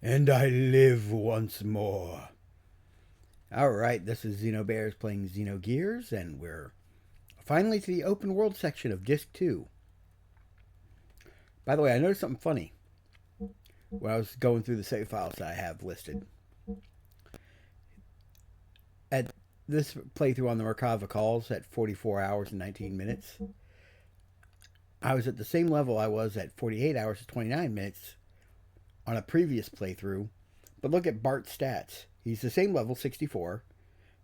And I live once more. Alright, this is Xenobears playing Xenogears, and we're finally to the open world section of Disc 2. By the way, I noticed something funny when I was going through the save files that I have listed. At this playthrough on the Merkava calls at 44 hours and 19 minutes, I was at the same level I was at 48 hours and 29 minutes on a previous playthrough. But look at Bart's stats. He's the same level, 64,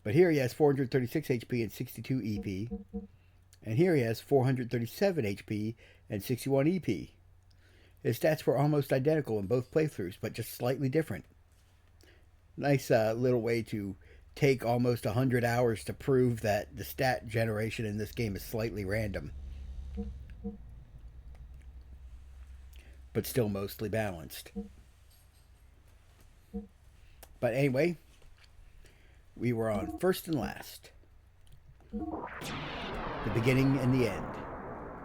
but here he has 436 HP and 62 EP, and here he has 437 HP and 61 EP. His stats were almost identical in both playthroughs, but just slightly different. Nice little way to take almost 100 hours to prove that the stat generation in this game is slightly random, but still mostly balanced. But anyway, we were on first and last. The beginning and the end.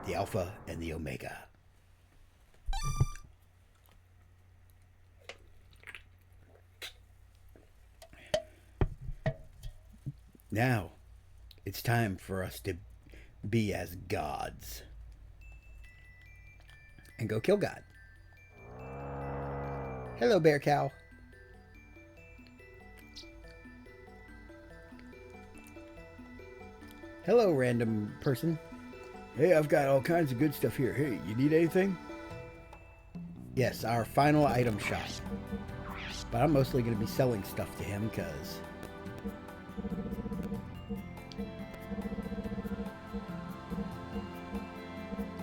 The Alpha and the Omega. Now, it's time for us to be as gods. And go kill God. Hello, Bear Cow. Hello, random person. Hey, I've got all kinds of good stuff here. Hey, you need anything? Yes, our final item shop. But I'm mostly going to be selling stuff to him because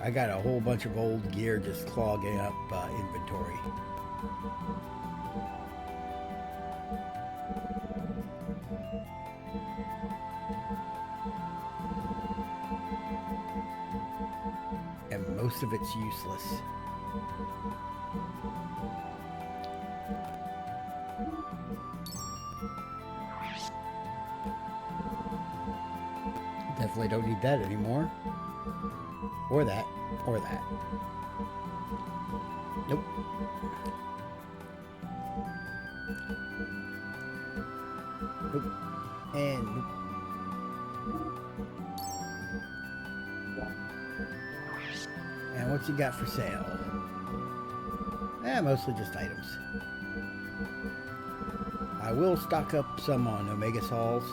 I got a whole bunch of old gear just clogging up inventory. And most of it's useless. Definitely don't need that anymore. Or that. Or that. Nope. Nope. And nope. And what's you got for sale? Mostly just items. I will stock up some on Omega Sauls.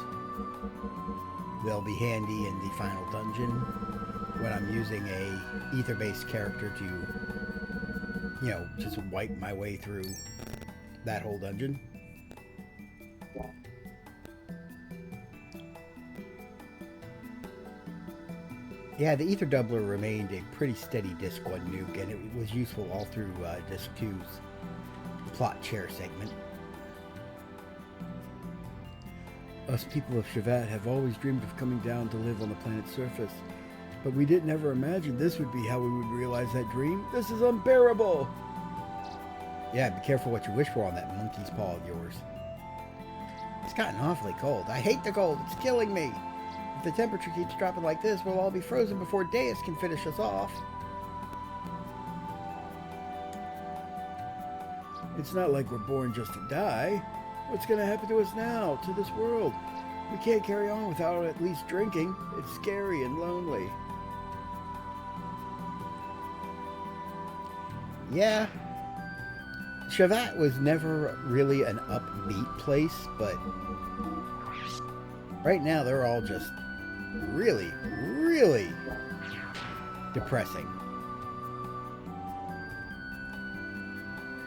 They'll be handy in the final dungeon when I'm using a ether-based character to, just wipe my way through that whole dungeon. Yeah, the Ether Doubler remained a pretty steady Disc 1 nuke, and it was useful all through Disc 2's plot chair segment. Us people of Shevat have always dreamed of coming down to live on the planet's surface, but we didn't ever imagine this would be how we would realize that dream. This is unbearable! Yeah, be careful what you wish for on that monkey's paw of yours. It's gotten awfully cold. I hate the cold. It's killing me. If the temperature keeps dropping like this, we'll all be frozen before Deus can finish us off. It's not like we're born just to die. What's going to happen to us now, to this world? We can't carry on without at least drinking. It's scary and lonely. Yeah. Shevat was never really an upbeat place, but right now they're all just really, really depressing.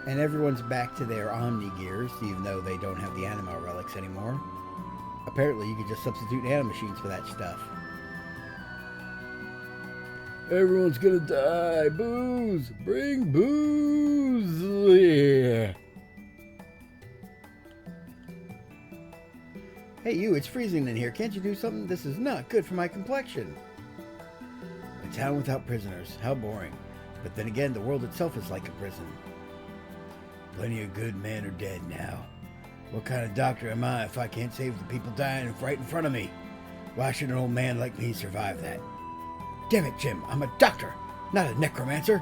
And everyone's back to their Omni gears, even though they don't have the Anima relics anymore. Apparently you could just substitute nanomachines for that stuff. Everyone's gonna die. Booze! Bring booze! Yeah. Hey you, it's freezing in here. Can't you do something? This is not good for my complexion. A town without prisoners. How boring. But then again, the world itself is like a prison. Plenty of good men are dead now. What kind of doctor am I if I can't save the people dying right in front of me? Why should an old man like me survive that? Damn it, Jim, I'm a doctor, not a necromancer.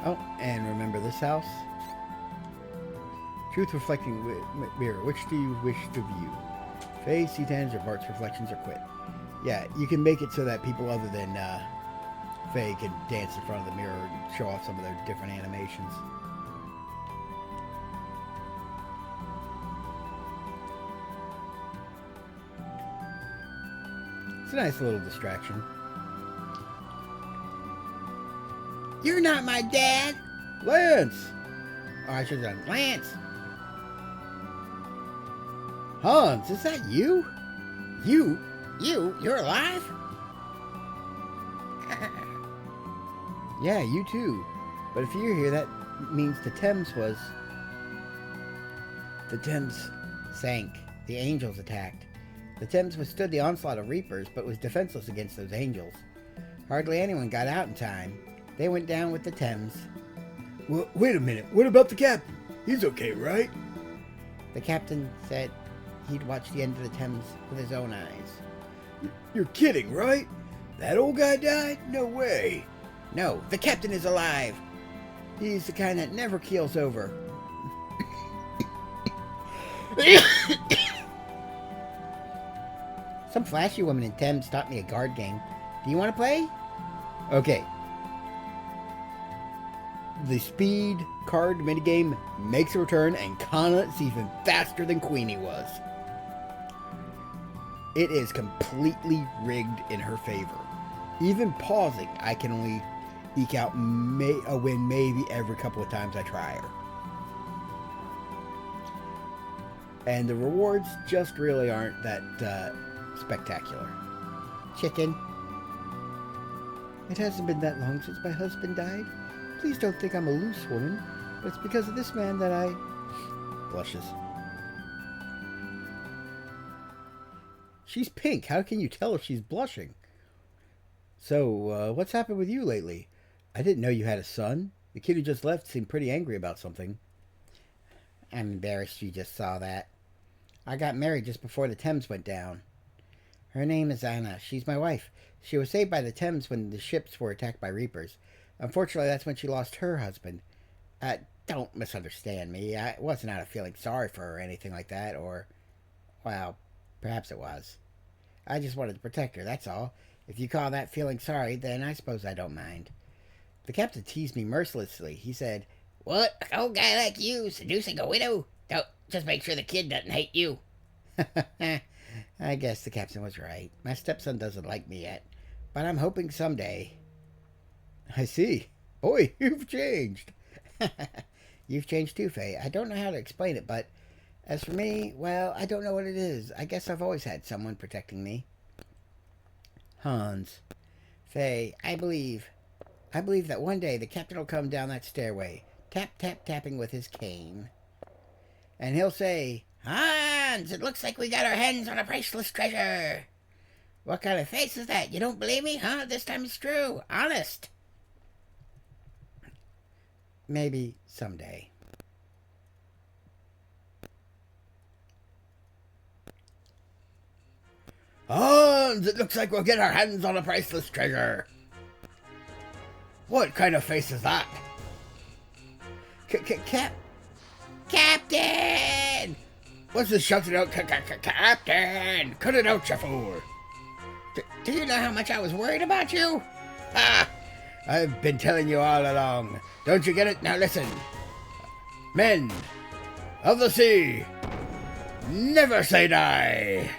Oh, and remember this house? Truth reflecting mirror. Which do you wish to view? Fei, C10s, or Bart's reflections, or quit? Yeah, you can make it so that people other than Fei can dance in front of the mirror and show off some of their different animations. It's a nice little distraction. You're not my dad! Lance! Oh, I should have done Lance! Hans, is that you? You're alive? Yeah, you too. But if you're here, that means the Thames sank. The angels attacked. The Thames withstood the onslaught of Reapers, but was defenseless against those angels. Hardly anyone got out in time. They went down with the Thames. Well, wait a minute. What about the captain? He's okay, right? The captain said he'd watched the end of the Thames with his own eyes. You're kidding, right? That old guy died? No way. No, the captain is alive. He's the kind that never keels over. Some flashy woman in Thames taught me a guard game. Do you want to play? Okay. The speed card minigame makes a return, and Kanna's even faster than Queenie was. It is completely rigged in her favor. Even pausing, I can only eke out a win maybe every couple of times I try her. And the rewards just really aren't that spectacular. Chicken. It hasn't been that long since my husband died. Please don't think I'm a loose woman, but it's because of this man that I... Blushes. She's pink. How can you tell if she's blushing? So, what's happened with you lately? I didn't know you had a son. The kid who just left seemed pretty angry about something. I'm embarrassed you just saw that. I got married just before the Thames went down. Her name is Anna. She's my wife. She was saved by the Thames when the ships were attacked by Reapers. Unfortunately, that's when she lost her husband. Don't misunderstand me. I wasn't out of feeling sorry for her or anything like that, or... Well, perhaps it was. I just wanted to protect her, that's all. If you call that feeling sorry, then I suppose I don't mind. The captain teased me mercilessly. He said, "What? An old guy like you seducing a widow? Don't just make sure the kid doesn't hate you." I guess the captain was right. My stepson doesn't like me yet, but I'm hoping someday. I see. Boy, you've changed. You've changed too, Fei. I don't know how to explain it, but as for me, well, I don't know what it is. I guess I've always had someone protecting me. Hans. Fei, I believe that one day the captain will come down that stairway, tap, tap, tapping with his cane. And he'll say, "Hans, it looks like we got our hands on a priceless treasure." What kind of face is that? You don't believe me, huh? This time it's true. Honest. Maybe someday. Hans, it looks like we'll get our hands on a priceless treasure. What kind of face is that? Captain! What's this shouting out? Captain! Cut it out, you fool! Do you know how much I was worried about you? Ha! I've been telling you all along. Don't you get it? Now listen. Men of the sea, never say die.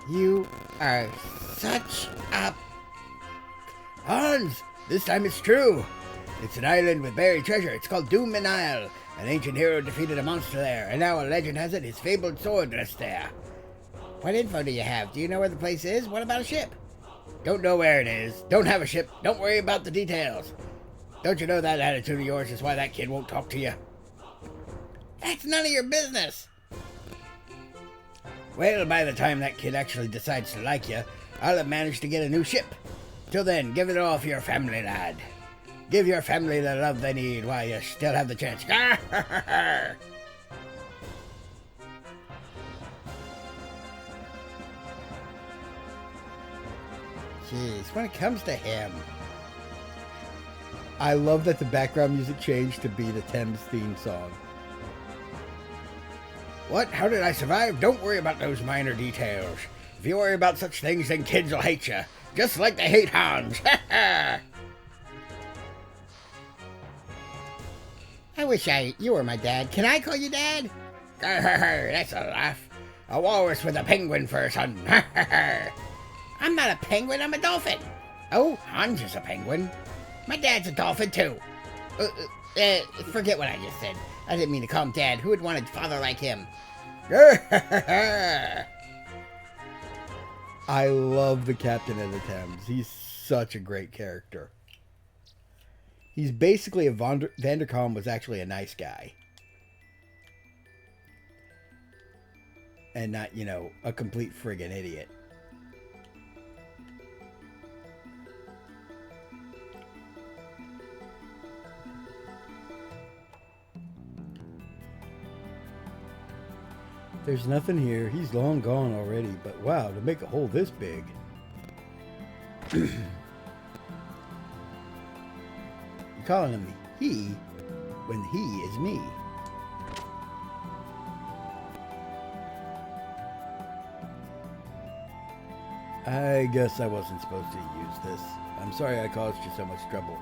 You are such a... Hans, this time it's true. It's an island with buried treasure. It's called Doom Isle. An ancient hero defeated a monster there, and now a legend has it his fabled sword rests there. What info do you have? Do you know where the place is? What about a ship? Don't know where it is. Don't have a ship. Don't worry about the details. Don't you know that attitude of yours is why that kid won't talk to you? That's none of your business. Well, by the time that kid actually decides to like you, I'll have managed to get a new ship. Till then, give it all for your family, lad. Give your family the love they need while you still have the chance. Jeez, when it comes to him. I love that the background music changed to be the Thames theme song. What? How did I survive? Don't worry about those minor details. If you worry about such things, then kids will hate you. Just like they hate Hans. I wish you were my dad. Can I call you Dad? That's a laugh. A walrus with a penguin for a son. I'm not a penguin, I'm a dolphin. Oh, Hans is a penguin. My dad's a dolphin too. Forget what I just said. I didn't mean to call him Dad. Who would want a father like him? I love the Captain of the Thames. He's such a great character. He's basically a Vanderkam was actually a nice guy. And not, you know, a complete friggin' idiot. There's nothing here. He's long gone already, but wow, to make a hole this big. You're calling him he when he is me. I guess I wasn't supposed to use this. I'm sorry I caused you so much trouble.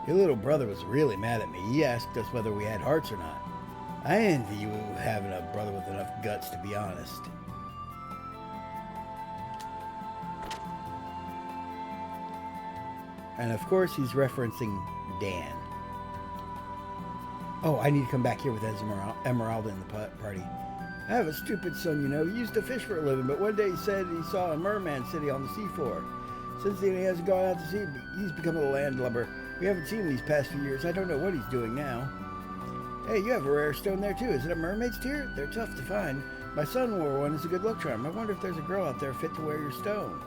Your little brother was really mad at me. He asked us whether we had hearts or not. I envy you having a brother with enough guts, to be honest. And of course, he's referencing Dan. Oh, I need to come back here with Esmeralda in the party. I have a stupid son, you know. He used to fish for a living, but one day he said he saw a merman sitting on the seafloor. Since then, he hasn't gone out to sea. He's become a landlubber. We haven't seen him these past few years. I don't know what he's doing now. Hey, you have a rare stone there, too. Is it a mermaid's tear? They're tough to find. My son wore one as a good luck charm. I wonder if there's a girl out there fit to wear your stone.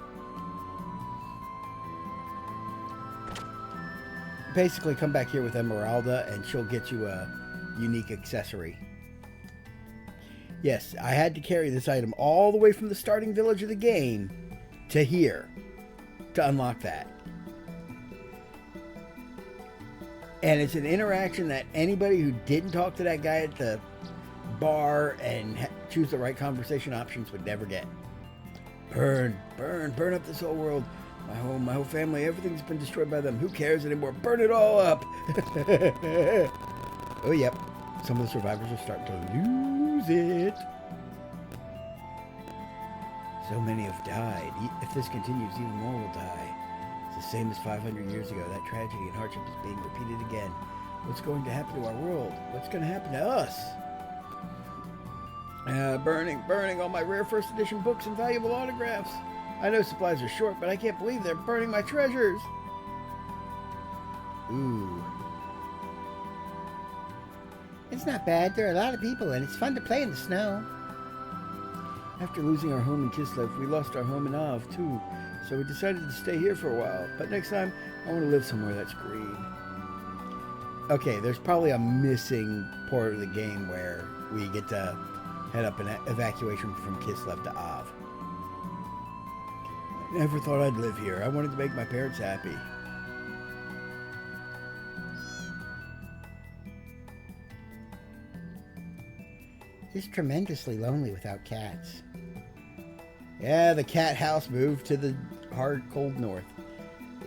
Basically, come back here with Esmeralda, and she'll get you a unique accessory. Yes, I had to carry this item all the way from the starting village of the game to here to unlock that. And it's an interaction that anybody who didn't talk to that guy at the bar and choose the right conversation options would never get. Burn, burn, burn up this whole world. My home, my whole family, everything's been destroyed by them. Who cares anymore? Burn it all up. Oh, yep. Some of the survivors are starting to lose it. So many have died. If this continues, even more will die. It's the same as 500 years ago. That tragedy and hardship is being repeated again. What's going to happen to our world? What's going to happen to us? Burning all my rare first edition books and valuable autographs. I know supplies are short, but I can't believe they're burning my treasures. Ooh. It's not bad. There are a lot of people, and it's fun to play in the snow. After losing our home in Kislev, we lost our home in Av, too. So we decided to stay here for a while. But next time, I want to live somewhere that's green. Okay, there's probably a missing part of the game where we get to head up an evacuation from Kislev to Av. I never thought I'd live here. I wanted to make my parents happy. It's tremendously lonely without cats. Yeah, the cat house moved to the hard, cold north.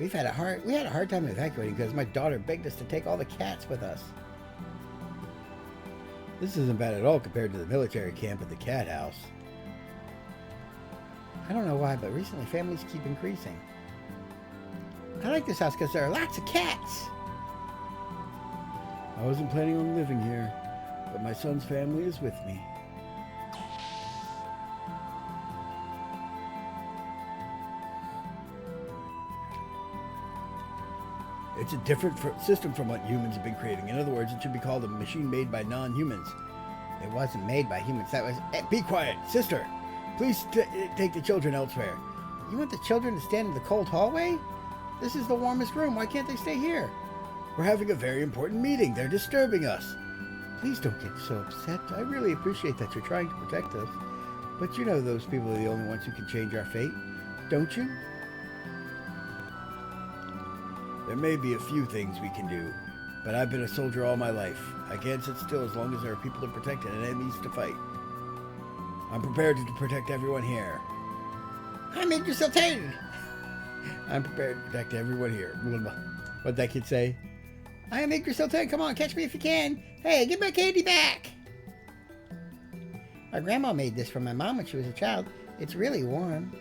We had a hard time evacuating because my daughter begged us to take all the cats with us. This isn't bad at all compared to the military camp at the cat house. I don't know why, but recently families keep increasing. I like this house because there are lots of cats. I wasn't planning on living here, but my son's family is with me. It's a different system from what humans have been creating. In other words, it should be called a machine made by non-humans. It wasn't made by humans. That was... Be quiet, sister. Please take the children elsewhere. You want the children to stand in the cold hallway? This is the warmest room. Why can't they stay here? We're having a very important meeting. They're disturbing us. Please don't get so upset. I really appreciate that you're trying to protect us. But you know those people are the only ones who can change our fate, don't you? There may be a few things we can do, but I've been a soldier all my life. I can't sit still as long as there are people to protect and enemies to fight. I'm prepared to protect everyone here. I made you so tired. I'm prepared to protect everyone here. What'd that kid say? I make you so tired. Come on, catch me if you can. Hey, give my candy back. My grandma made this for my mom when she was a child. It's really warm.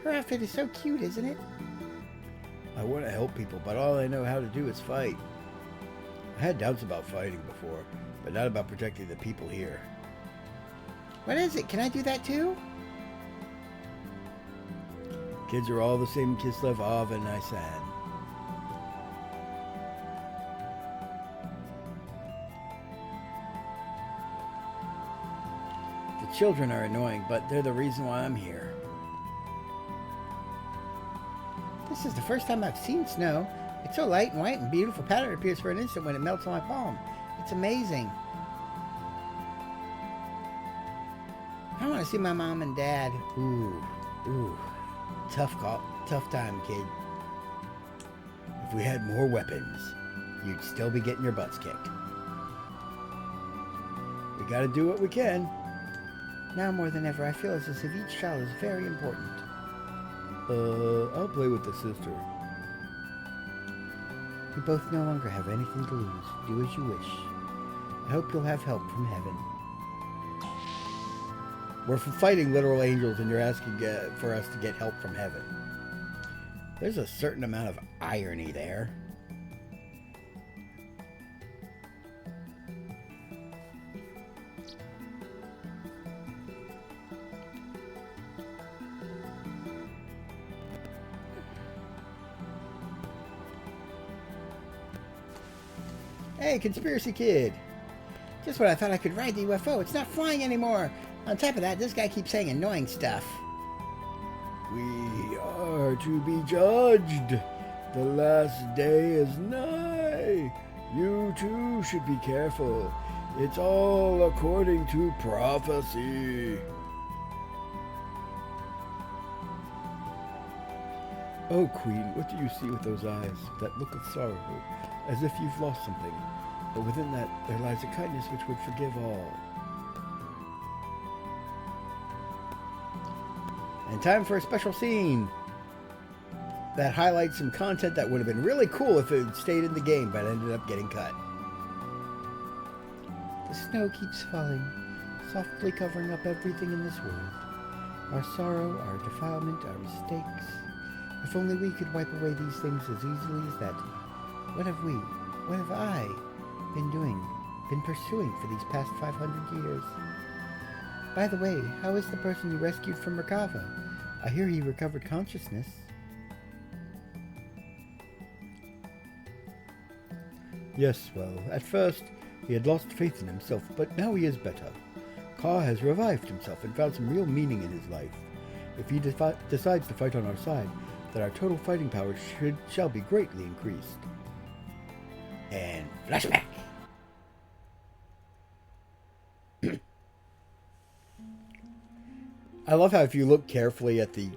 Her outfit is so cute, isn't it? I want to help people, but all I know how to do is fight. I had doubts about fighting before, but not about protecting the people here. What is it? Can I do that too? Kids are all the same. Kislev, Av, and Isan. The children are annoying, but they're the reason why I'm here. This is the first time I've seen snow. It's so light and white and beautiful pattern appears for an instant when it melts on my palm. It's amazing. I want to see my mom and dad. Ooh. Tough call. Tough time, kid. If we had more weapons, you'd still be getting your butts kicked. We gotta do what we can. Now more than ever, I feel as if each child is very important. I'll play with the sister. We both no longer have anything to lose. Do as you wish. I hope you'll have help from heaven. We're fighting literal angels and you're asking for us to get help from heaven. There's a certain amount of irony there. Hey, Conspiracy Kid! Just when I thought I could ride the UFO, it's not flying anymore! On top of that, this guy keeps saying annoying stuff. We are to be judged! The last day is nigh! You too should be careful. It's all according to prophecy. Oh, Queen, what do you see with those eyes? That look of sorrow, as if you've lost something. But within that, there lies a kindness which would forgive all. And time for a special scene that highlights some content that would have been really cool if it had stayed in the game, but ended up getting cut. The snow keeps falling, softly covering up everything in this world. Our sorrow, our defilement, our mistakes. If only we could wipe away these things as easily as that. What have I been pursuing for these past 500 years? By the way, how is the person you rescued from Merkava? I hear he recovered consciousness. Yes, well, at first he had lost faith in himself, but now he is better. Ka has revived himself and found some real meaning in his life. If he decides to fight on our side, then our total fighting power shall be greatly increased. And flashback! I love how if you look carefully at the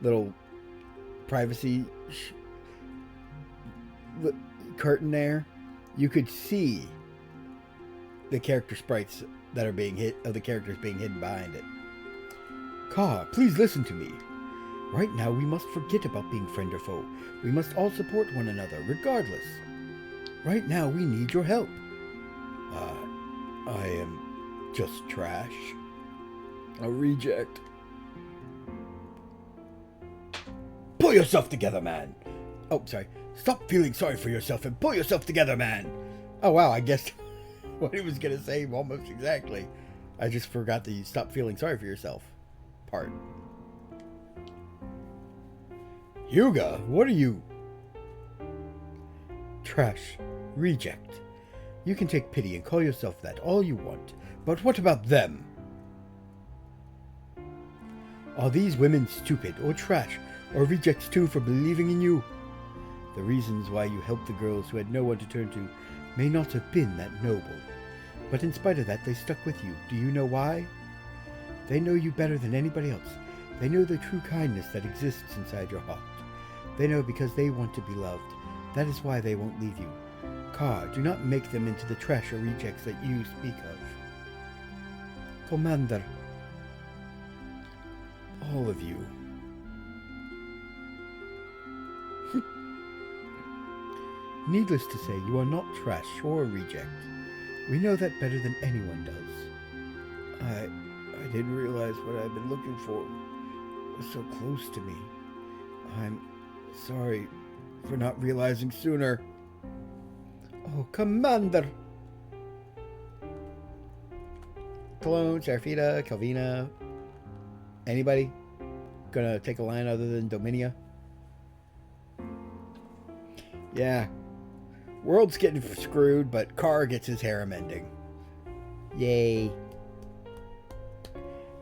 little privacy curtain there, you could see the character sprites that are being hit, of the characters being hidden behind it. Ka, please listen to me. Right now we must forget about being friend or foe. We must all support one another, regardless. Right now we need your help. I am just trash. A reject. Pull yourself together, man. Oh, sorry. Stop feeling sorry for yourself and pull yourself together, man. Oh, wow, I guess what he was going to say almost exactly. I just forgot the stop feeling sorry for yourself part. Hyuga, what are you? Trash. Reject. You can take pity and call yourself that all you want. But what about them? Are these women stupid or trash or rejects too for believing in you? The reasons why you helped the girls who had no one to turn to may not have been that noble. But in spite of that, they stuck with you. Do you know why? They know you better than anybody else. They know the true kindness that exists inside your heart. They know because they want to be loved. That is why they won't leave you. Ka, do not make them into the trash or rejects that you speak of. Commander. All of you. Needless to say, you are not trash or a reject. We know that better than anyone does. I didn't realize what I've been looking for was so close to me. I'm sorry for not realizing sooner. Oh, Commander! Cologne, Serafita, Calvina. Anybody gonna take a line other than Dominia? Yeah. World's getting screwed, but Carr gets his harem ending. Yay.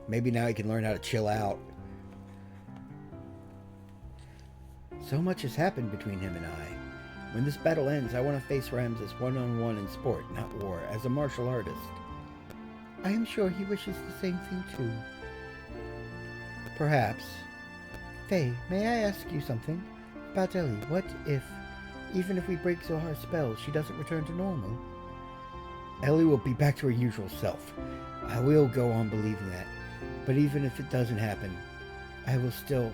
Maybe now he can learn how to chill out. So much has happened between him and I. When this battle ends, I want to face Ramses one-on-one in sport, not war, as a martial artist. I am sure he wishes the same thing too. Perhaps. Fei, may I ask you something? About Ellie, what if, even if we break Zohar's spell, she doesn't return to normal? Ellie will be back to her usual self. I will go on believing that. But even if it doesn't happen, I will still...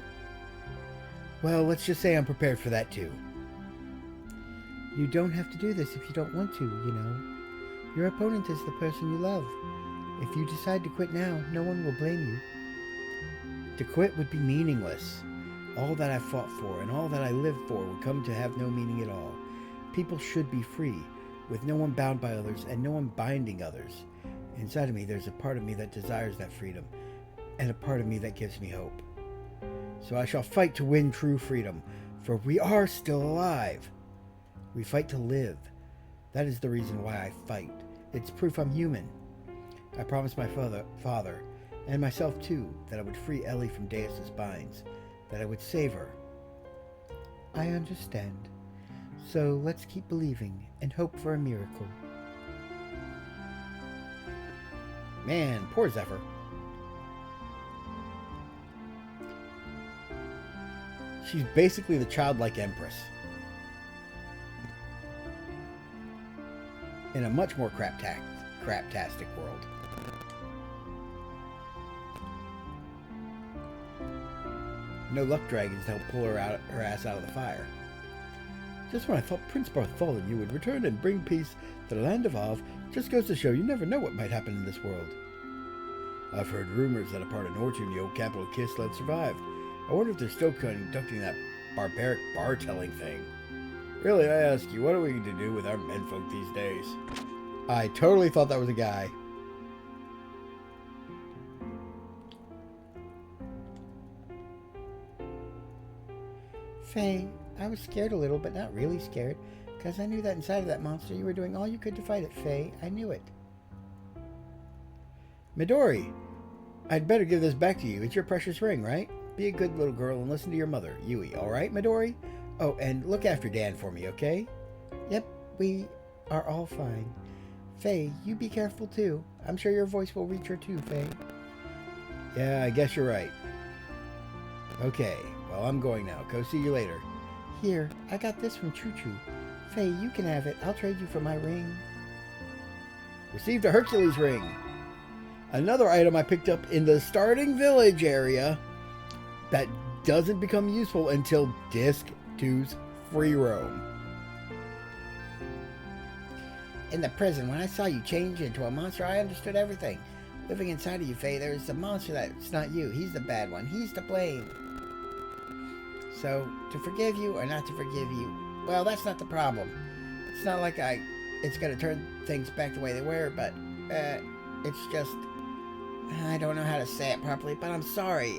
Well, let's just say I'm prepared for that too. You don't have to do this if you don't want to, you know. Your opponent is the person you love. If you decide to quit now, no one will blame you. To quit would be meaningless. All that I fought for and all that I lived for would come to have no meaning at all. People should be free, with no one bound by others and no one binding others. Inside of me, there's a part of me that desires that freedom, and a part of me that gives me hope. So I shall fight to win true freedom, for we are still alive. We fight to live. That is the reason why I fight. It's proof I'm human. I promised my father, and myself too, that I would free Ellie from Deus's binds, that I would save her. I understand. So let's keep believing and hope for a miracle. Man, poor Zephyr. She's basically the childlike empress. In a much more craptastic world. No luck dragons to help pull her ass out of the fire. Just when I thought Prince Bartholomew would return and bring peace to the land of Ov, just goes to show you never know what might happen in this world. I've heard rumors that a part of Nortune, the old capital of Kislev, survived. I wonder if they're still conducting that barbaric bar-telling thing. Really, I ask you, what are we to do with our menfolk these days? I totally thought that was a guy. Fei, I was scared a little, but not really scared, because I knew that inside of that monster you were doing all you could to fight it, Fei. I knew it. Midori, I'd better give this back to you. It's your precious ring, right? Be a good little girl and listen to your mother, Yui, all right, Midori? Oh, and look after Dan for me, okay? Yep, we are all fine. Fei, you be careful too. I'm sure your voice will reach her too, Fei. Yeah, I guess you're right. Okay, well, I'm going now. Go see you later. Here, I got this from Choo Choo. Fei, you can have it. I'll trade you for my ring. Received a Hercules ring. Another item I picked up in the starting village area that doesn't become useful until Disc 2's free roam. In the prison, when I saw you change into a monster, I understood everything. Living inside of you, Fei, there's a monster that's not you. He's the bad one. He's to blame. So, to forgive you or not to forgive you, well, that's not the problem. It's not like it's going to turn things back the way they were, but it's just, I don't know how to say it properly, but I'm sorry.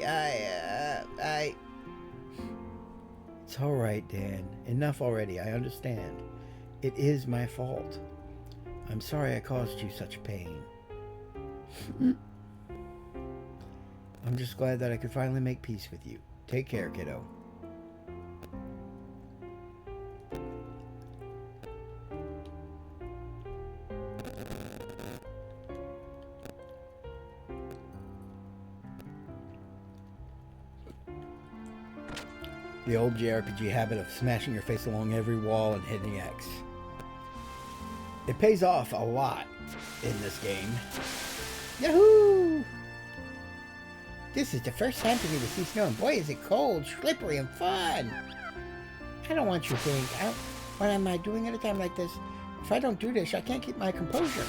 It's all right, Dan. Enough already. I understand. It is my fault. I'm sorry I caused you such pain. I'm just glad that I could finally make peace with you. Take care, kiddo. The old JRPG habit of smashing your face along every wall and hitting X. It pays off a lot in this game. Yahoo! This is the first time for me to see snow, and boy is it cold, slippery, and fun! I don't want you to think, what am I doing at a time like this? If I don't do this, I can't keep my composure.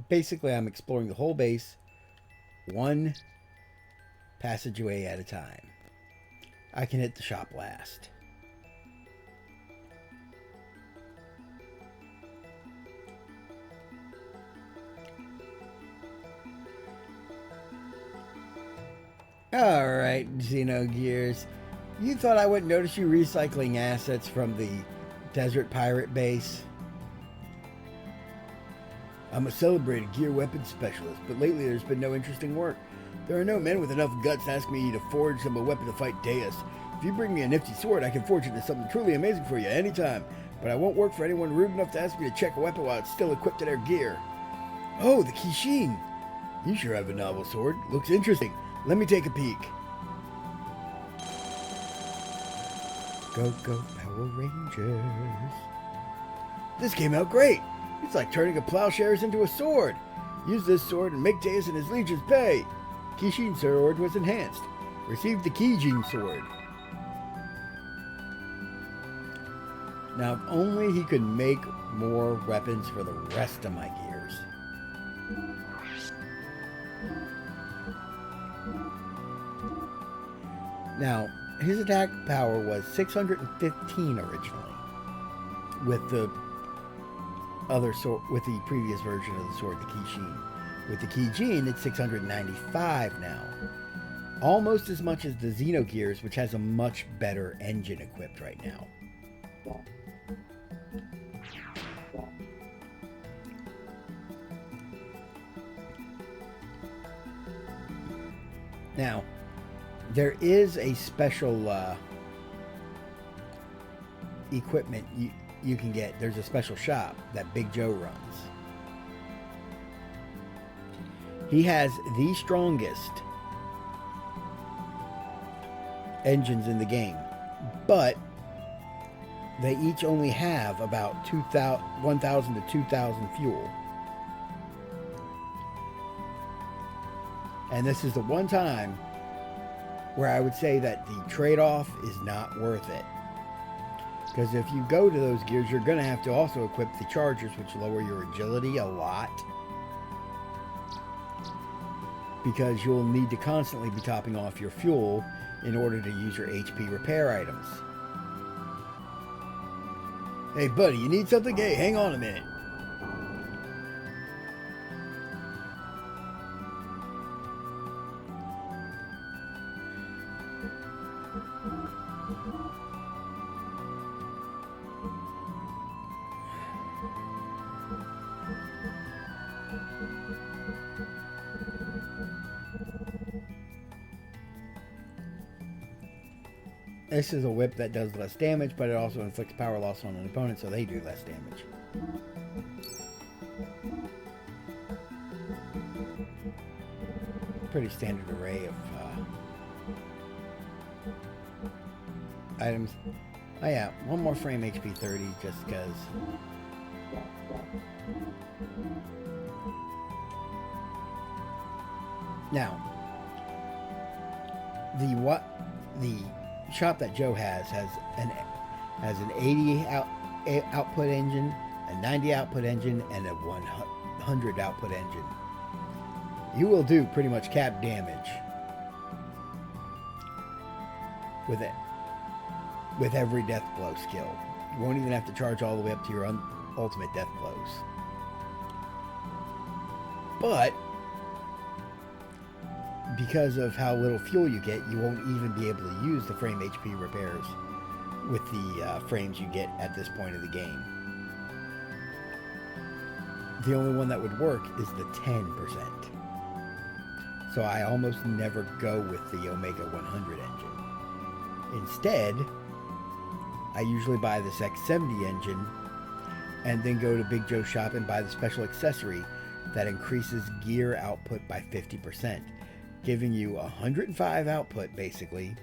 Basically, I'm exploring the whole base, one passageway at a time. I can hit the shop last. Alright, Xenogears. You thought I wouldn't notice you recycling assets from the desert pirate base? I'm a celebrated gear weapons specialist, but lately there's been no interesting work. There are no men with enough guts to ask me to forge them a weapon to fight Deus. If you bring me a nifty sword, I can forge it into something truly amazing for you anytime. But I won't work for anyone rude enough to ask me to check a weapon while it's still equipped to their gear. Oh, the Kishin! You sure have a novel sword. Looks interesting. Let me take a peek. Go, go, Power Rangers. This came out great. It's like turning a plowshares into a sword. Use this sword and make Deus and his legions pay. Kishin sword was enhanced. Receive the Kijin sword. Now, if only he could make more weapons for the rest of my gears. Now, his attack power was 615 originally, with the other sword, with the previous version of the sword, the Kishin. With the Kijin, it's 695 now. Almost as much as the Xenogears, which has a much better engine equipped right now. Now, there is a special equipment you can get. There's a special shop that Big Joe runs. He has the strongest engines in the game, but they each only have about 1,000 to 2,000 fuel. And this is the one time where I would say that the trade-off is not worth it. Because if you go to those gears, you're going to have to also equip the chargers, which lower your agility a lot. Because you'll need to constantly be topping off your fuel in order to use your HP repair items. Hey buddy, you need something? Hey, hang on a minute. This is a whip that does less damage, but it also inflicts power loss on an opponent, so they do less damage. Pretty standard array of items. Oh yeah, one more frame HP 30, just because. Now, the shop that Joe has an 80 output engine, a 90 output engine, and a 100 output engine. You will do pretty much cap damage with it, with every death blow skill. You won't even have to charge all the way up to your ultimate death blows. But because of how little fuel you get, you won't even be able to use the frame HP repairs with the frames you get at this point of the game. The only one that would work is the 10%. So I almost never go with the Omega 100 engine. Instead, I usually buy this X70 engine and then go to Big Joe's shop and buy the special accessory that increases gear output by 50%, giving you 105 output basically,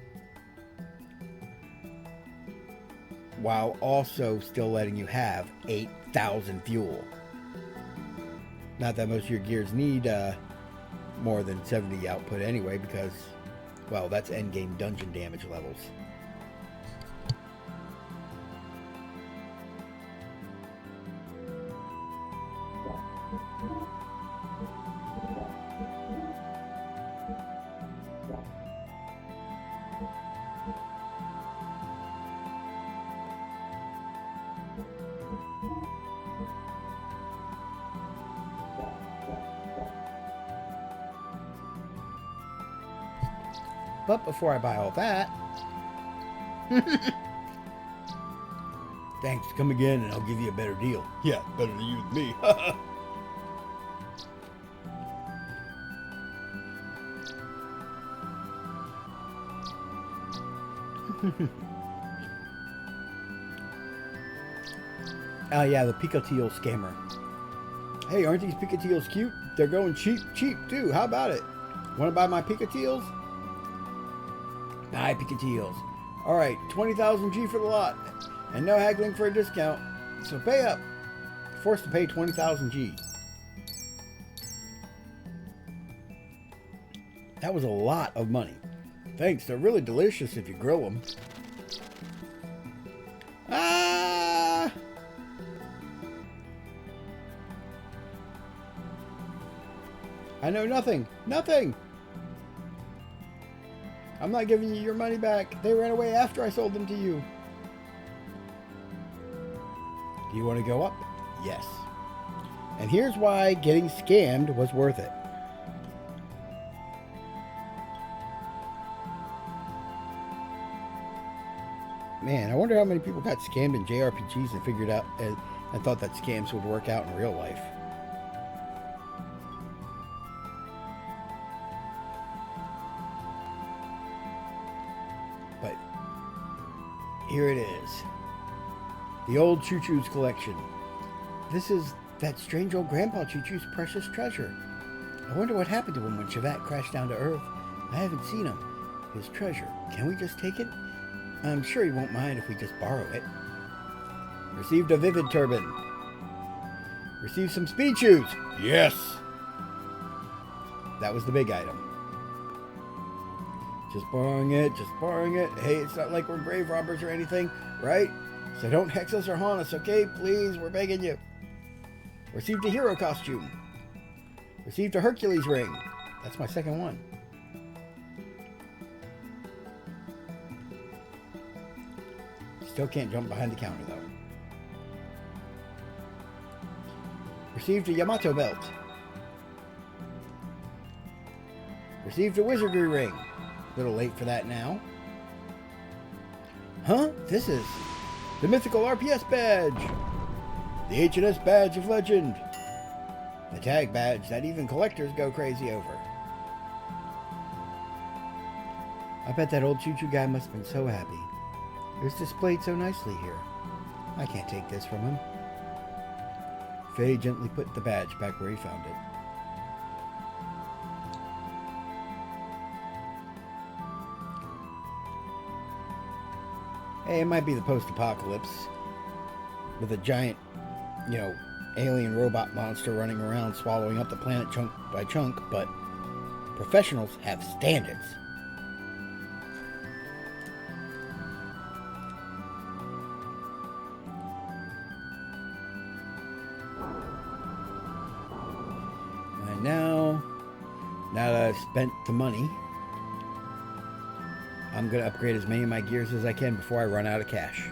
while also still letting you have 8,000 fuel. Not that most of your gears need more than 70 output anyway, because, well, that's endgame dungeon damage levels. But before I buy all that, thanks, come again and I'll give you a better deal. Yeah, better than you with me. Oh yeah, the Pikatil scammer. Hey, aren't these Pikatils cute? They're going cheap too. How about it? Want to buy my Pikatils? Buy Pikatils. Alright, 20,000 G for the lot. And no haggling for a discount. So pay up. Forced to pay 20,000 G. That was a lot of money. Thanks, they're really delicious if you grill them. Ah! I know nothing. Nothing! I'm not giving you your money back. They ran away after I sold them to you. Do you want to go up? Yes. And here's why getting scammed was worth it. Man, I wonder how many people got scammed in JRPGs and figured out and thought that scams would work out in real life. But here it is. The old Choo Choo's collection. This is that strange old Grandpa Choo Choo's precious treasure. I wonder what happened to him when Shevat crashed down to Earth. I haven't seen him. His treasure. Can we just take it? I'm sure he won't mind if we just borrow it. Received a Vivid Turban. Received some speed shoes. Yes! That was the big item. Just borrowing it, just borrowing it. Hey, it's not like we're grave robbers or anything, right? So don't hex us or haunt us, okay? Please, we're begging you. Received a hero costume. Received a Hercules ring. That's my second one. Still can't jump behind the counter, though. Received a Yamato belt. Received a wizardry ring. A little late for that now. Huh? This is the mythical RPS badge. The H&S badge of legend. The tag badge that even collectors go crazy over. I bet that old choo-choo guy must have been so happy. It was displayed so nicely here. I can't take this from him. Fei gently put the badge back where he found it. Hey, it might be the post-apocalypse with a giant, alien robot monster running around swallowing up the planet chunk by chunk, but professionals have standards. And now that I've spent the money, I'm going to upgrade as many of my gears as I can before I run out of cash.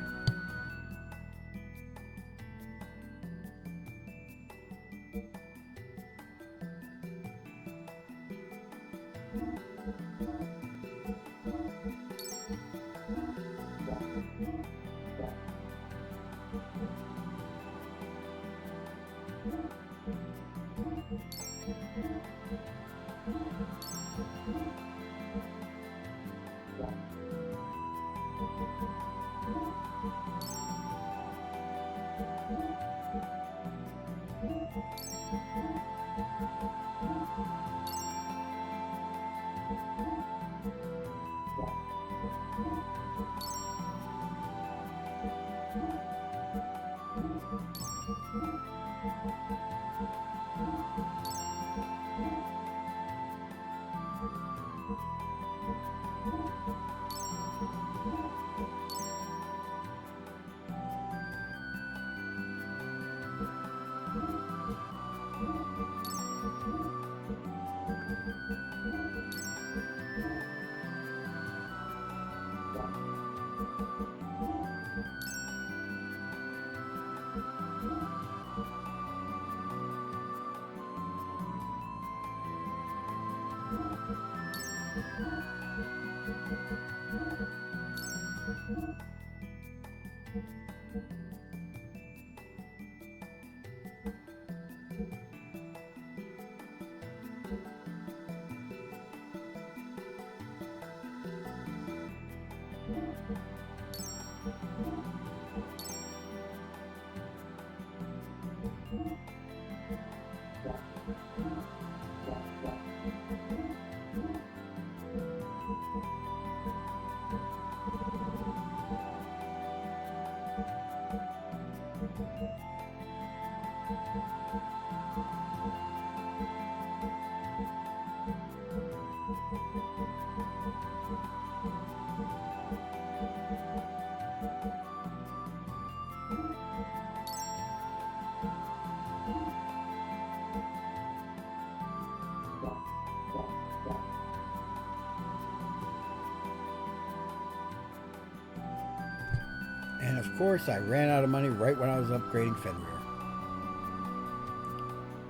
of course, I ran out of money right when I was upgrading Fenrir.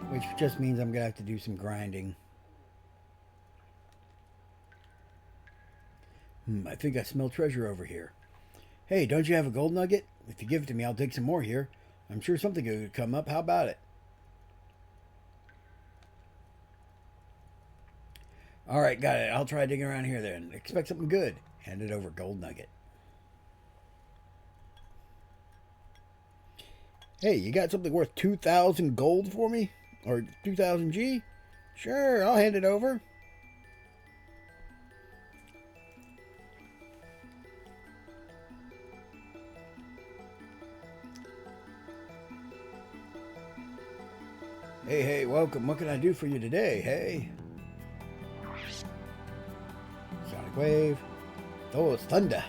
Which just means I'm going to have to do some grinding. I think I smell treasure over here. Hey, don't you have a gold nugget? If you give it to me, I'll dig some more here. I'm sure something good could come up. How about it? Alright, got it. I'll try digging around here then. Expect something good. Hand it over, gold nugget. Hey, you got something worth 2,000 gold for me? Or 2,000 G? Sure, I'll hand it over. Hey, welcome. What can I do for you today? Hey. Sonic Wave. Oh, it's thunder.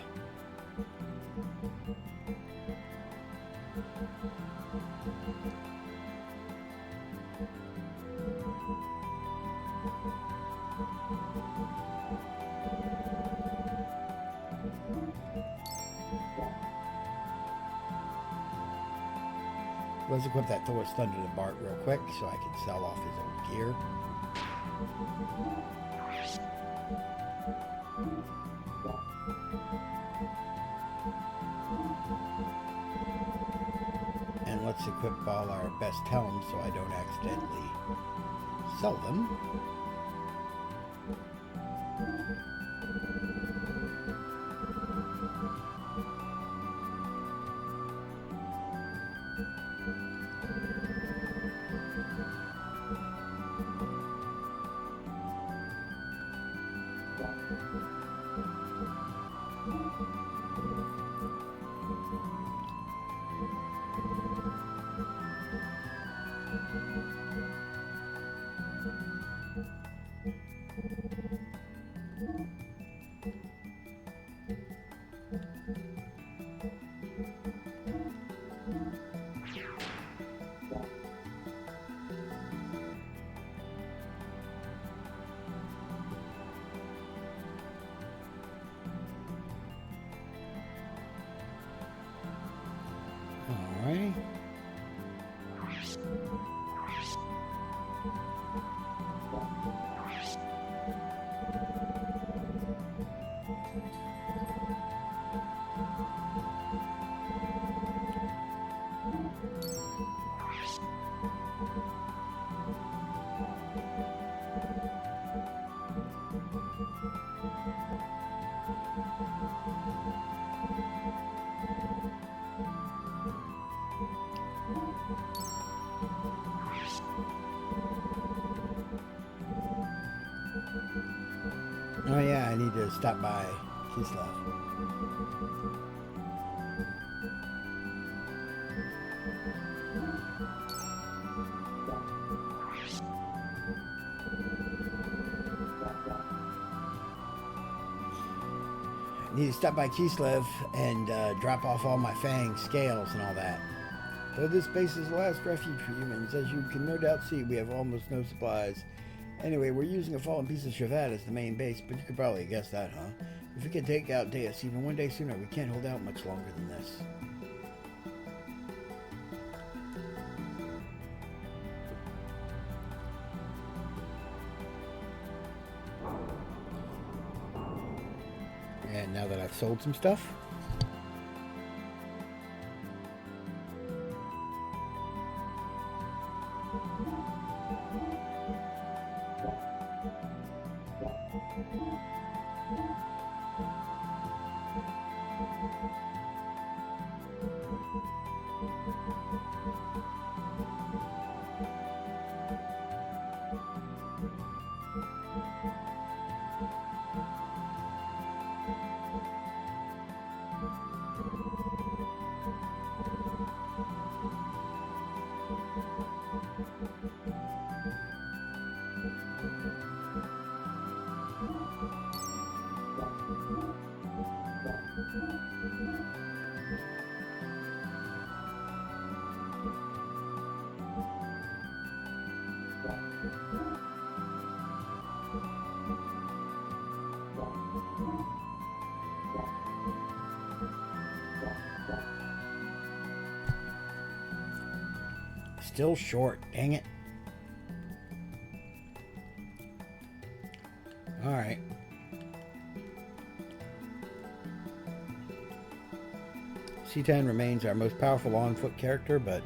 Let's equip that Thor's Thunder to Bart real quick so I can sell off his old gear. And let's equip all our best helms so I don't accidentally sell them. Alrighty. Oh yeah, I need to stop by Kislev. Need to stop by Kislev and drop off all my fangs, scales, and all that. Though this base is the last refuge for humans, as you can no doubt see, we have almost no supplies. Anyway, we're using a fallen piece of Shavat as the main base, but you could probably guess that, huh? If we can take out Deus even one day sooner, we can't hold out much longer than this. And now that I've sold some stuff, Still short. Dang it. Alright. C10 remains our most powerful on-foot character, but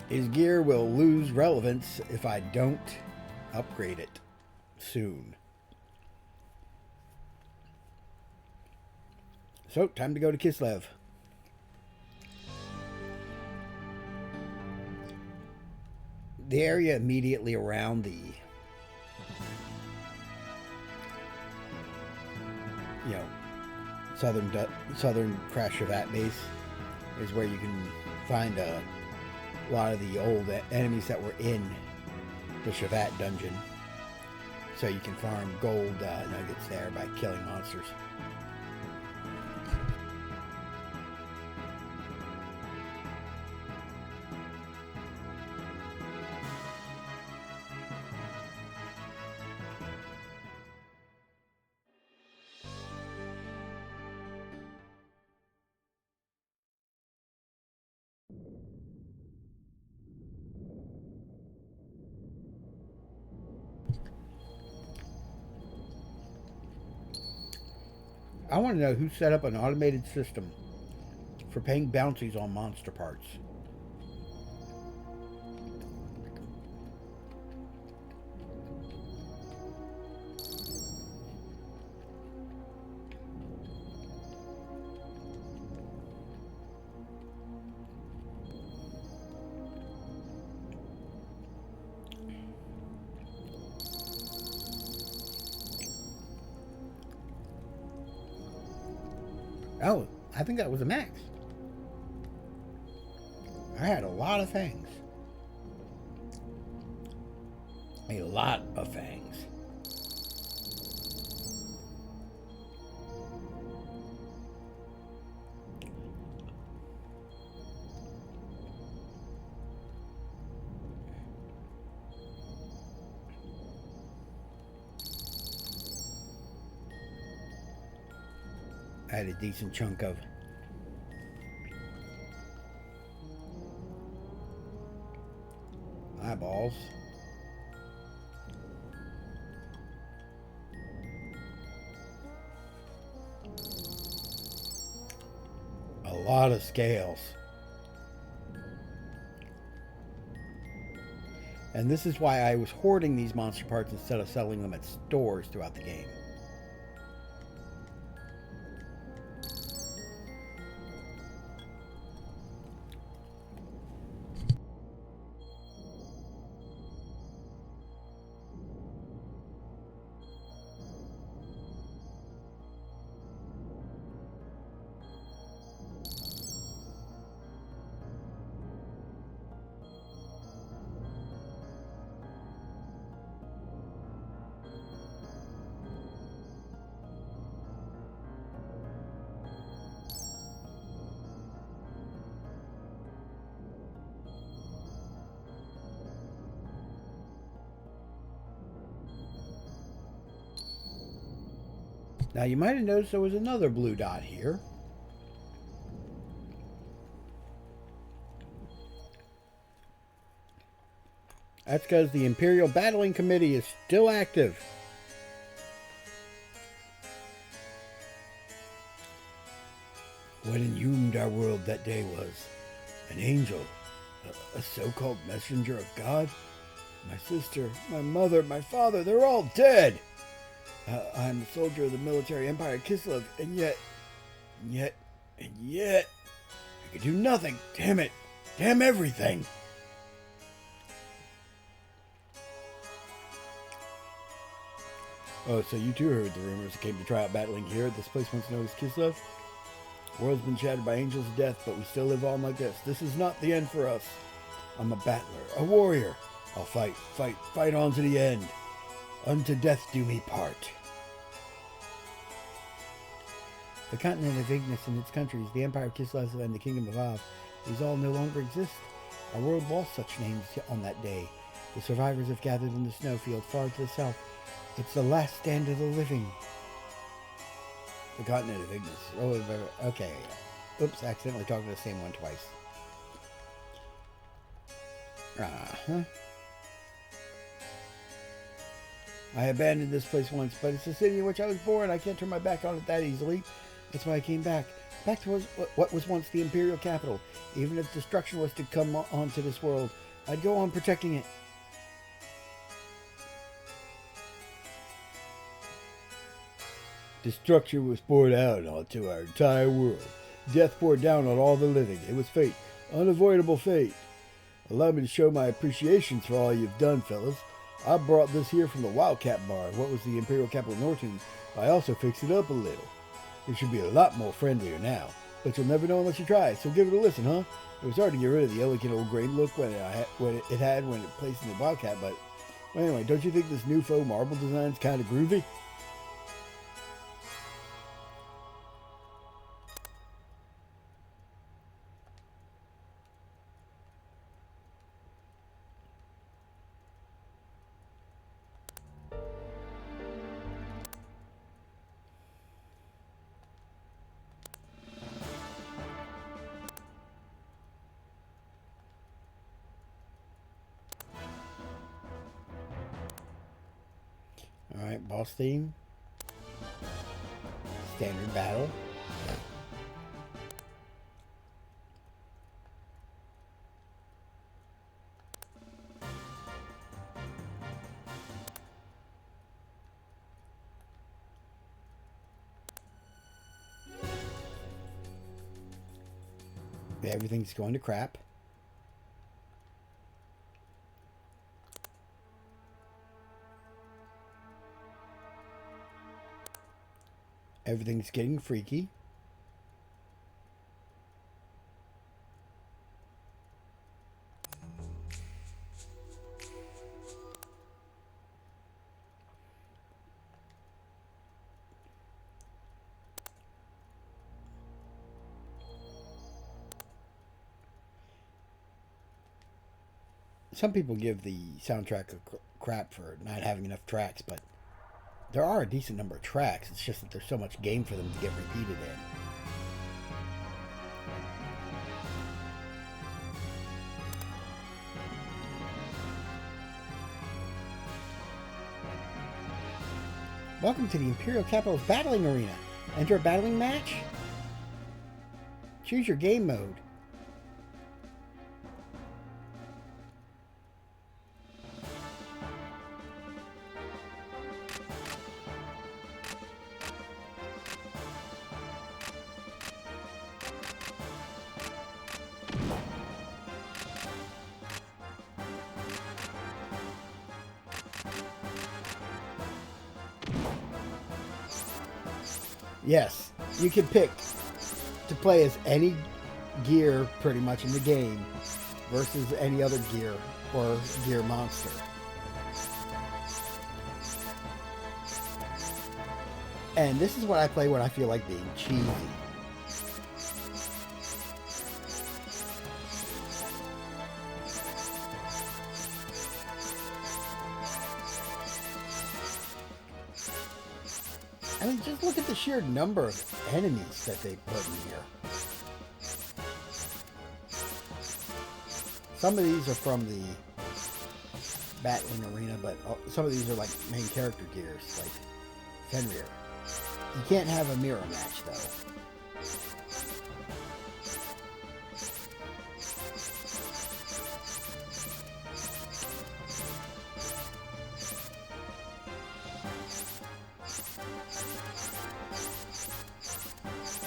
his gear will lose relevance if I don't upgrade it soon. So, time to go to Kislev. The area immediately around the southern Crash Shavat base is where you can find a lot of the old enemies that were in the Shavat dungeon. So you can farm gold nuggets there by killing monsters. I want to know who set up an automated system for paying bounties on monster parts. Oh, I think that was a max. I had a lot of fangs. A lot of fangs. I had a decent chunk of eyeballs. A lot of scales. And this is why I was hoarding these monster parts instead of selling them at stores throughout the game. Now you might have noticed there was another blue dot here. That's because the Imperial Battling Committee is still active. What illumined our world that day was an angel, a so-called messenger of God. My sister, my mother, my father, they're all dead. I'm a soldier of the military empire of Kislev, and yet, I could do nothing. Damn it. Damn everything. Oh, so you too heard the rumors that came to try out battling here at this place once known as Kislev? The world's been shattered by angels of death, but we still live on like this. This is not the end for us. I'm a battler, a warrior. I'll fight on to the end. Unto death do we part. The continent of Ignis and its countries, the Empire of Kislev and the Kingdom of Av, these all no longer exist. Our world lost such names on that day. The survivors have gathered in the snowfield far to the south. It's the last stand of the living. The continent of Ignis. Oh, okay. Oops, accidentally talked to the same one twice. Uh-huh. I abandoned this place once, but it's the city in which I was born. I can't turn my back on it that easily. That's why I came back. Back to what was once the Imperial capital. Even if destruction was to come onto this world, I'd go on protecting it. Destruction was poured out onto our entire world. Death poured down on all the living. It was fate. Unavoidable fate. Allow me to show my appreciation for all you've done, fellas. I brought this here from the Wildcat Bar, what was the Imperial capital Norton. I also fixed it up a little. It should be a lot more friendlier now, but you'll never know unless you try, so give it a listen, huh? It was hard to get rid of the elegant old grain look when it had when it placed in the Wildcat, but anyway, don't you think this new faux marble design's kind of groovy? Alright, boss theme. Standard battle. Everything's going to crap. Everything's getting freaky. Some people give the soundtrack a crap for not having enough tracks, but there are a decent number of tracks. It's just that there's so much game for them to get repeated in. Welcome to the Imperial Capital's battling arena. Enter a battling match? Choose your game mode. Yes, you can pick to play as any gear pretty much in the game versus any other gear or gear monster. And this is what I play when I feel like being cheesy. I mean, just look at the sheer number of enemies that they put in here. Some of these are from the battling arena, but some of these are like main character gears, like Fenrir. You can't have a mirror match, though.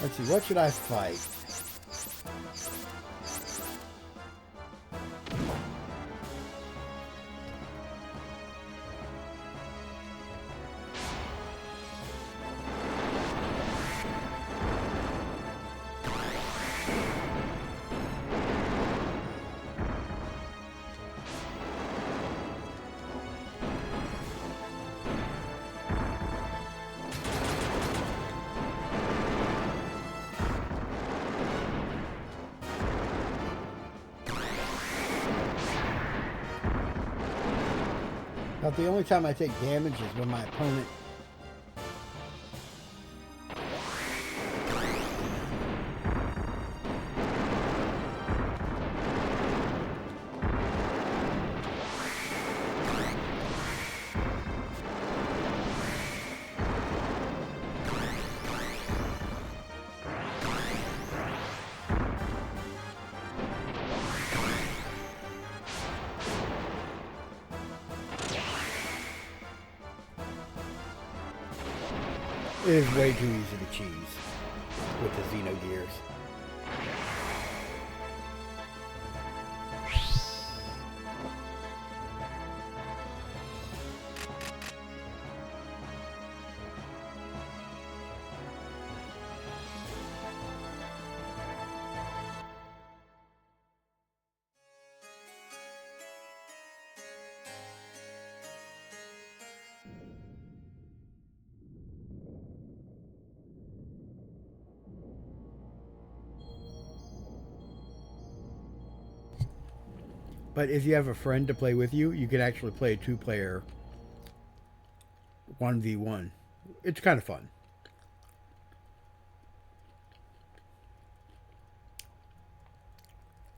Let's see, what should I fight? But the only time I take damage is when my opponent It is way too easy to cheese with the Xenogears. But if you have a friend to play with you, you can actually play a two-player 1v1. It's kind of fun.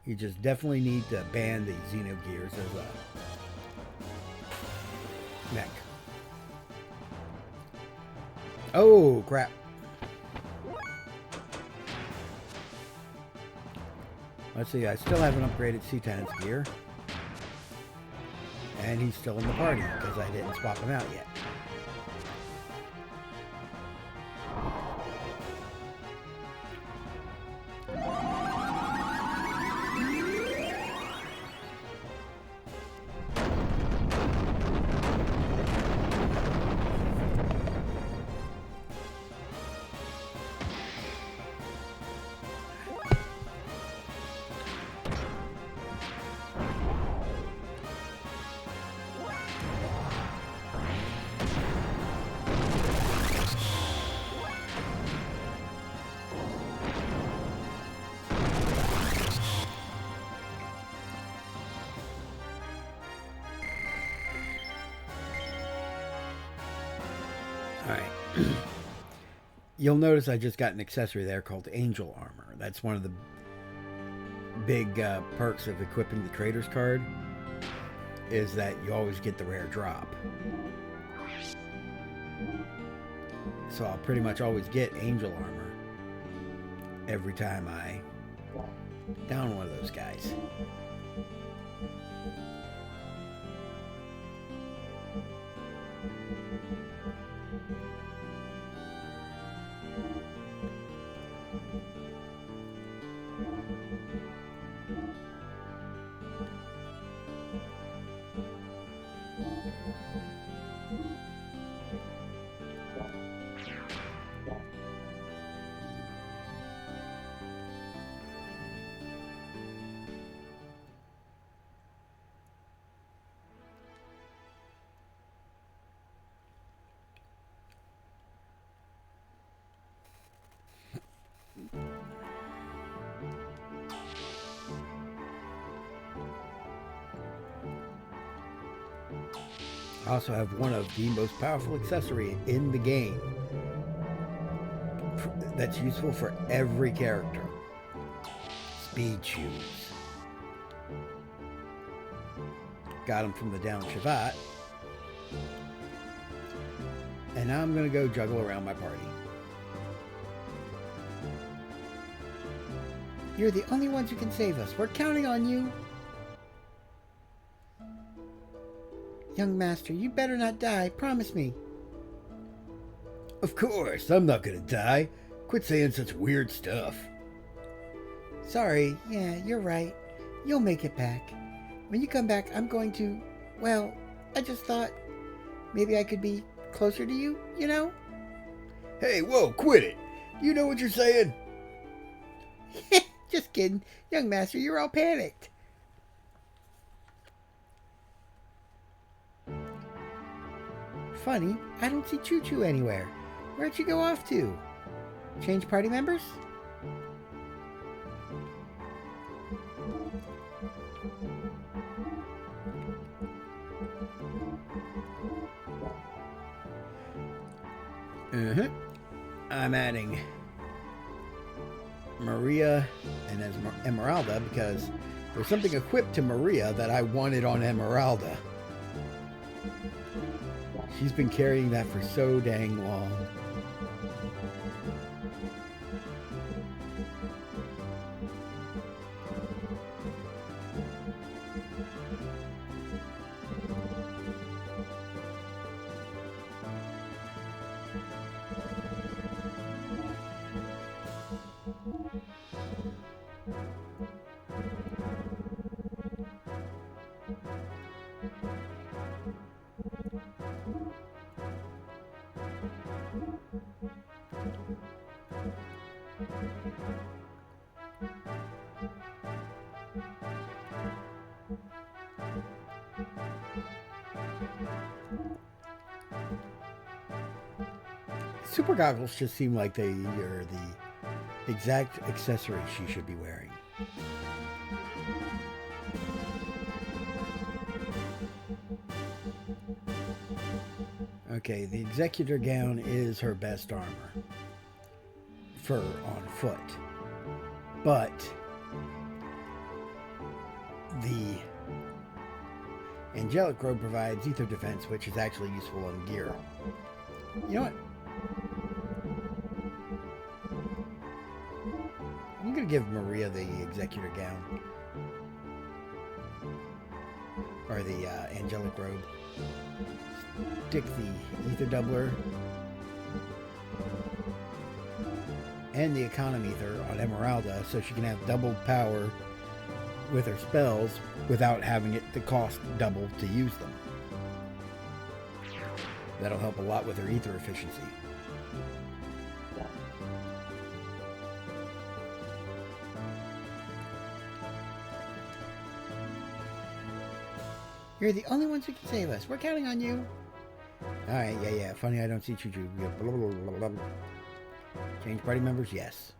You just definitely need to ban the Xenogears as a mech. Oh, crap. Let's see, I still haven't upgraded C10's gear. And he's still in the party because I didn't swap him out yet. Alright. You'll notice I just got an accessory there called Angel Armor. That's one of the big perks of equipping the Trader's card, is that you always get the rare drop. So I'll pretty much always get Angel Armor every time I down one of those guys. I also have one of the most powerful accessories in the game that's useful for every character. Speed shoes. Got them from the down Shavat. And now I'm going to go juggle around my party. You're the only ones who can save us. We're counting on you. Young master, you better not die. Promise me. Of course, I'm not gonna die. Quit saying such weird stuff. Sorry, yeah, you're right. You'll make it back. When you come back, I'm going to... Well, I just thought maybe I could be closer to you, you know? Hey, whoa, quit it. You know what you're saying? Just kidding. Young master, you're all panicked. Funny, I don't see Choo Choo anywhere. Where'd you go off to? Change party members? I'm adding Maria and Esmeralda because there's something equipped to Maria that I wanted on Esmeralda. She's been carrying that for so dang long. Super goggles just seem like they are the exact accessory she should be wearing. Okay, the executor gown is her best armor. Fur on foot. But the angelic robe provides ether defense, which is actually useful on gear. You know what? I'm going to give Maria the executor gown. Or the angelic robe. Stick the ether doubler and the economy ether on Emeralda so she can have double power with her spells without having it to cost double to use them. That'll help a lot with her ether efficiency. You're the only ones who can save us. We're counting on you. Alright, yeah. Funny I don't see Choo Choo. Blah, blah, blah, blah. Change party members? Yes.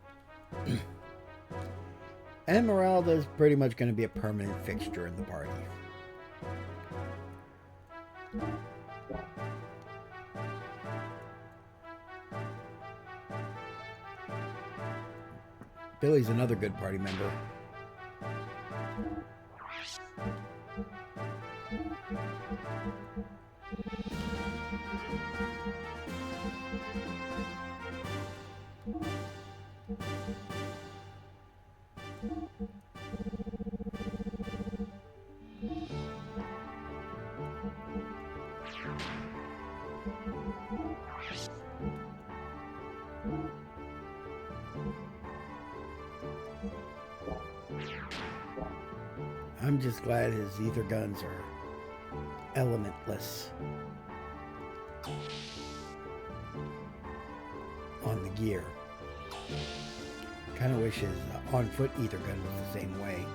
Emeralda is pretty much going to be a permanent fixture in the party. Billy's another good party member. I'm just glad his ether guns are elementless on the gear. Kind of wish his on-foot ether gun was the same way.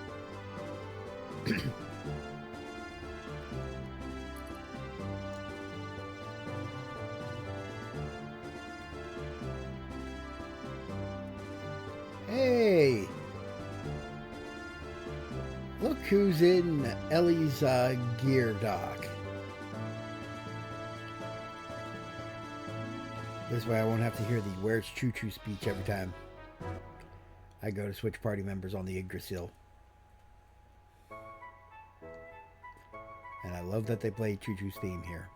Hey! Look who's in Ellie's gear dock. This way I won't have to hear the "Where's Choo Choo" speech every time I go to switch party members on the Yggdrasil. And I love that they play Choo Choo's theme here.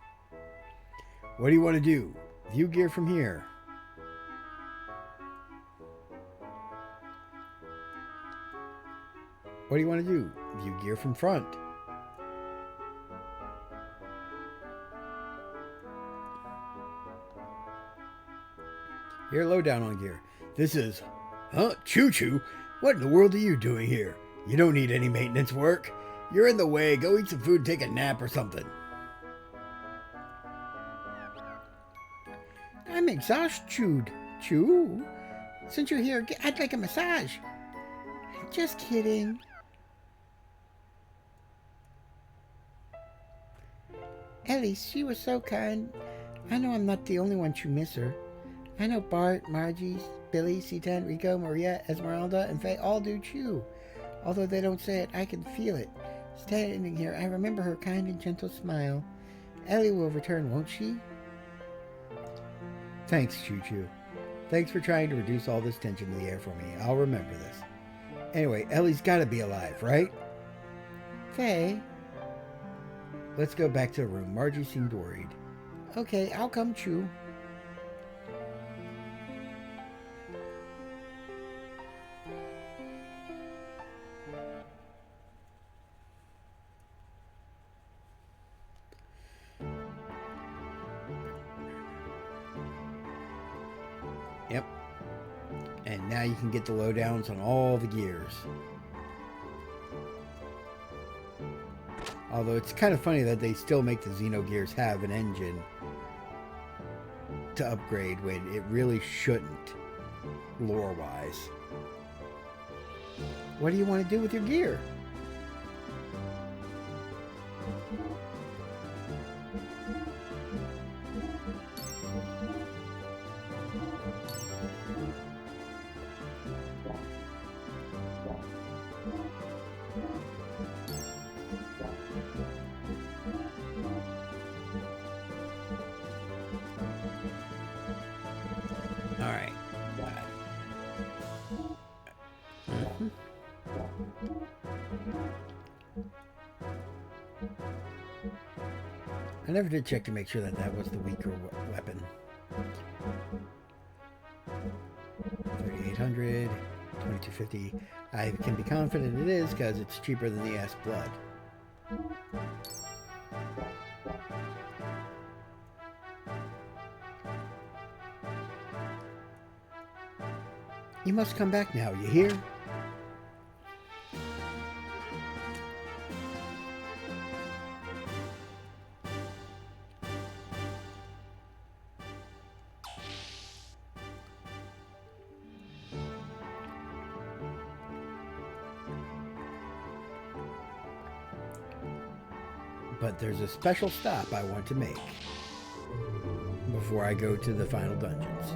What do you want to do? View gear from here. What do you want to do? View gear from front. Here, lowdown on gear. This is... Huh? Choo Choo? What in the world are you doing here? You don't need any maintenance work. You're in the way. Go eat some food and take a nap or something. I'm exhausted, Choo. Since you're here, I'd like a massage. Just kidding. Ellie, she was so kind. I know I'm not the only one to miss her. I know Bart, Margie, Billy, Citan, Rico, Maria, Esmeralda, and Fei all do too. Although they don't say it, I can feel it. Standing here, I remember her kind and gentle smile. Ellie will return, won't she? Thanks, Choo Choo. Thanks for trying to reduce all this tension in the air for me. I'll remember this. Anyway, Ellie's gotta be alive, right? Fei? Let's go back to the room. Margie seemed worried. Okay, I'll come, Choo. Yep. And now you can get the lowdowns on all the gears. Although it's kind of funny that they still make the Xenogears have an engine to upgrade when it really shouldn't, lore-wise. What do you want to do with your gear? All right. Mhm. I never did check to make sure that that was the weaker weapon. 3,800, 2,250. I can be confident it is because it's cheaper than the ass blood. You must come back now, you hear? But there's a special stop I want to make before I go to the final dungeons.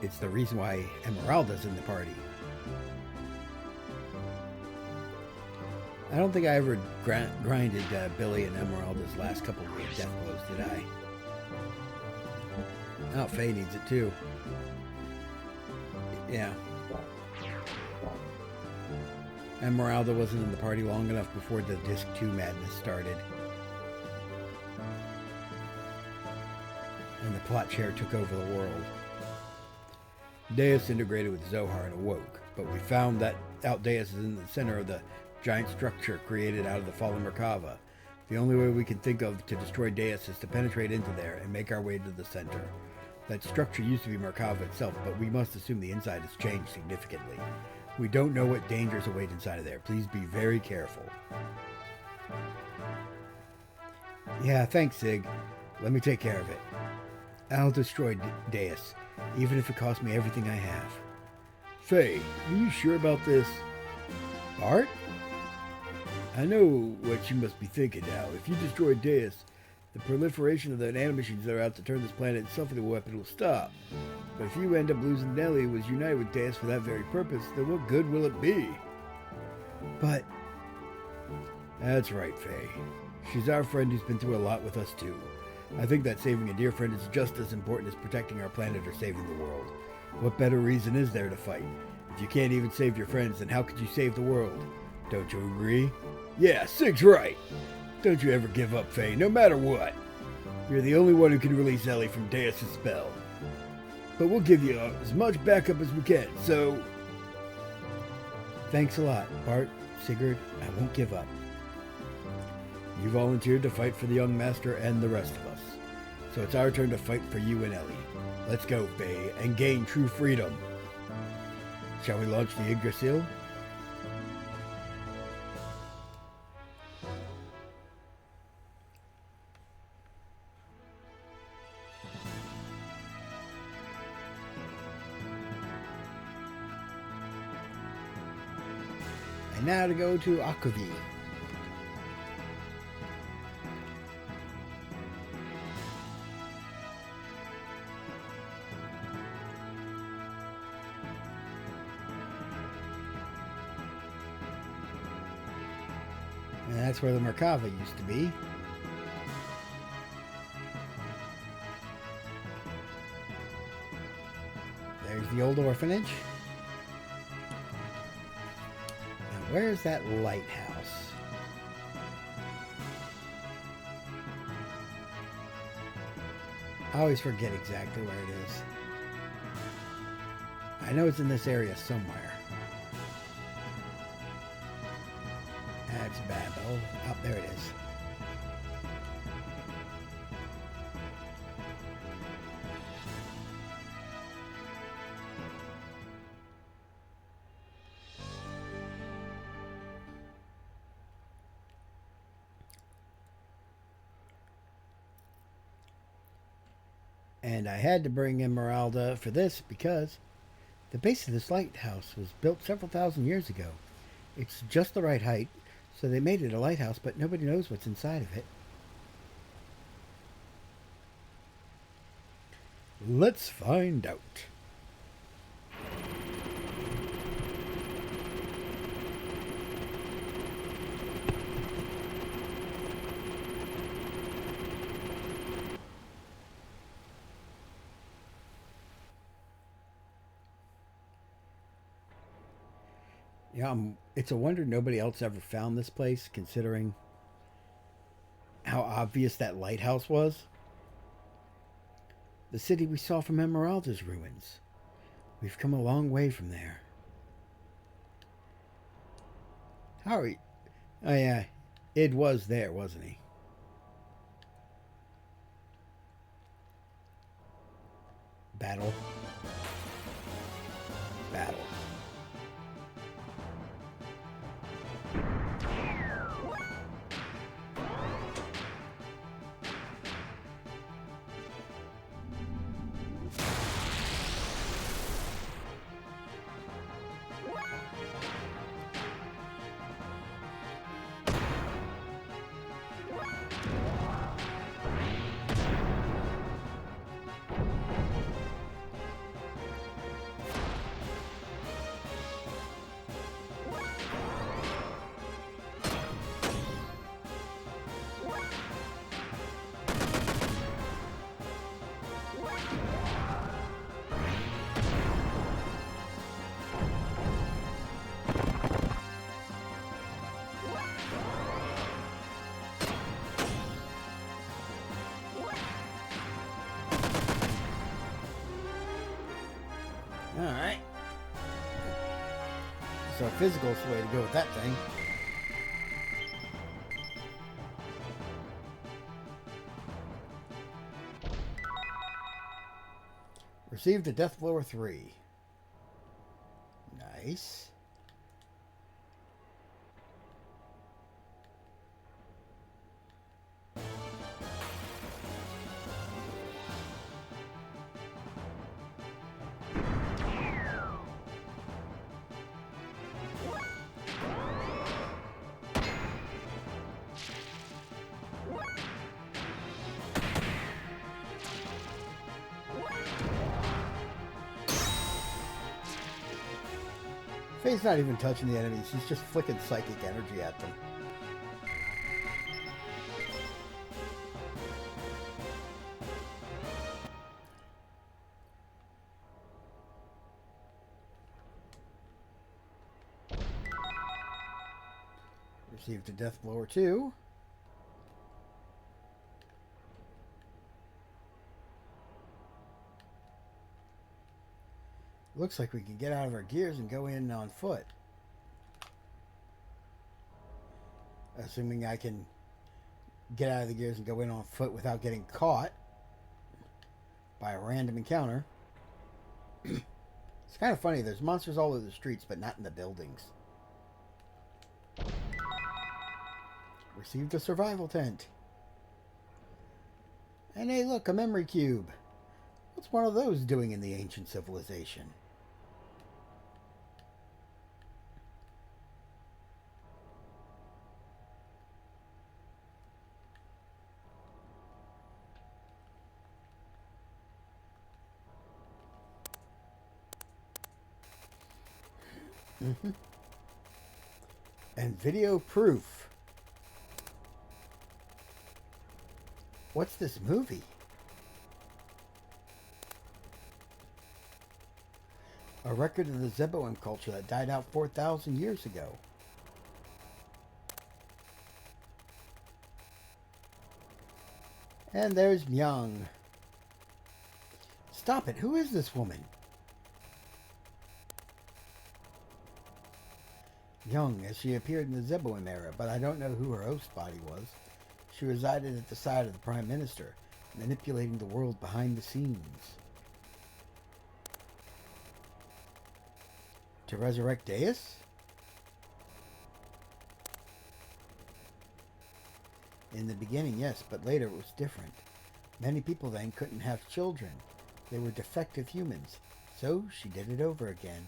It's the reason why Emeralda's in the party. I don't think I ever grinded Billy and Emeralda's last couple of death blows, did I? Oh, Fei needs it too. Yeah. Emeralda wasn't in the party long enough before the Disc 2 madness started. And the plot chair took over the world. Deus integrated with Zohar and awoke, but we found that Deus is in the center of the giant structure created out of the fallen Merkava. The only way we can think of to destroy Deus is to penetrate into there and make our way to the center. That structure used to be Merkava itself, but we must assume the inside has changed significantly. We don't know what dangers await inside of there. Please be very careful. Yeah, thanks, Sig. Let me take care of it. I'll destroy Deus, even if it costs me everything I have. Fei, are you sure about this? Bart? I know what you must be thinking now. If you destroy Deus, the proliferation of the nanomachines that are out to turn this planet itself into a weapon will stop. But if you end up losing Nellie, who was united with Deus for that very purpose, then what good will it be? But... That's right, Fei. She's our friend who's been through a lot with us too. I think that saving a dear friend is just as important as protecting our planet or saving the world. What better reason is there to fight? If you can't even save your friends, then how could you save the world? Don't you agree? Yeah, Sig's right! Don't you ever give up, Fei, no matter what. You're the only one who can release Ellie from Deus' spell. But we'll give you as much backup as we can, so... Thanks a lot, Bart, Sigurd. I won't give up. You volunteered to fight for the young master and the rest of us. So it's our turn to fight for you and Ellie. Let's go, Fei, and gain true freedom. Shall we launch the Yggdrasil? And now to go to accquire. And that's where the Merkava used to be. There's the old orphanage. Now where's that lighthouse? I always forget exactly where it is. I know it's in this area somewhere. That's Babel. Oh, there it is. And I had to bring Esmeralda for this because the base of this lighthouse was built several thousand years ago. It's just the right height, so they made it a lighthouse, but nobody knows what's inside of it. Let's find out. Yeah, it's a wonder nobody else ever found this place, considering how obvious that lighthouse was. The city we saw from Esmeralda's ruins. We've come a long way from there. How are you? Oh, yeah. Id was there, wasn't he? Battle. Battle. Alright. So physical's the way to go with that thing. Received a death blow 3. Nice. Fei's not even touching the enemies, he's just flicking psychic energy at them. Received a death blow 2. Looks like we can get out of our gears and go in on foot. Assuming I can get out of the gears and go in on foot without getting caught by a random encounter. It's kind of funny, there's monsters all over the streets, but not in the buildings. Received a survival tent. And hey, look, a memory cube. What's one of those doing in the ancient civilization? And video proof. What's this movie? A record of the Xenobears culture that died out 4,000 years ago. And there's Myung. Stop it, who is this woman? Young, as she appeared in the Xenobears era, but I don't know who her host body was. She resided at the side of the Prime Minister, manipulating the world behind the scenes. To resurrect Deus? In the beginning, yes, but later it was different. Many people then couldn't have children. They were defective humans. So she did it over again.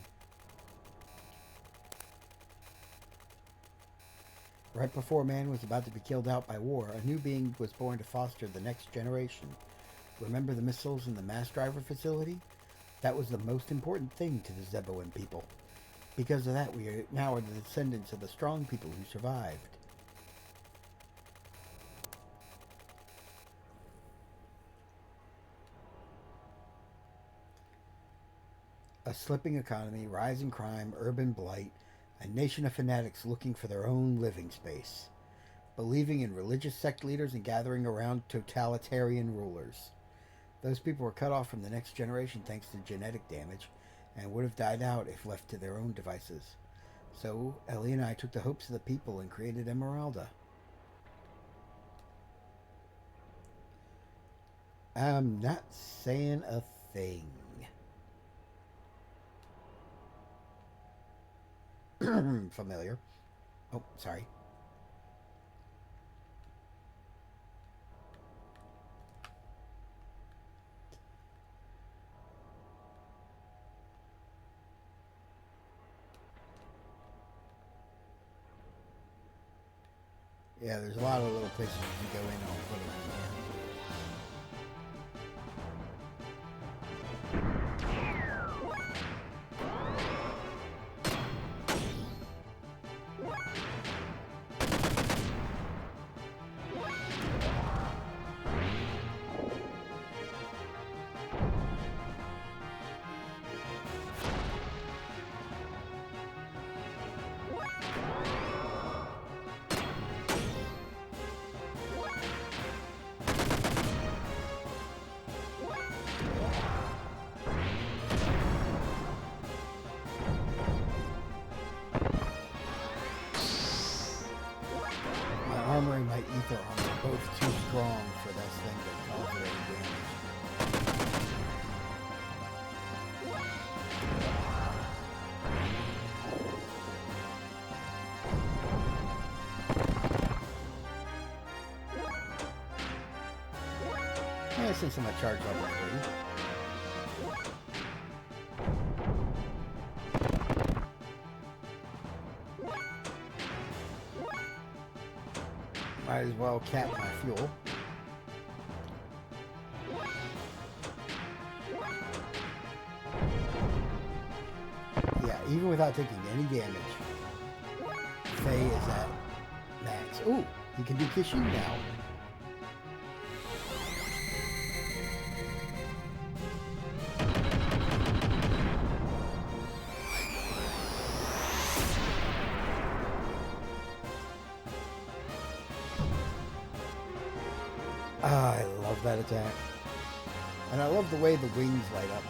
Right before man was about to be killed out by war, a new being was born to foster the next generation. Remember the missiles in the mass driver facility? That was the most important thing to the Zeboan people. Because of that, we are now are the descendants of the strong people who survived. A slipping economy, rising crime, urban blight, a nation of fanatics looking for their own living space, believing in religious sect leaders and gathering around totalitarian rulers. Those people were cut off from the next generation thanks to genetic damage and would have died out if left to their own devices. So Ellie and I took the hopes of the people and created Emeralda. I'm not saying a thing. Familiar. Oh, sorry. Yeah, there's a lot of little places you can go in on foot around My armor and my ether armor are both too strong for this thing to cause any damage. Yeah, since I'm at charge level 3. Might as well cap my fuel. Yeah, even without taking any damage, Fei is at max. Ooh, he can do Kishin now. Ah, I love that attack. And I love the way the wings light up.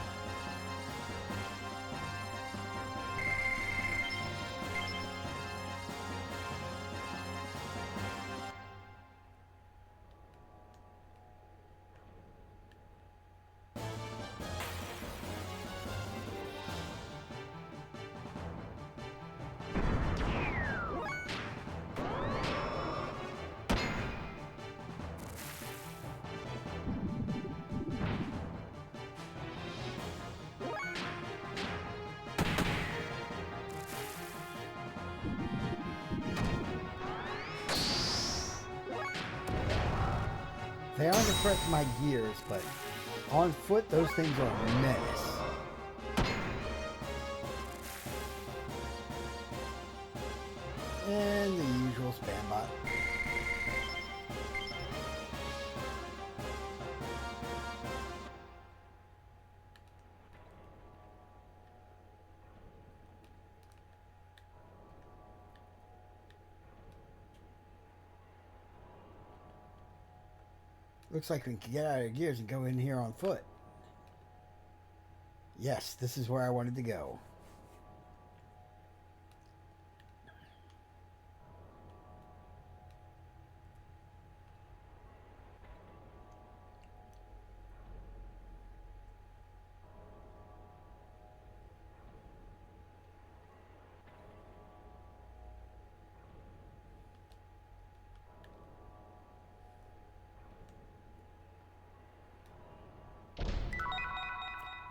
They aren't a threat to my gears, but on foot, those things are a menace. And the usual spam bot. Looks like we can get out of gears and go in here on foot. Yes, this is where I wanted to go.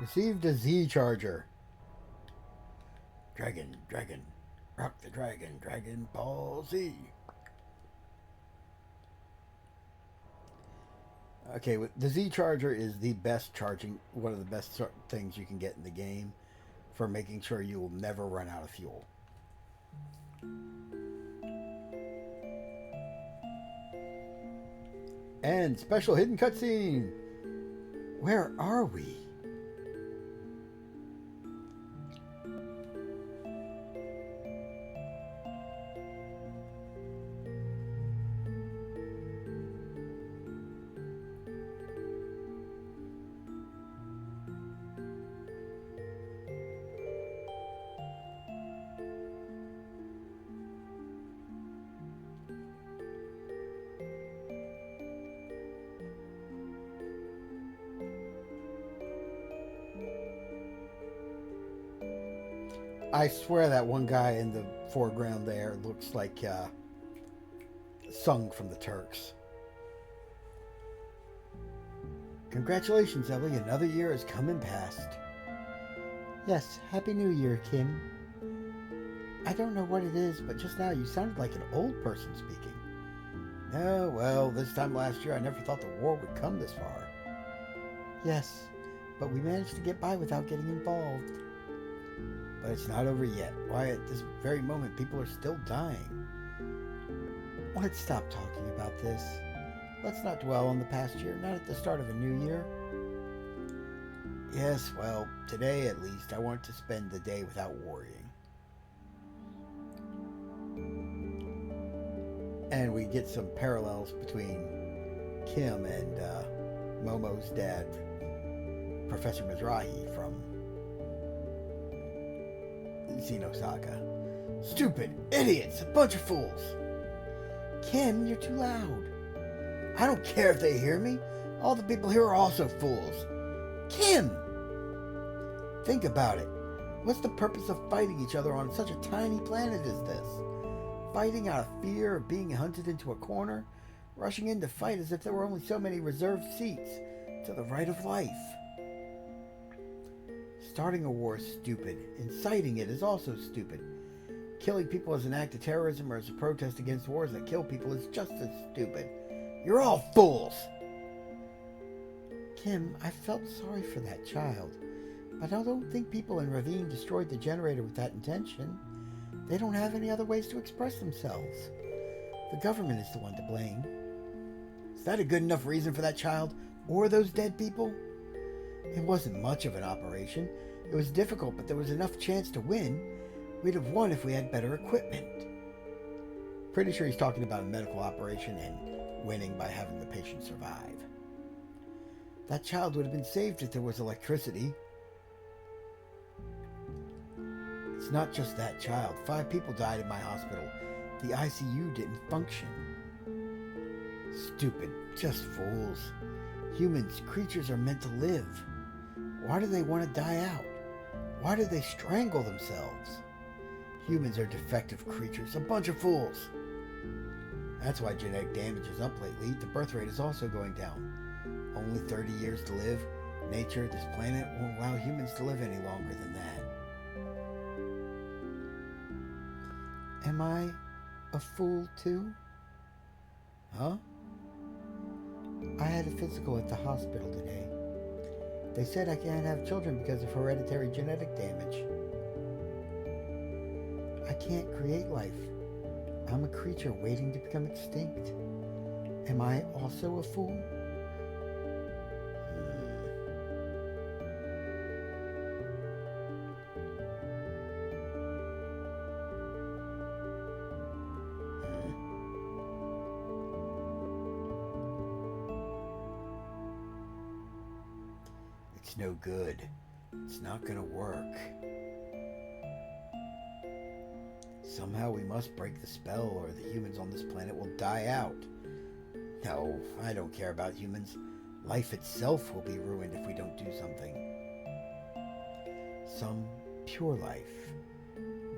Received a Z charger. Dragon, dragon. Rock the dragon, Dragon Ball Z. Okay, the Z charger is the best charging, one of the best things you can get in the game for making sure you will never run out of fuel. And special hidden cutscene. Where are we? I swear that one guy in the foreground there looks like Sung from the Turks. Congratulations, Ellie. Another year has come and passed. Yes, Happy New Year, Kim. I don't know what it is, but just now you sounded like an old person speaking. Oh, well, this time last year I never thought the war would come this far. Yes, but we managed to get by without getting involved. But it's not over yet. Why, at this very moment, people are still dying. Let's stop talking about this. Let's not dwell on the past year, not at the start of a new year. Yes, well, today at least, I want to spend the day without worrying. And we get some parallels between Kim and Momo's dad, Professor Mizrahi from Xenosaga. Stupid idiots, a bunch of fools. Kim, you're too loud. I don't care if they hear me. All the people here are also fools. Kim! Think about it. What's the purpose of fighting each other on such a tiny planet as this? Fighting out of fear of being hunted into a corner? Rushing in to fight as if there were only so many reserved seats to the right of life? Starting a war is stupid. Inciting it is also stupid. Killing people as an act of terrorism or as a protest against wars that kill people is just as stupid. You're all fools! Kim, I felt sorry for that child, but I don't think people in Ravine destroyed the generator with that intention. They don't have any other ways to express themselves. The government is the one to blame. Is that a good enough reason for that child or those dead people? It wasn't much of an operation. It was difficult, but there was enough chance to win. We'd have won if we had better equipment. Pretty sure he's talking about a medical operation and winning by having the patient survive. That child would have been saved if there was electricity. It's not just that child. 5 people died in my hospital. The ICU didn't function. Stupid. Just fools. Humans, creatures are meant to live. Why do they want to die out? Why do they strangle themselves? Humans are defective creatures. A bunch of fools. That's why genetic damage is up lately. The birth rate is also going down. Only 30 years to live. Nature, this planet, won't allow humans to live any longer than that. Am I a fool too? Huh? I had a physical at the hospital today. They said I can't have children because of hereditary genetic damage. I can't create life. I'm a creature waiting to become extinct. Am I also a fool? It's no good. It's not gonna work. Somehow we must break the spell or the humans on this planet will die out. No, I don't care about humans. Life itself will be ruined if we don't do something. Some pure life,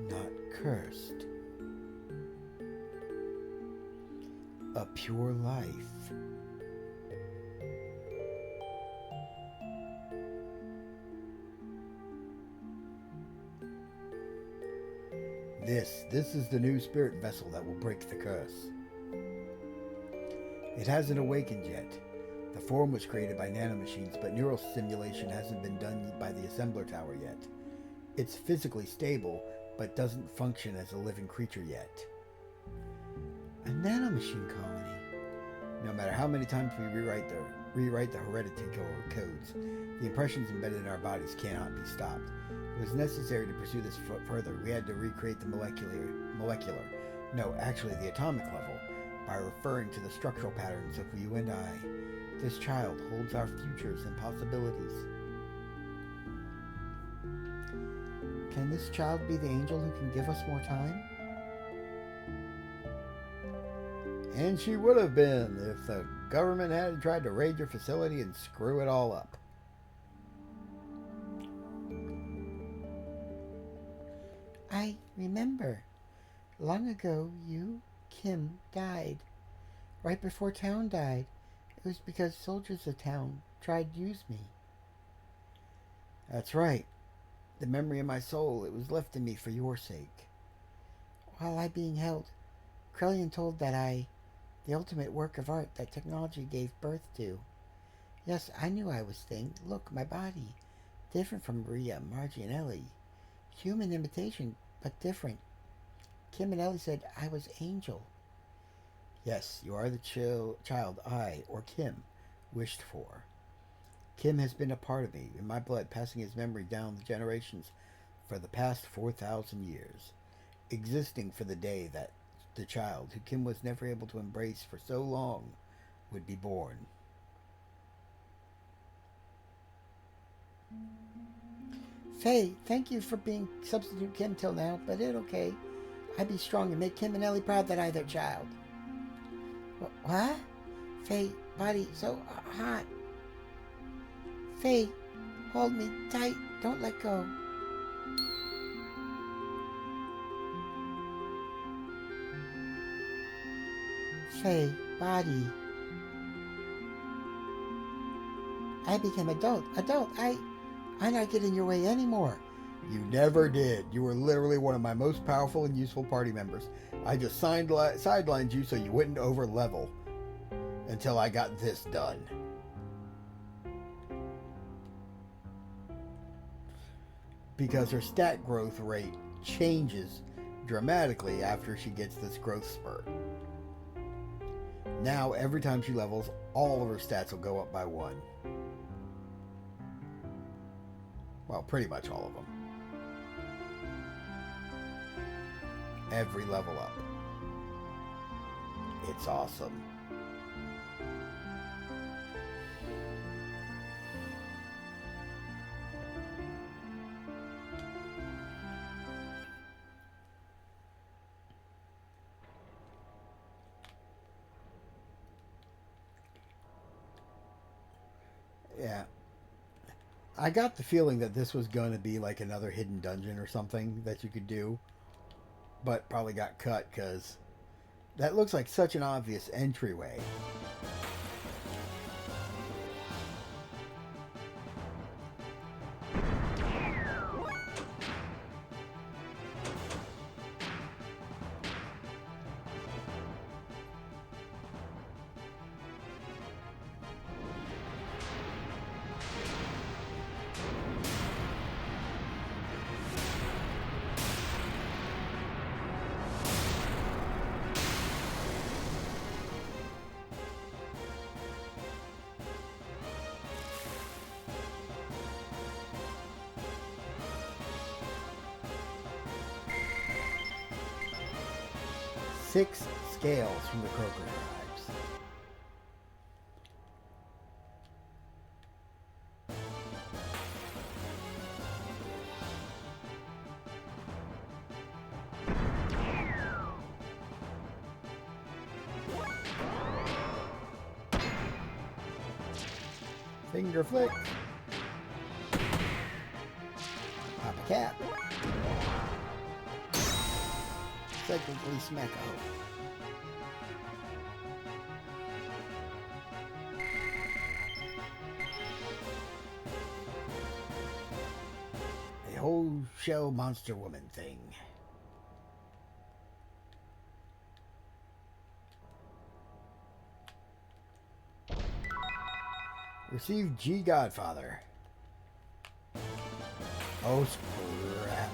not cursed. A pure life. This is the new spirit vessel that will break the curse. It hasn't awakened yet. The form was created by nanomachines, but neural simulation hasn't been done by the assembler tower yet. It's physically stable, but doesn't function as a living creature yet. A nanomachine colony. No matter how many times we rewrite the heredity codes, the impressions embedded in our bodies cannot be stopped. It was necessary to pursue this further. We had to recreate the the atomic level, by referring to the structural patterns of you and I. This child holds our futures and possibilities. Can this child be the angel who can give us more time? And she would have been if the government hadn't tried to raid your facility and screw it all up. I remember. Long ago, you, Kim, died. Right before town died. It was because soldiers of town tried to use me. That's right. The memory of my soul, it was left in me for your sake. While I being held, Krellian told that the ultimate work of art that technology gave birth to. Yes, I knew I was thing. Look, my body. Different from Maria, Margie, and Ellie. Human imitation, but different. Kim and Ellie said I was Angel. Yes, you are the child I, or Kim, wished for. Kim has been a part of me, in my blood, passing his memory down the generations for the past 4,000 years, existing for the day that the child, who Kim was never able to embrace for so long, would be born. Fei, thank you for being substitute Kim till now, but it okay. I be strong and make Kim and Ellie proud that I their child. What? Fei, body so hot. Fei, hold me tight. Don't let go. Fei, body. I became adult. I'm not getting in your way anymore. You never did. You were literally one of my most powerful and useful party members. I just sidelined you so you wouldn't over level until I got this done. Because her stat growth rate changes dramatically after she gets this growth spurt. Now, every time she levels, all of her stats will go up by 1. Well, pretty much all of them. Every level up. It's awesome. Yeah. I got the feeling that this was going to be like another hidden dungeon or something that you could do, but probably got cut because that looks like such an obvious entryway. Six scales from the Croaker tribes. Finger flick. Pop a cap. Technically smack out. A whole shell monster woman thing. Receive G Godfather. Oh, scrap.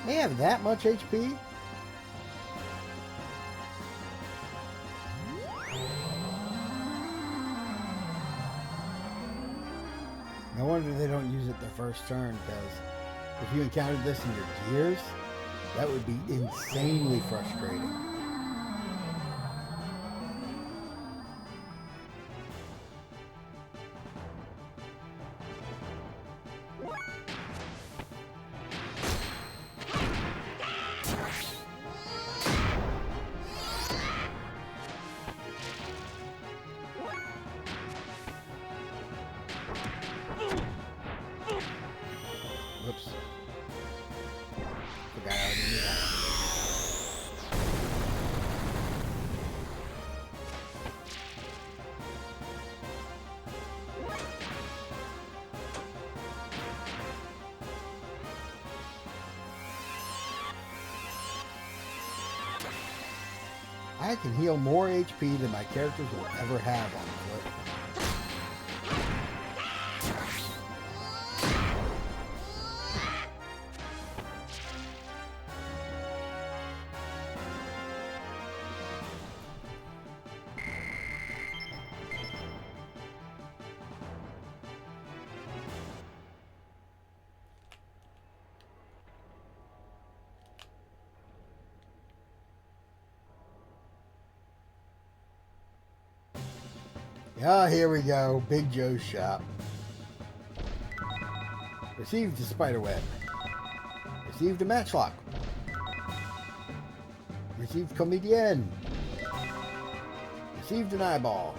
They have that much HP? No wonder they don't use it the first turn, because if you encountered this in your gears, that would be insanely frustrating. Whoops. Forgot I already knew that. I can heal more HP than my characters will ever have on foot. Ah, here we go. Big Joe's shop. Received a spider web. Received a matchlock. Received comedienne. Received an eyeball.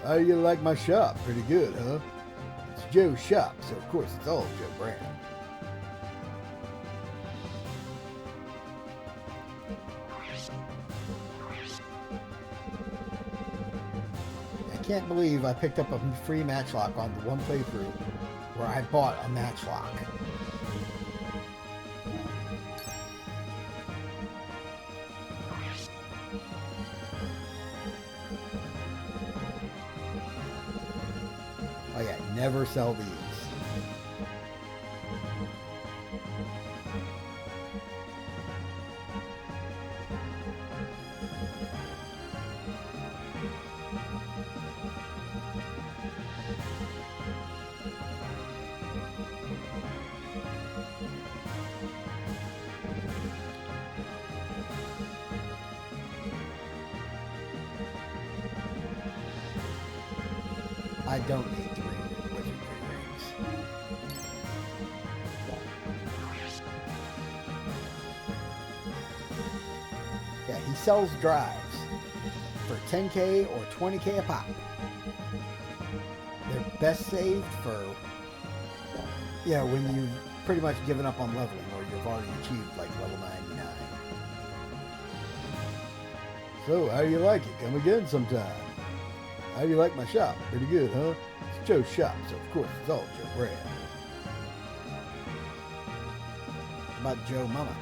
How do you like my shop? Pretty good, huh? It's Joe's shop, so of course it's all Joe brand. I can't believe I picked up a free matchlock on the one playthrough where I bought a matchlock. Oh yeah, never sell these. I don't need 3 wizardry rings. Yeah, he sells drives for 10k or 20k a pop. They're best saved for, when you've pretty much given up on leveling or you've already achieved like level 99. So, how do you like it? Come again sometime. How do you like my shop? Pretty good, huh? It's Joe's shop, so of course it's all Joe brand. How about Joe Mama?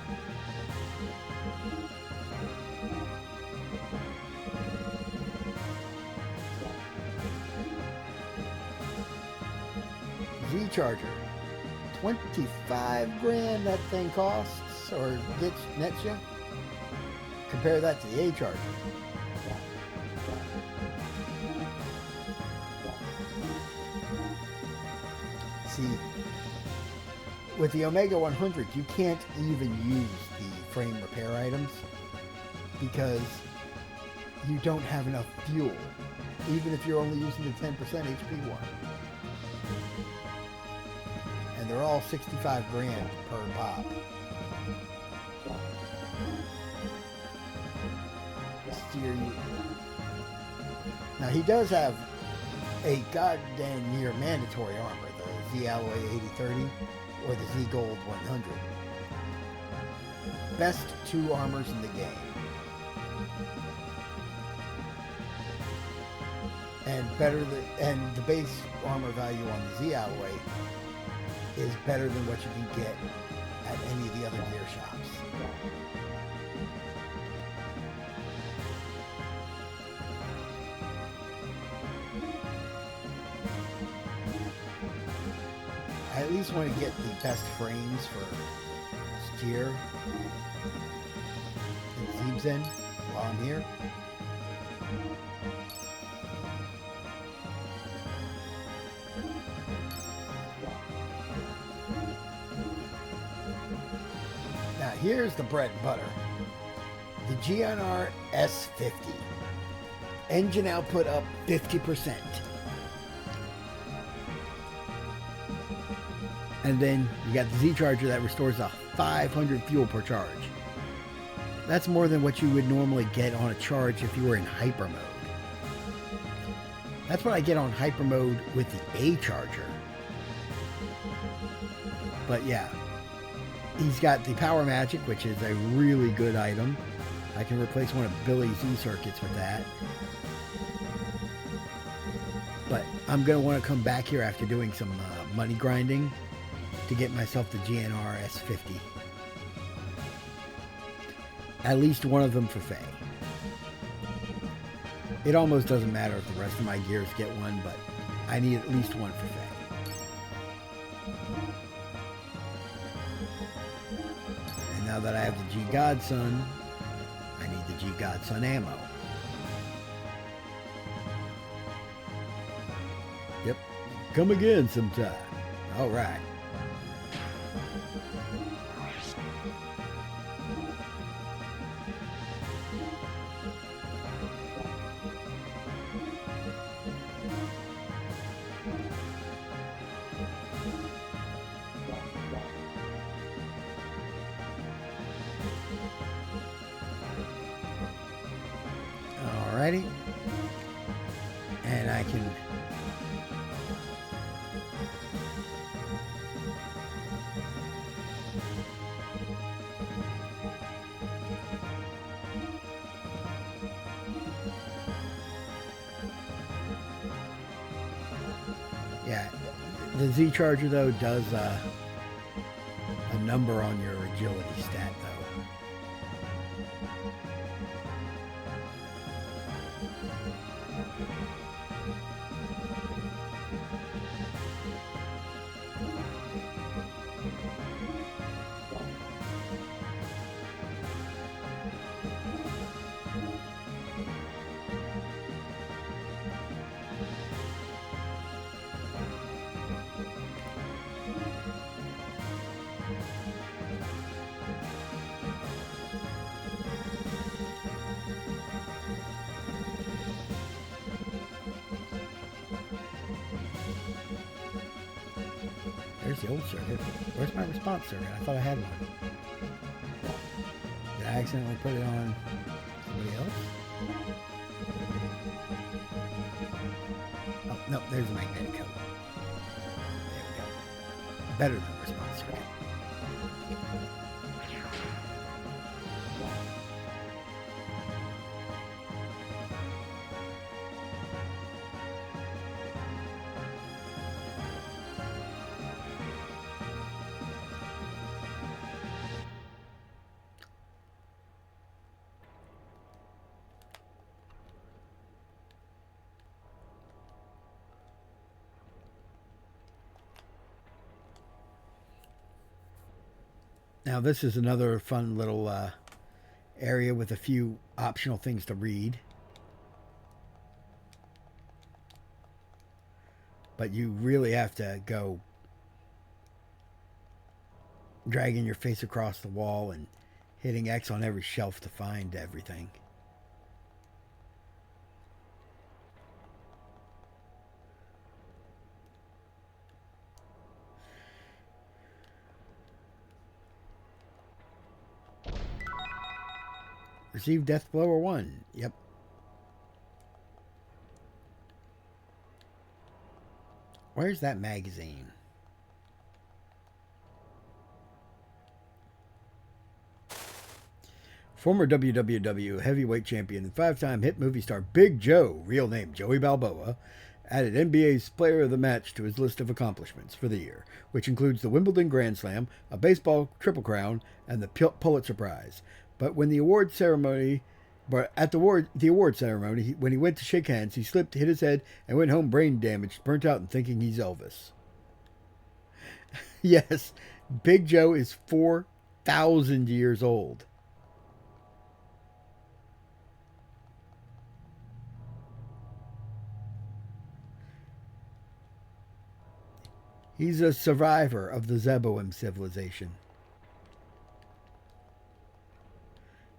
Z-Charger. 25 grand that thing costs, or nets you. Compare that to the A-Charger. See, with the Omega 100, you can't even use the frame repair items because you don't have enough fuel, even if you're only using the 10% HP one. And they're all 65 grand per pop. Steer you. Now he does have a goddamn near mandatory armor, the Z Alloy 8030 or the Z Gold 100. Best two armors in the game. And and the base armor value on the Z Alloy is better than what you can get at any of the other gear shops. I at least want to get the best frames for steer and Zeebs in while I'm here. Now here's the bread and butter. The GNR S50. Engine output up 50%. And then you got the Z-Charger that restores a 500 fuel per charge. That's more than what you would normally get on a charge if you were in hyper mode. That's what I get on hyper mode with the A-Charger. But yeah, he's got the Power Magic, which is a really good item. I can replace one of Billy's E-Circuits with that. But I'm going to want to come back here after doing some money grinding to get myself the GNR S50. At least one of them for Fei. It almost doesn't matter if the rest of my gears get one, but I need at least one for Fei. And now that I have the G Godson, I need the G Godson ammo. Yep. Come again sometime. All right. Alrighty. And I can yeah, the Z-Charger though does a number on your agility stat though. There's the old circuit. Where's my response circuit? I thought I had one. Did I accidentally put it on somebody else? Oh, no, there's the magnetic code. There we go. Better than the response circuit. Now this is another fun little area with a few optional things to read. But you really have to go dragging your face across the wall and hitting X on every shelf to find everything. Receive death blow or 1. Yep. Where's that magazine? Former WWW heavyweight champion and 5-time hit movie star Big Joe, real name Joey Balboa, added NBA's Player of the Match to his list of accomplishments for the year, which includes the Wimbledon Grand Slam, a baseball Triple Crown, and the Pulitzer Prize. But when the award ceremony, when he went to shake hands, he slipped, hit his head, and went home brain damaged, burnt out, and thinking he's Elvis. Yes, Big Joe is 4,000 years old. He's a survivor of the Zeboim civilization.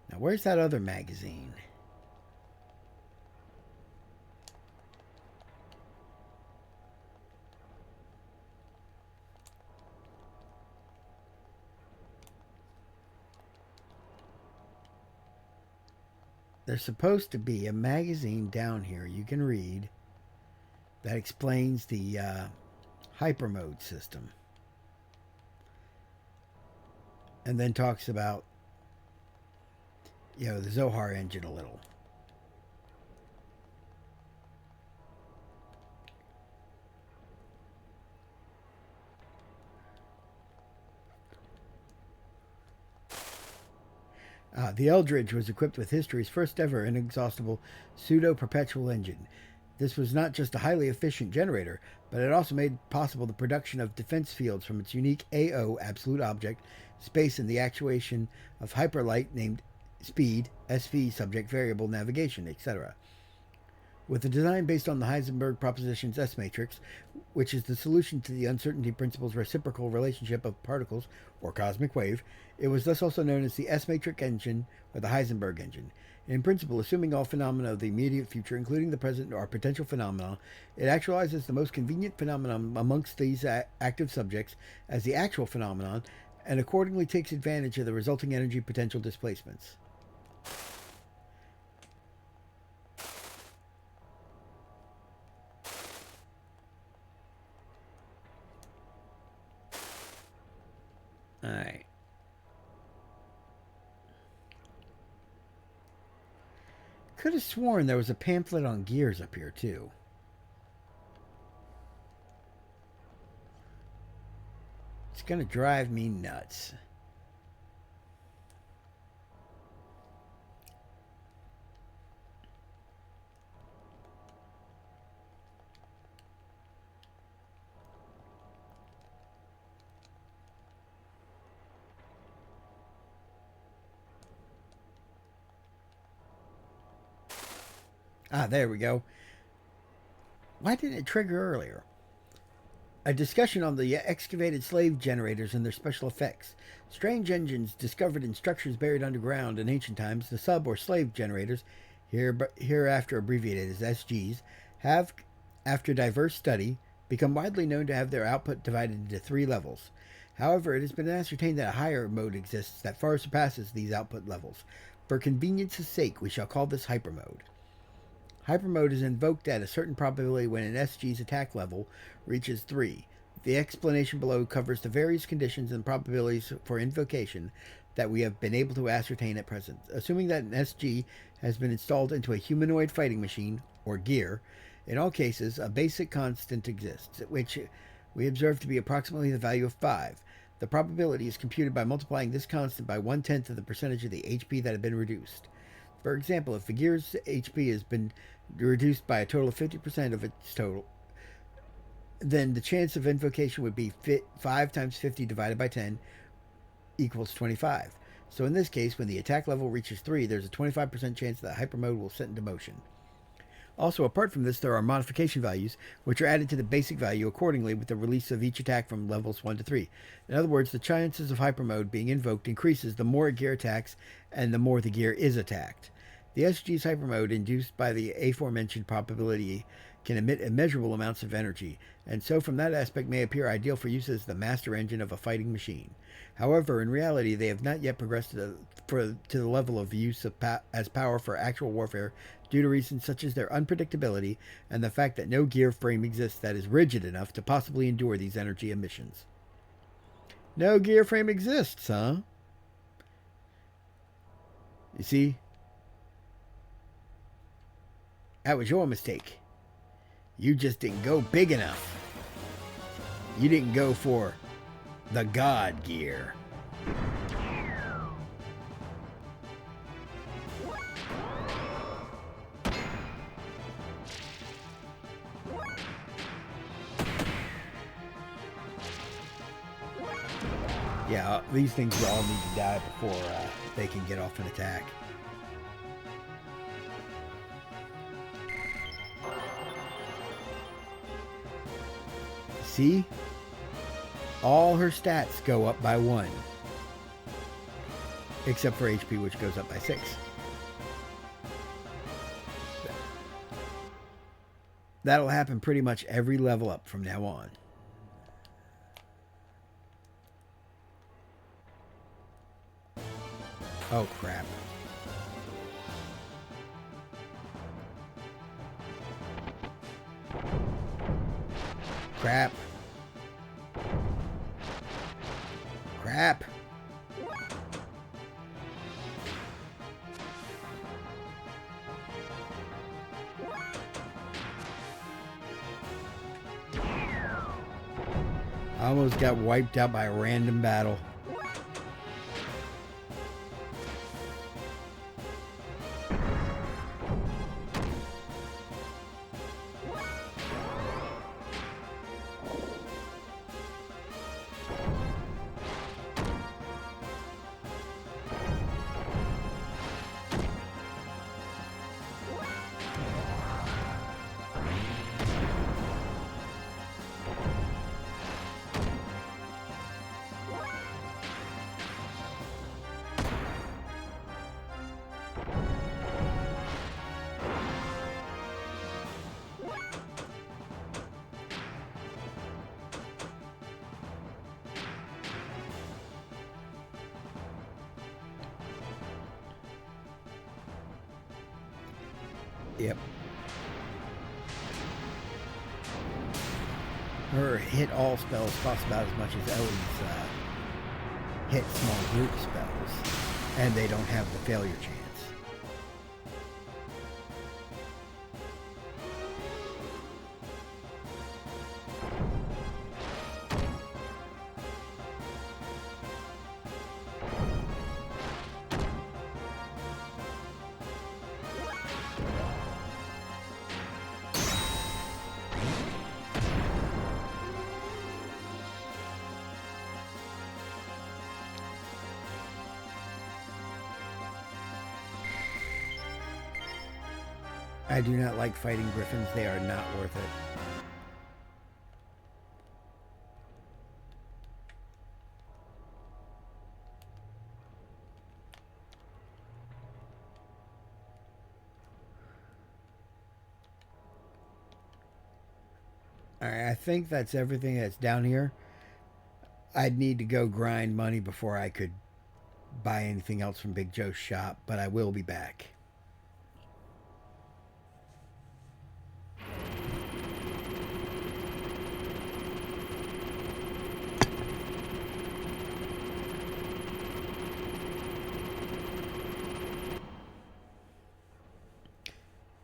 Now, where's that other magazine? There's supposed to be a magazine down here you can read that explains the hyper mode system. And then talks about, the Zohar engine a little. The Eldridge was equipped with history's first ever inexhaustible pseudo-perpetual engine. This was not just a highly efficient generator, but it also made possible the production of defense fields from its unique AO, absolute object, space, and the actuation of hyperlight named speed, SV, subject variable, navigation, etc. With a design based on the Heisenberg proposition's S matrix, which is the solution to the uncertainty principle's reciprocal relationship of particles, or cosmic wave, it was thus also known as the S matrix engine, or the Heisenberg engine. In principle, assuming all phenomena of the immediate future, including the present or potential phenomena, it actualizes the most convenient phenomenon amongst these active subjects as the actual phenomenon, and accordingly takes advantage of the resulting energy potential displacements. Alright. Could have sworn there was a pamphlet on gears up here, too. It's going to drive me nuts. There we go. Why didn't it trigger earlier? A discussion on the excavated slave generators and their special effects. Strange engines discovered in structures buried underground in ancient times, the sub or slave generators, hereafter abbreviated as SGs, have, after diverse study, become widely known to have their output divided into 3 levels. However, it has been ascertained that a higher mode exists that far surpasses these output levels. For convenience's sake, we shall call this hyper mode. Hyper mode is invoked at a certain probability when an SG's attack level reaches 3. The explanation below covers the various conditions and probabilities for invocation that we have been able to ascertain at present. Assuming that an SG has been installed into a humanoid fighting machine, or gear, in all cases, a basic constant exists, which we observe to be approximately the value of 5. The probability is computed by multiplying this constant by 1/10 of the percentage of the HP that had been reduced. For example, if the gear's HP has been reduced by a total of 50% of its total, then the chance of invocation would be 5 times 50 divided by 10 equals 25. So in this case, when the attack level reaches 3, there's a 25% chance that hyper mode will set into motion. Also, apart from this, there are modification values, which are added to the basic value accordingly with the release of each attack from levels 1 to 3. In other words, the chances of hyper mode being invoked increases the more a gear attacks and the more the gear is attacked. The SG's hyper mode, induced by the aforementioned probability, can emit immeasurable amounts of energy, and so from that aspect may appear ideal for use as the master engine of a fighting machine. However, in reality, they have not yet progressed to the level of use of as power for actual warfare due to reasons such as their unpredictability and the fact that no gear frame exists that is rigid enough to possibly endure these energy emissions. No gear frame exists, huh? You see? That was your mistake. You just didn't go big enough. You didn't go for the God gear. Yeah, these things all need to die before they can get off an attack. See? All her stats go up by 1. Except for HP, which goes up by 6. That'll happen pretty much every level up from now on. Oh, crap. Crap. Crap. I almost got wiped out by a random battle. Yep. Her hit all spells cost about as much as Ellie's hit small group spells, and they don't have the failure chance. I do not like fighting griffins. They are not worth it. Alright, I think that's everything that's down here. I'd need to go grind money before I could buy anything else from Big Joe's shop, but I will be back.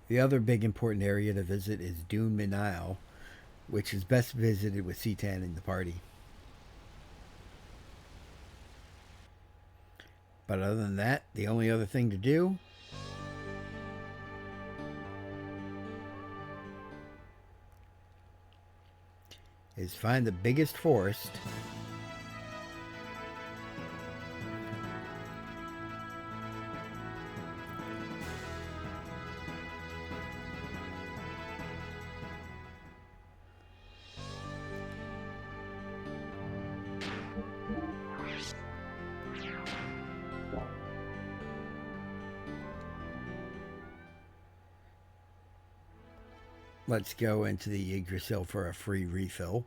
The other big important area to visit is Dune Minal, which is best visited with C10 in the party. But other than that, the only other thing to do is find the biggest forest Let's go into the Yggdrasil for a free refill.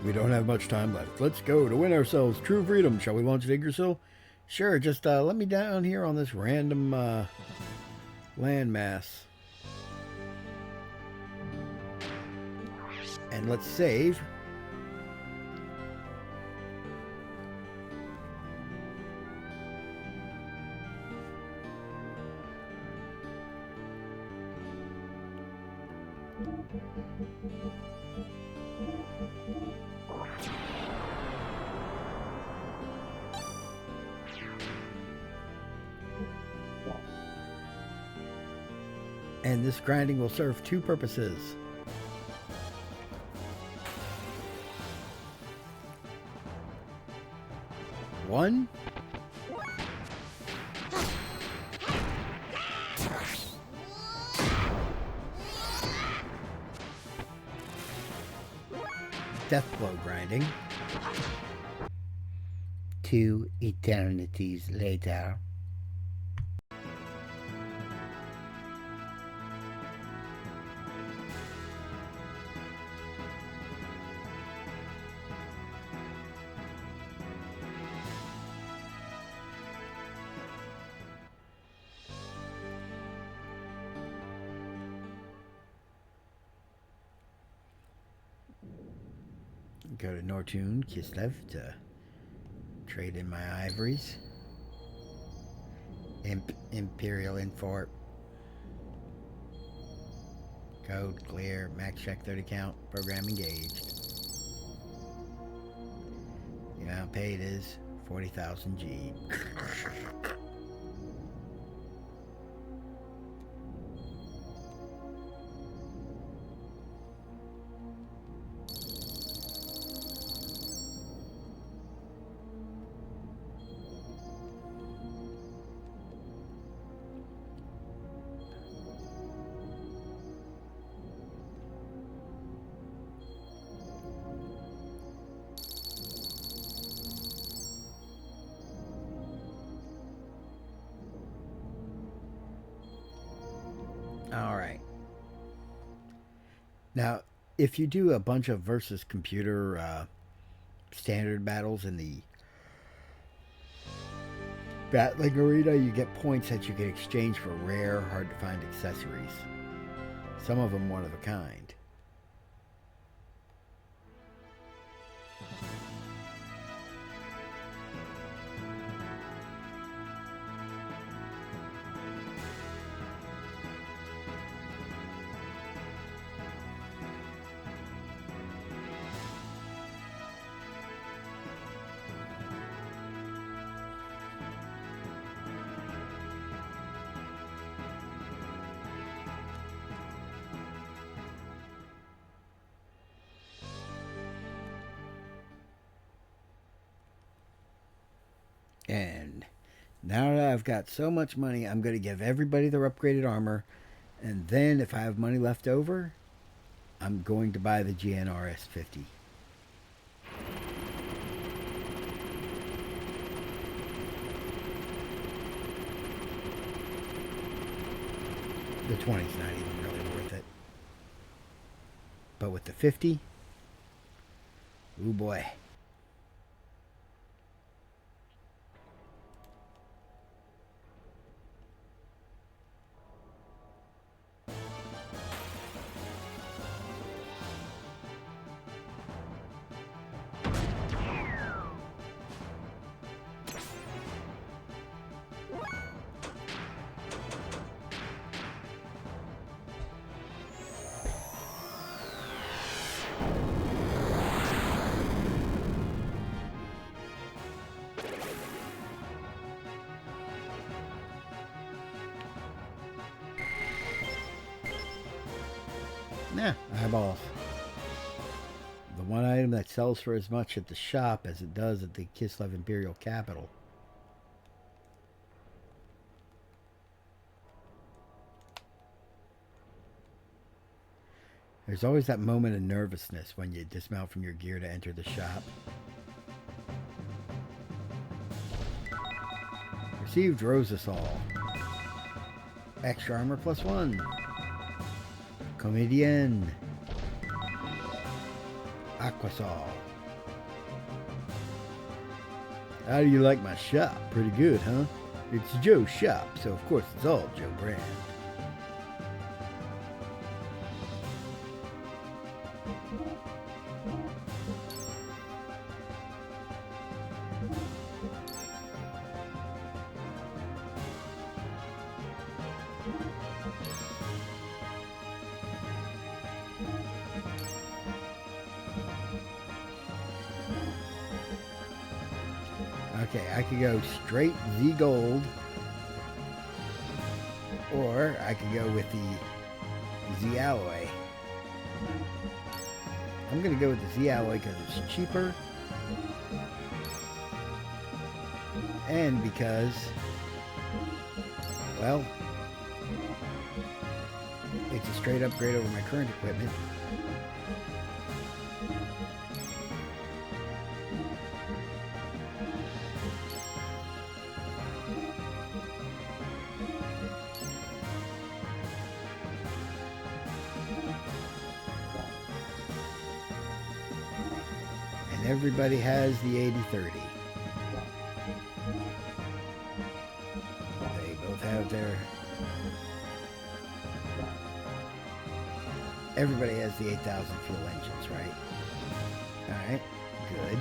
We don't have much time left. Let's go to win ourselves true freedom. Shall we launch at Yggdrasil? Sure, just let me down here on this random landmass. And let's save. And this grinding will serve two purposes. One, death blow grinding. 2 eternities later. Go to Nortune, Kislev to trade in my ivories. Imperial Infort. Code clear. Max check 30 count. Program engaged. The amount paid is 40,000 G. All right. Now, if you do a bunch of versus computer standard battles in the battling arena, you get points that you can exchange for rare, hard to find accessories. Some of them one of a kind. And now that I've got so much money, I'm going to give everybody their upgraded armor. And then if I have money left over, I'm going to buy the GNRS 50. The 20's not even really worth it. But with the 50, ooh boy. Nah, eyeballs. The one item that sells for as much at the shop as it does at the Kislev Imperial Capital. There's always that moment of nervousness when you dismount from your gear to enter the shop. Received Rosasol. Extra armor +1. Comedian. Aquasol. How do you like my shop? Pretty good, huh? It's Joe's shop, so of course it's all Joe brand. Okay, I could go straight Z Gold, or I could go with the Z Alloy. I'm going to go with the Z Alloy because it's cheaper, and because, well, it's a straight upgrade over my current equipment. Everybody has the 80-30. They both have their... Everybody has the 8,000 fuel engines, right? Alright, good.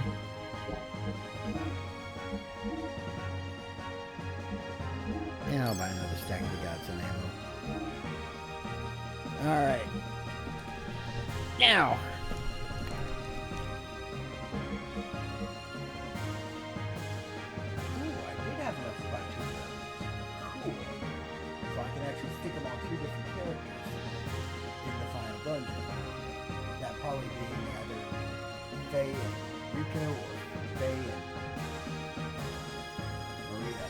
And I'll buy another stack of the Godson ammo. Alright. Now! Probably being either Fei and Co or Fei and Marita.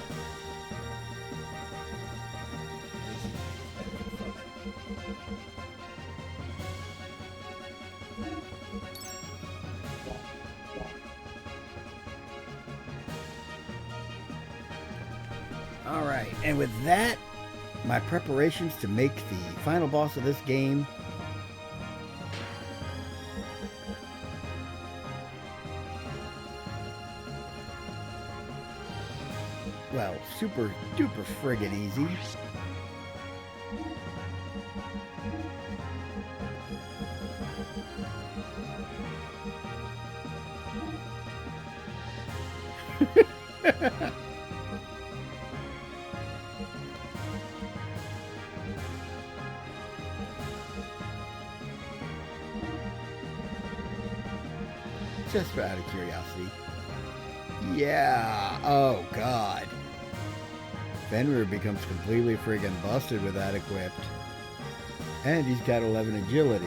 Alright, and with that, my preparations to make the final boss of this game well, super duper friggin' easy. Just out of curiosity. Yeah, oh god. Fenrir becomes completely friggin' busted with that equipped. And he's got 11 agility.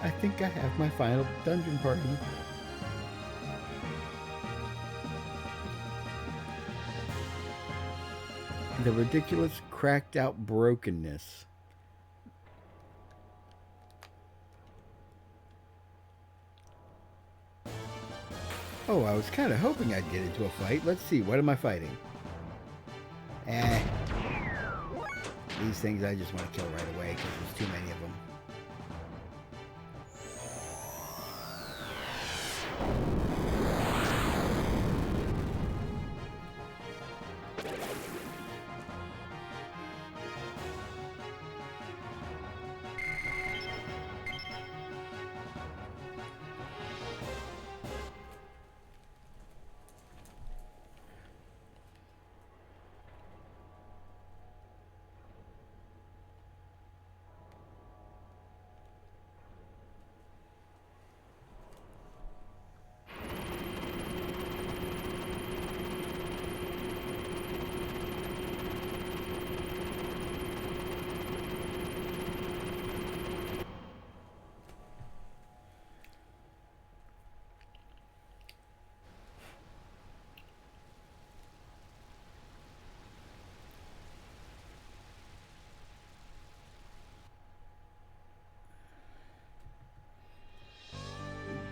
I think I have my final dungeon party. The ridiculous cracked out brokenness. Oh, I was kind of hoping I'd get into a fight. Let's see, what am I fighting? These things I just want to kill right away because there's too many of them.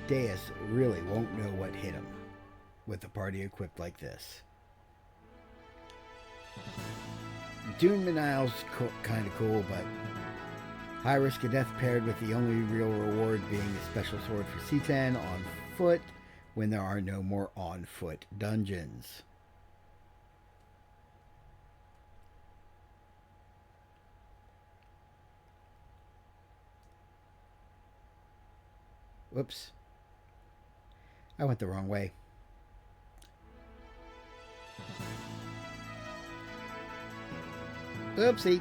Deus really won't know what hit him with a party equipped like this. Dune Manile's kind of cool, but high risk of death paired with the only real reward being a special sword for C10 on foot when there are no more on foot dungeons. Whoops. I went the wrong way. Oopsie.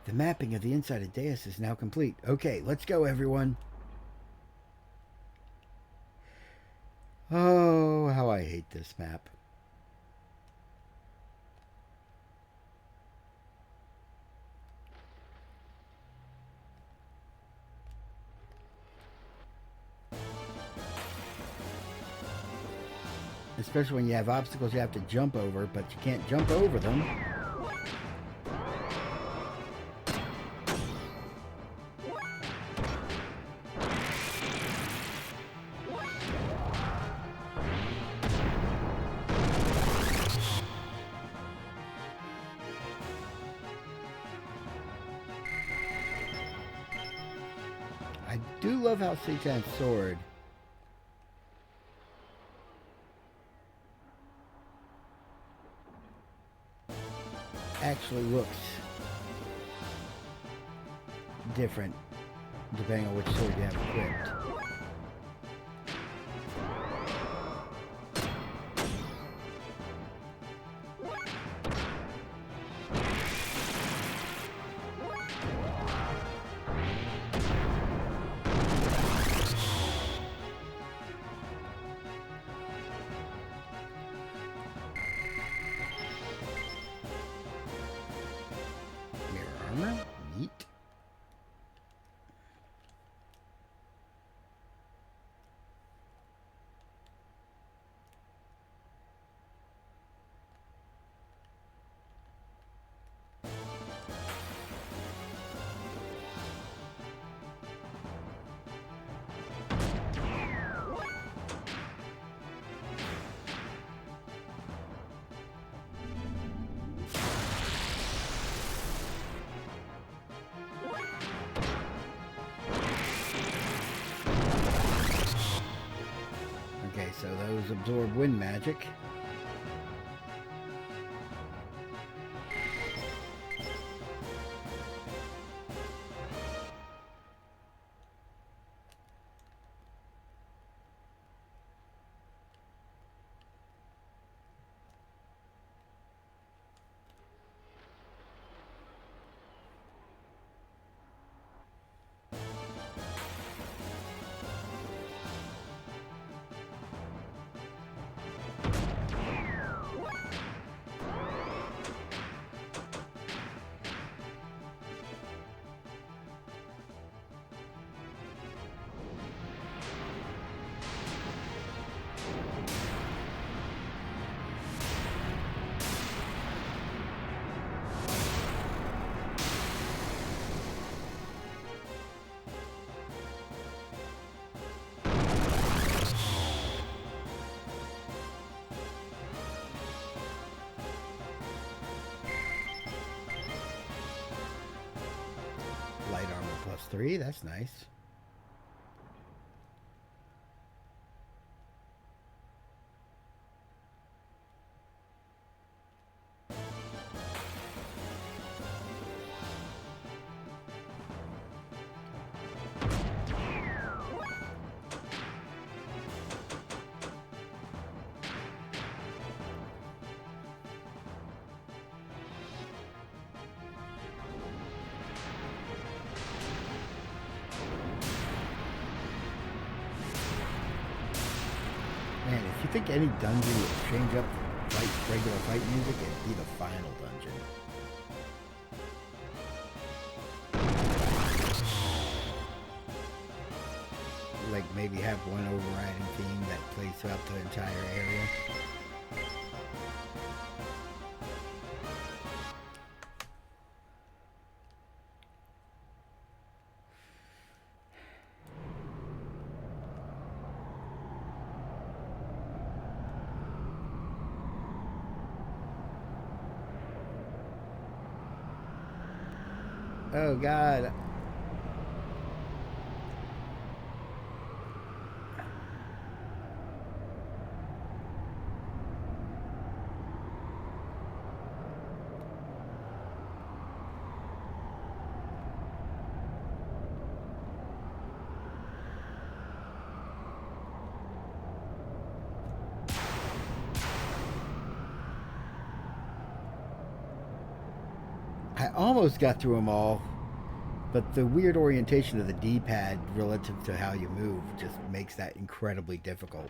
The mapping of the inside of Deus is now complete. Okay, let's go, everyone. Oh, how I hate this map. Especially when you have obstacles you have to jump over, but you can't jump over them. I do love how Satan's sword actually looks different depending on which sword you have equipped. Neat. Okay, so those absorb wind magic. Light armor +3, that's nice. Man, if you think any dungeon would change up the regular fight music, it'd be the final dungeon. maybe have one overriding theme that plays throughout the entire area. Oh God. I almost got through them all, but the weird orientation of the D-pad relative to how you move just makes that incredibly difficult.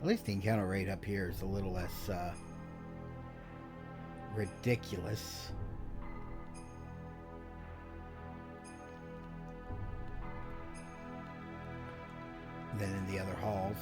At least the encounter rate up here is a little less ridiculous. Than in the other halls.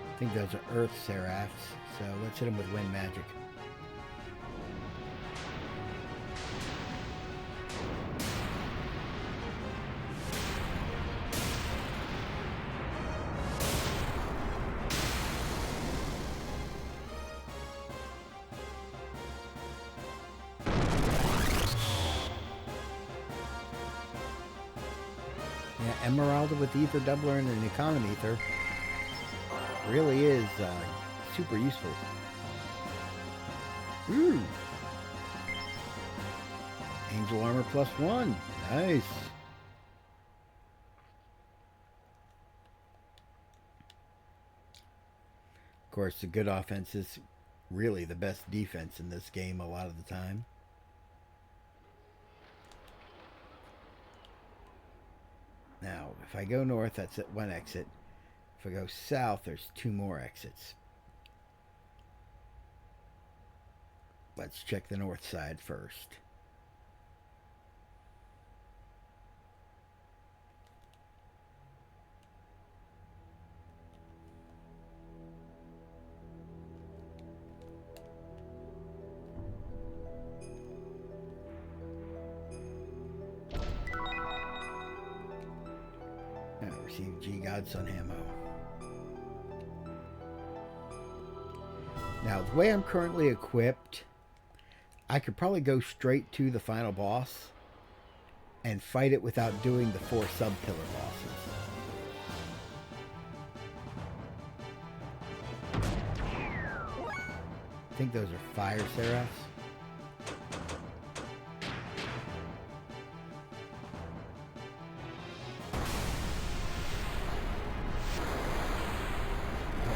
I think those are Earth Seraphs, so let's hit them with wind magic. Yeah, Emeralda with Ether Doubler and an Economy Ether really is super useful. Ooh. Angel Armor +1. Nice. Of course, the good offense is really the best defense in this game a lot of the time. Now, if I go north, that's at one exit. If I go south, there's two more exits. Let's check the north side first. Now, receive G-Godson ammo. Now, the way I'm currently equipped, I could probably go straight to the final boss and fight it without doing the 4 sub-pillar bosses. I think those are fire seraphs.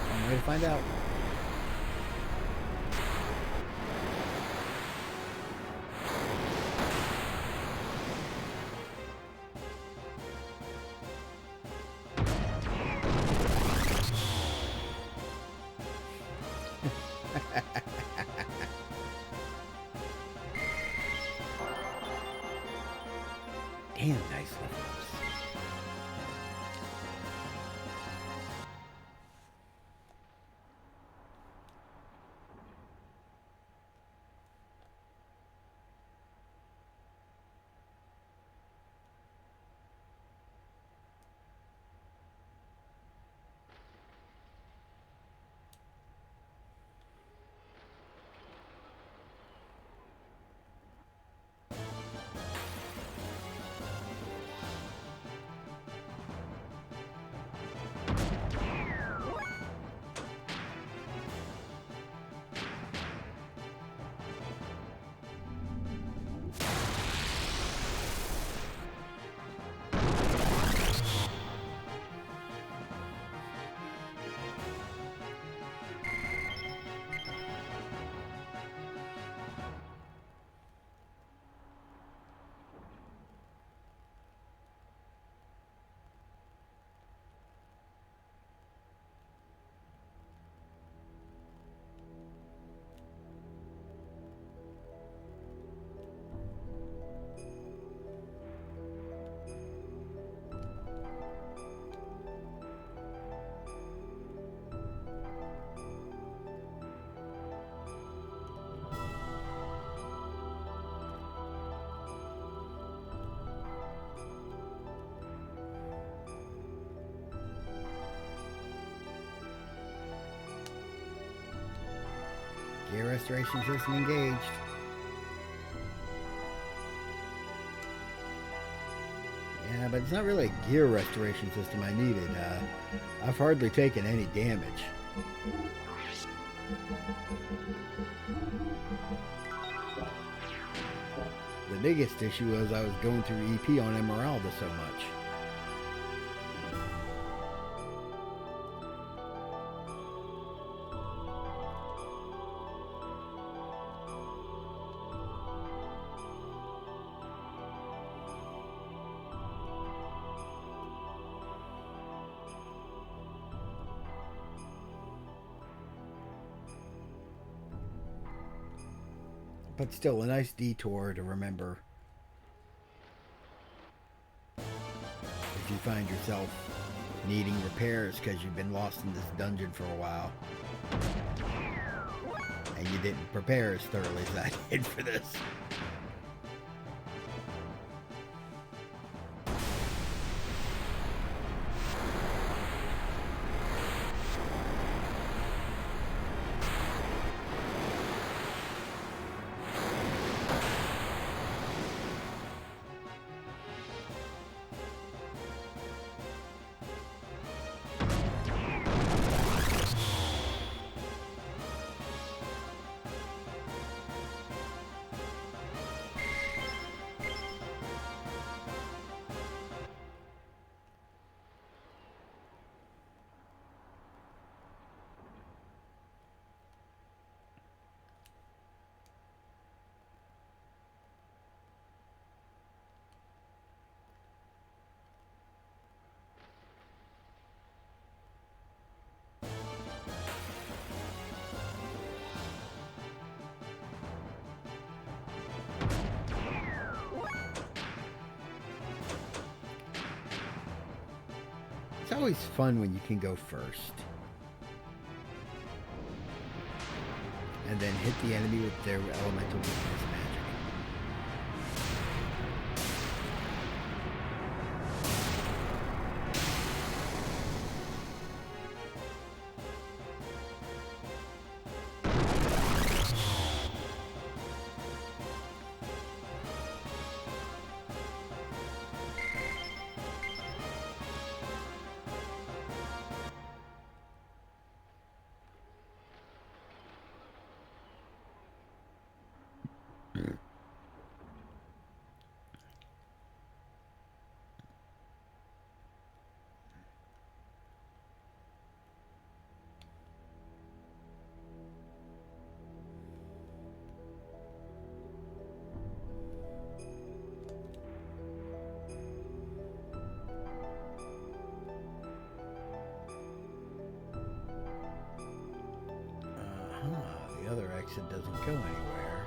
One way to find out. Damn, nice levels. Gear restoration system engaged. Yeah, but it's not really a gear restoration system I needed. I've hardly taken any damage. The biggest issue was I was going through EP on Emeralda so much. But still, a nice detour to remember if you find yourself needing repairs because you've been lost in this dungeon for a while and you didn't prepare as thoroughly as I did for this. It's always fun when you can go first. And then hit the enemy with their elemental weakness magic. The other exit doesn't go anywhere.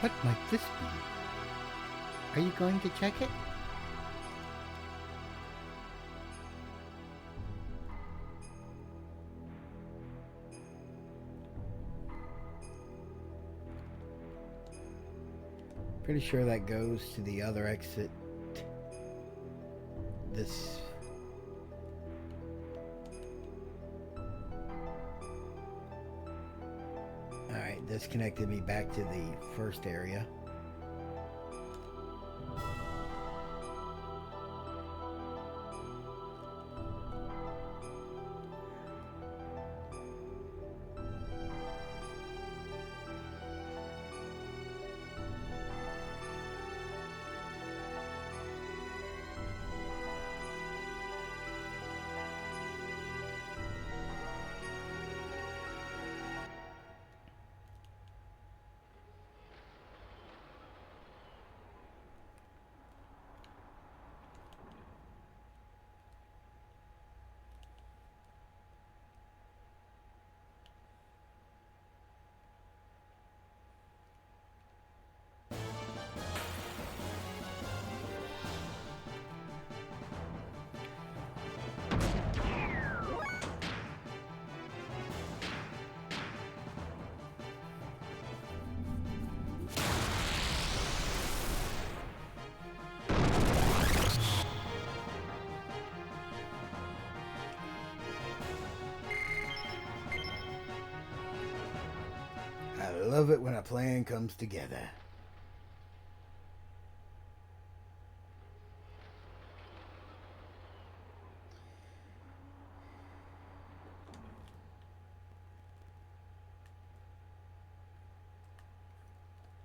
What might this be? Are you going to check it? Pretty sure that goes to the other exit. This. Alright, this connected me back to the first area. I love it when a plan comes together.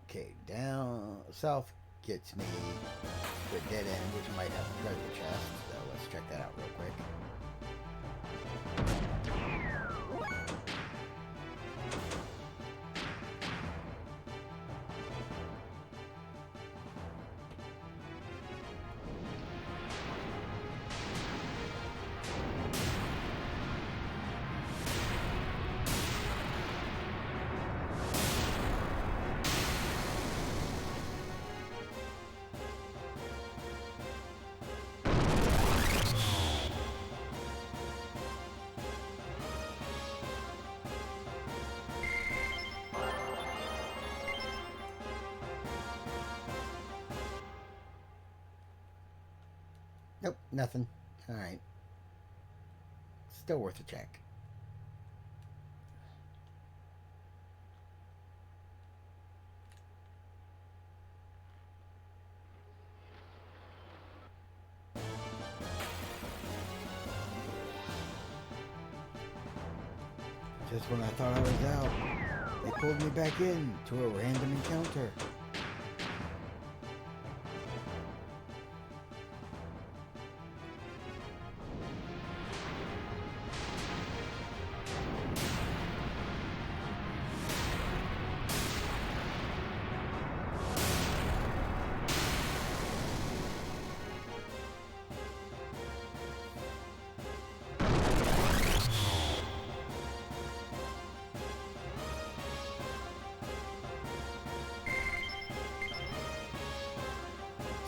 Okay, down south gets me to a dead end, which might have a treasure chest. So let's check that out real quick. Nope, nothing. Alright. Still worth a check. Just when I thought I was out, they pulled me back in to a random encounter.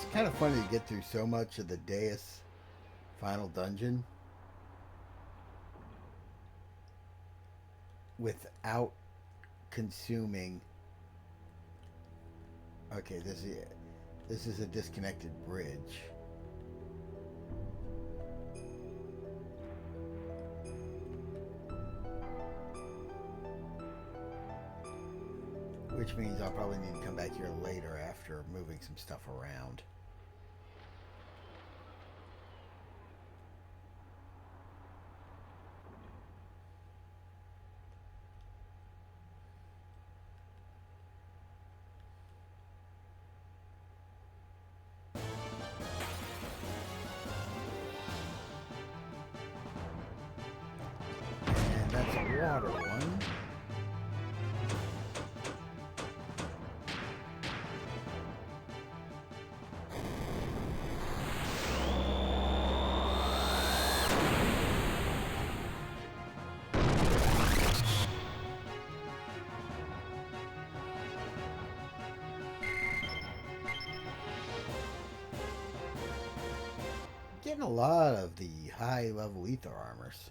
It's kind of funny to get through so much of the Deus final dungeon without consuming. Okay, this is a disconnected bridge. Which means I'll probably need to come back here later after moving some stuff around. And that's a water one. Getting a lot of the high level ether armors.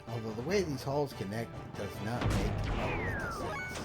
Although the way these halls connect does not make a lick of sense.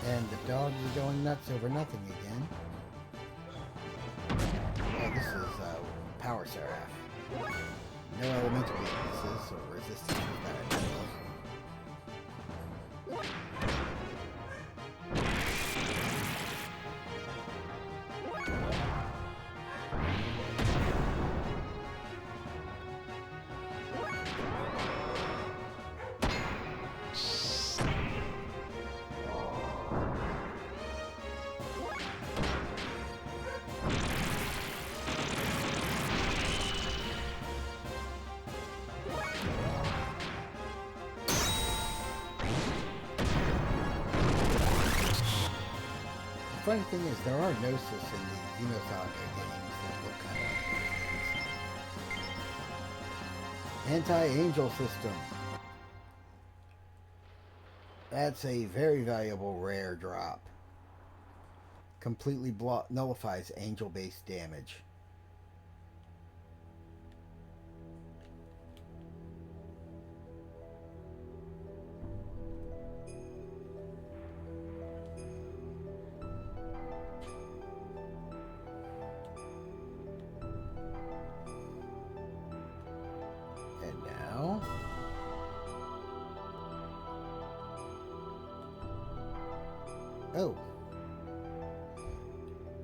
And the dogs are going nuts over nothing again. Oh, this is Power Seraph. No elemental weaknesses or resistances that I know of. The funny thing is, there are Gnosis in the Xenosaga games that look kind of anti-angel system. That's a very valuable rare drop. Completely nullifies angel-based damage. And now... Oh.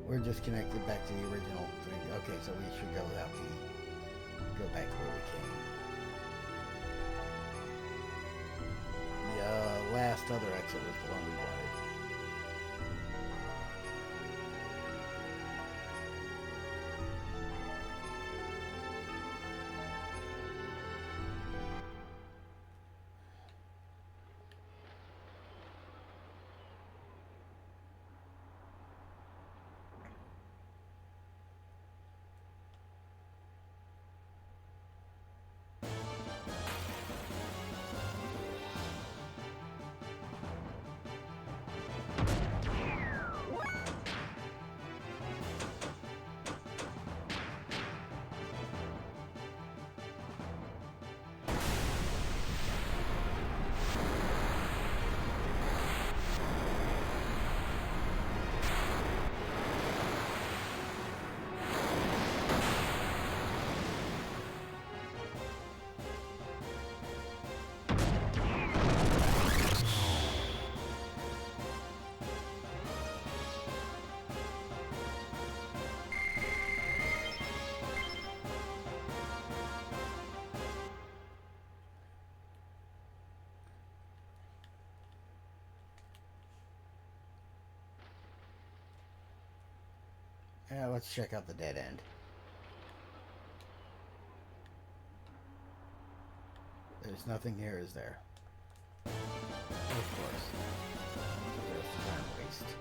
We're just connected back to the original thing. Okay, so we should go without go back to where we came. The last other exit was the one we wanted. Let's check out the dead end. There's nothing here, is there? Of course. Just time waste.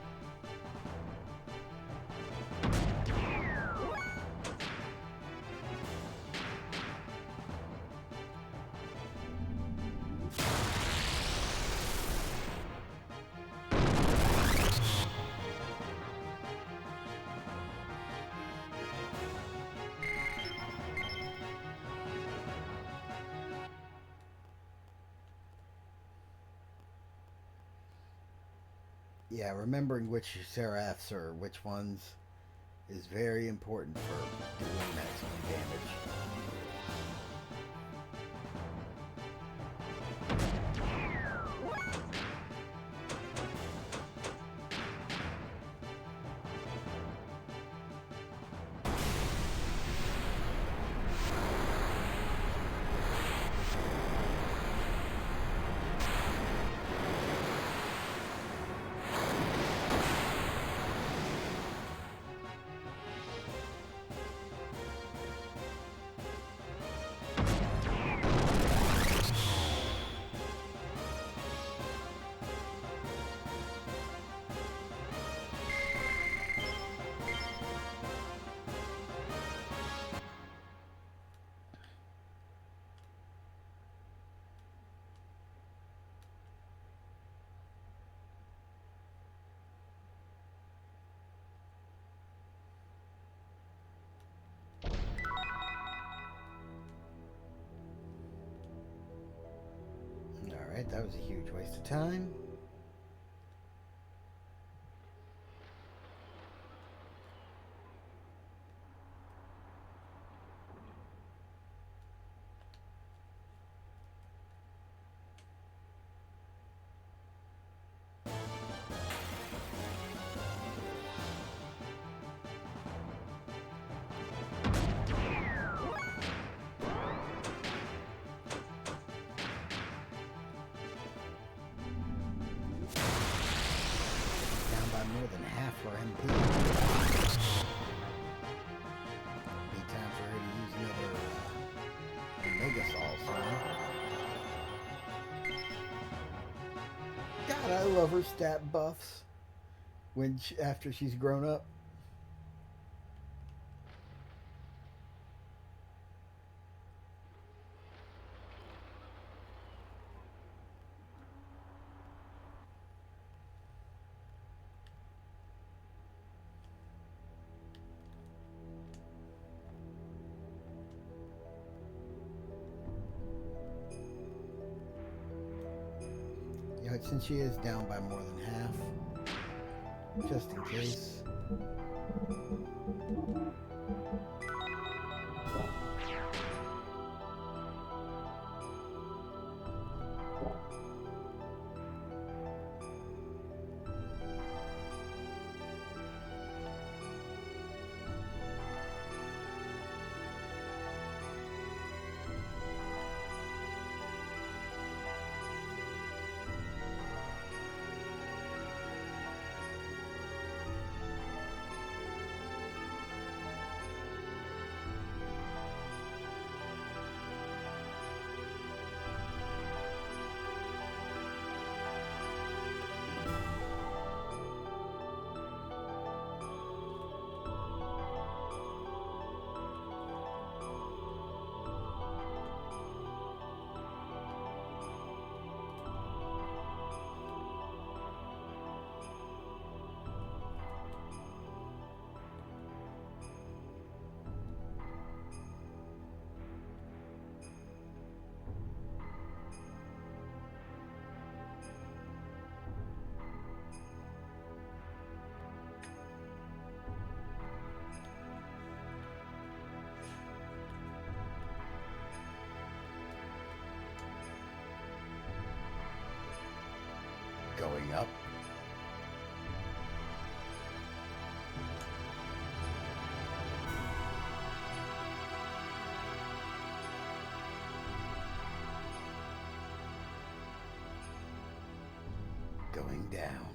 Yeah, remembering which Seraphs or which ones is very important for doing maximum damage. Alright, that was a huge waste of time. More than half for MP. Be time for her to use another Mega Saw soon. God, I love her stat buffs when after she's grown up. Since she is down by more than half, just in case. Going up. Going down.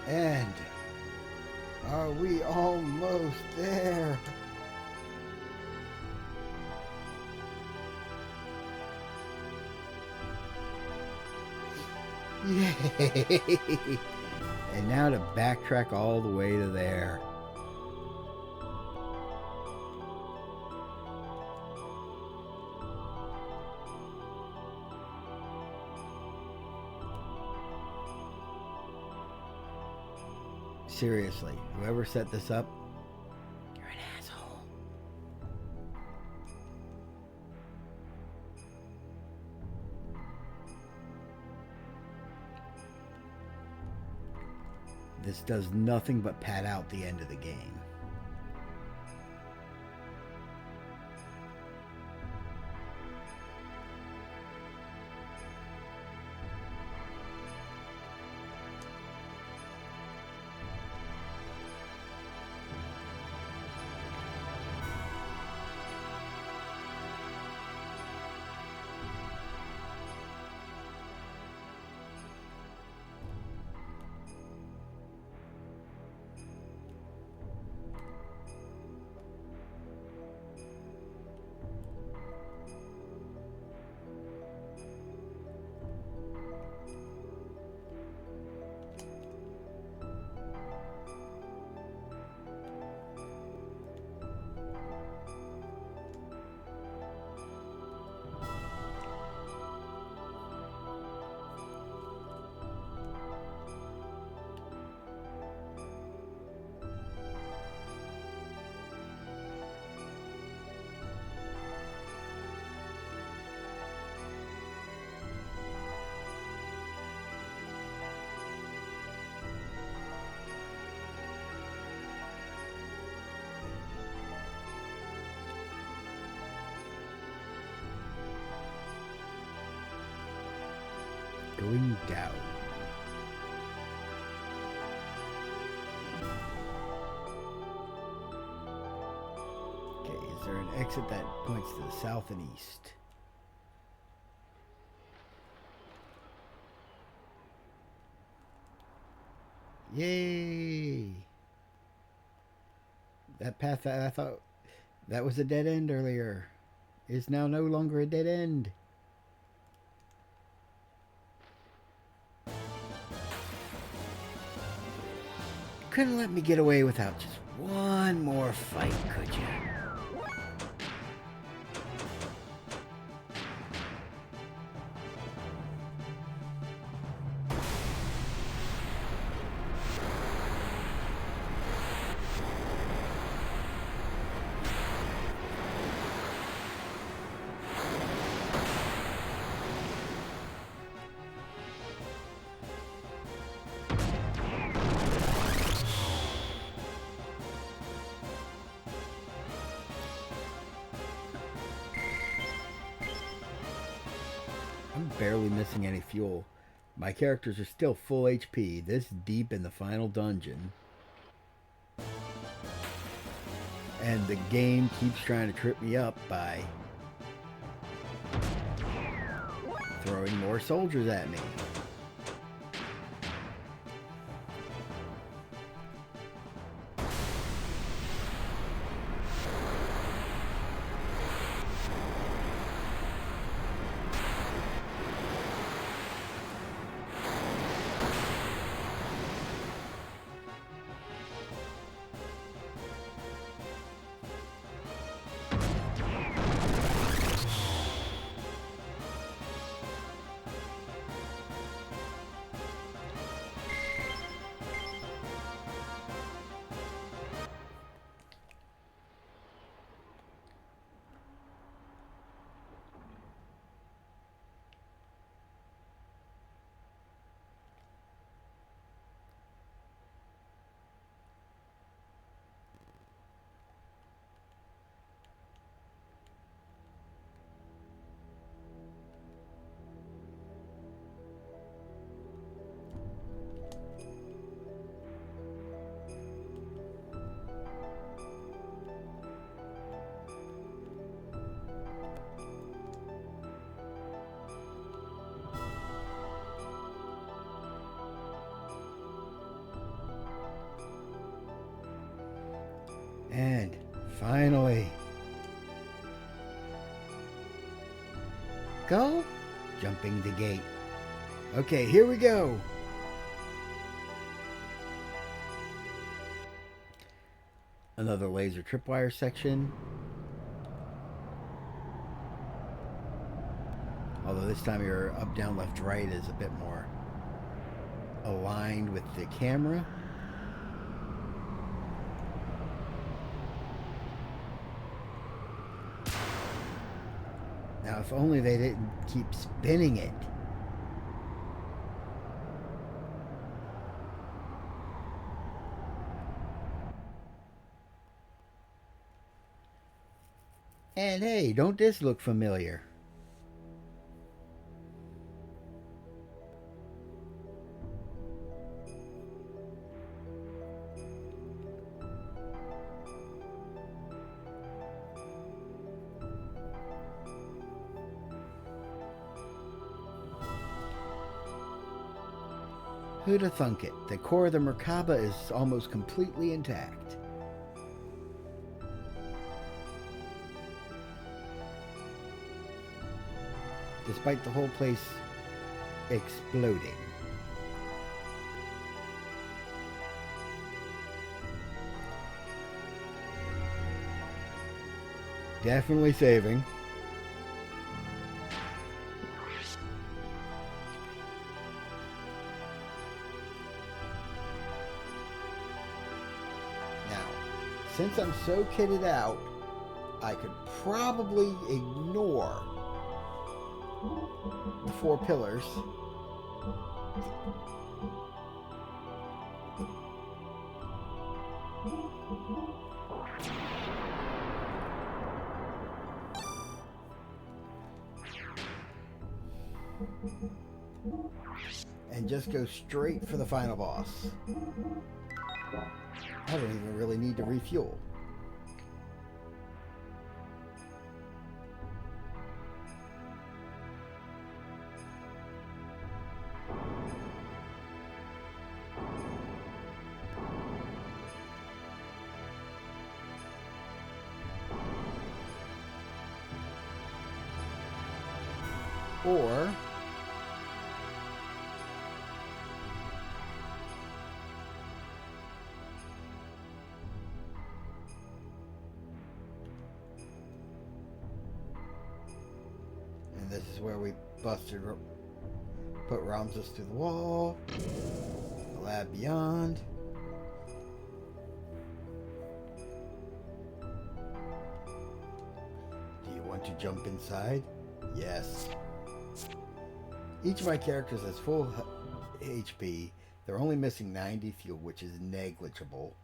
And are we almost there? Yay! And now to backtrack all the way to there. Seriously, whoever set this up, you're an asshole. This does nothing but pad out the end of the game. Going down. Okay, is there an exit that points to the south and east? Yay! That path that I thought that was a dead end earlier is now no longer a dead end. Couldn't let me get away without just one more fight, could you? I'm barely missing any fuel. My characters are still full HP this deep in the final dungeon. And the game keeps trying to trip me up by throwing more soldiers at me. And finally, go, jumping the gate. Okay, here we go. Another laser tripwire section. Although this time your up, down, left, right is a bit more aligned with the camera. Now, if only they didn't keep spinning it. And hey, don't this look familiar? Who'd have thunk it? The core of the Merkaba is almost completely intact. Despite the whole place exploding. Definitely saving. Now, since I'm so kitted out, I could probably ignore the 4 pillars. And just go straight for the final boss. I don't even really need to refuel. Or and this is where we busted, put Ramses through the wall, the lab beyond. Do you want to jump inside? Yes. Each of my characters has full HP. They're only missing 90 fuel, which is negligible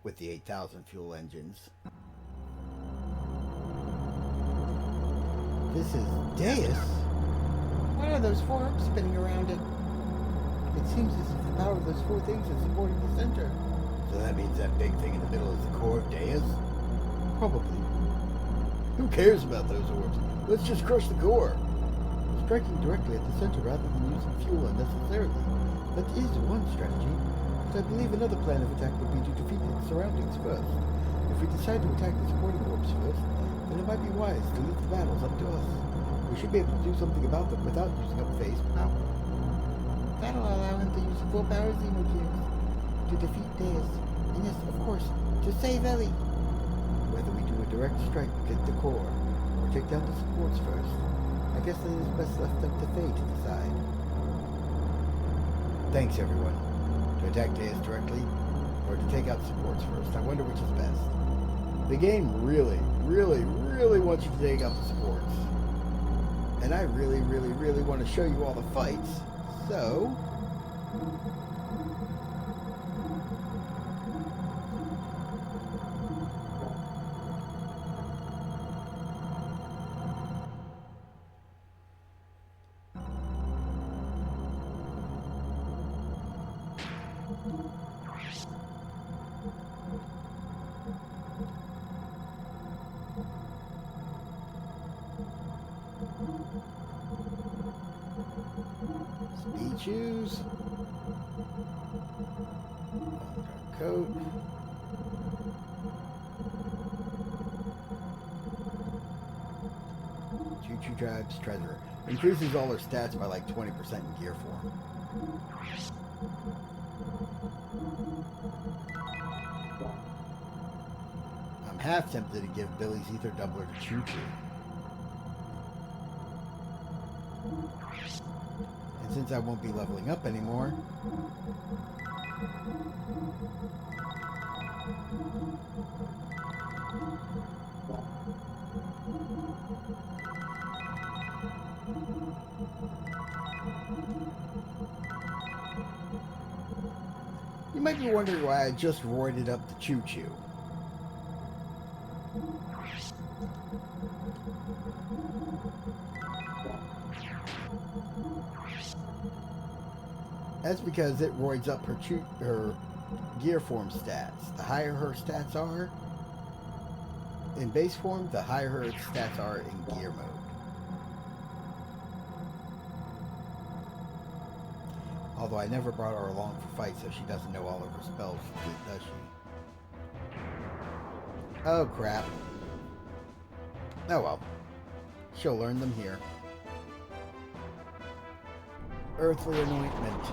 with the 8,000 fuel engines. This is Deus? What are those 4 hubs spinning around it? It seems as if the power of those 4 things is supporting the center. So that means that big thing in the middle is the core of Deus? Probably. Who cares about those orbs? Let's just crush the core. Striking directly at the center rather than using fuel unnecessarily. That is one strategy, but I believe another plan of attack would be to defeat its surroundings first. If we decide to attack the supporting orbs first, then it might be wise to leave the battles up to us. We should be able to do something about them without using up Fei's power. That'll allow him to use the full power of Xenogears to defeat Deus, and yes, of course, to save Ellie. Whether we do a direct strike against the core, or take down the supports first, I guess it is best left up to Fei to decide. Thanks, everyone. To attack Deus directly, or to take out supports first. I wonder which is best. The game really wants you to take out the supports. And I really want to show you all the fights. So... speed shoes, coat, drives treasure. Increases all their stats by like 20% in gear form. I'm half tempted to give Billy's ether doubler to Choo Choo. And since I won't be leveling up anymore, you might be wondering why I just roided up the Choo Choo. That's because it roids up her gear form stats. The higher her stats are in base form, the higher her stats are in gear mode. Although I never brought her along for fights, so she doesn't know all of her spells, does she? Oh, crap. Oh well. She'll learn them here. Earthly Anointment.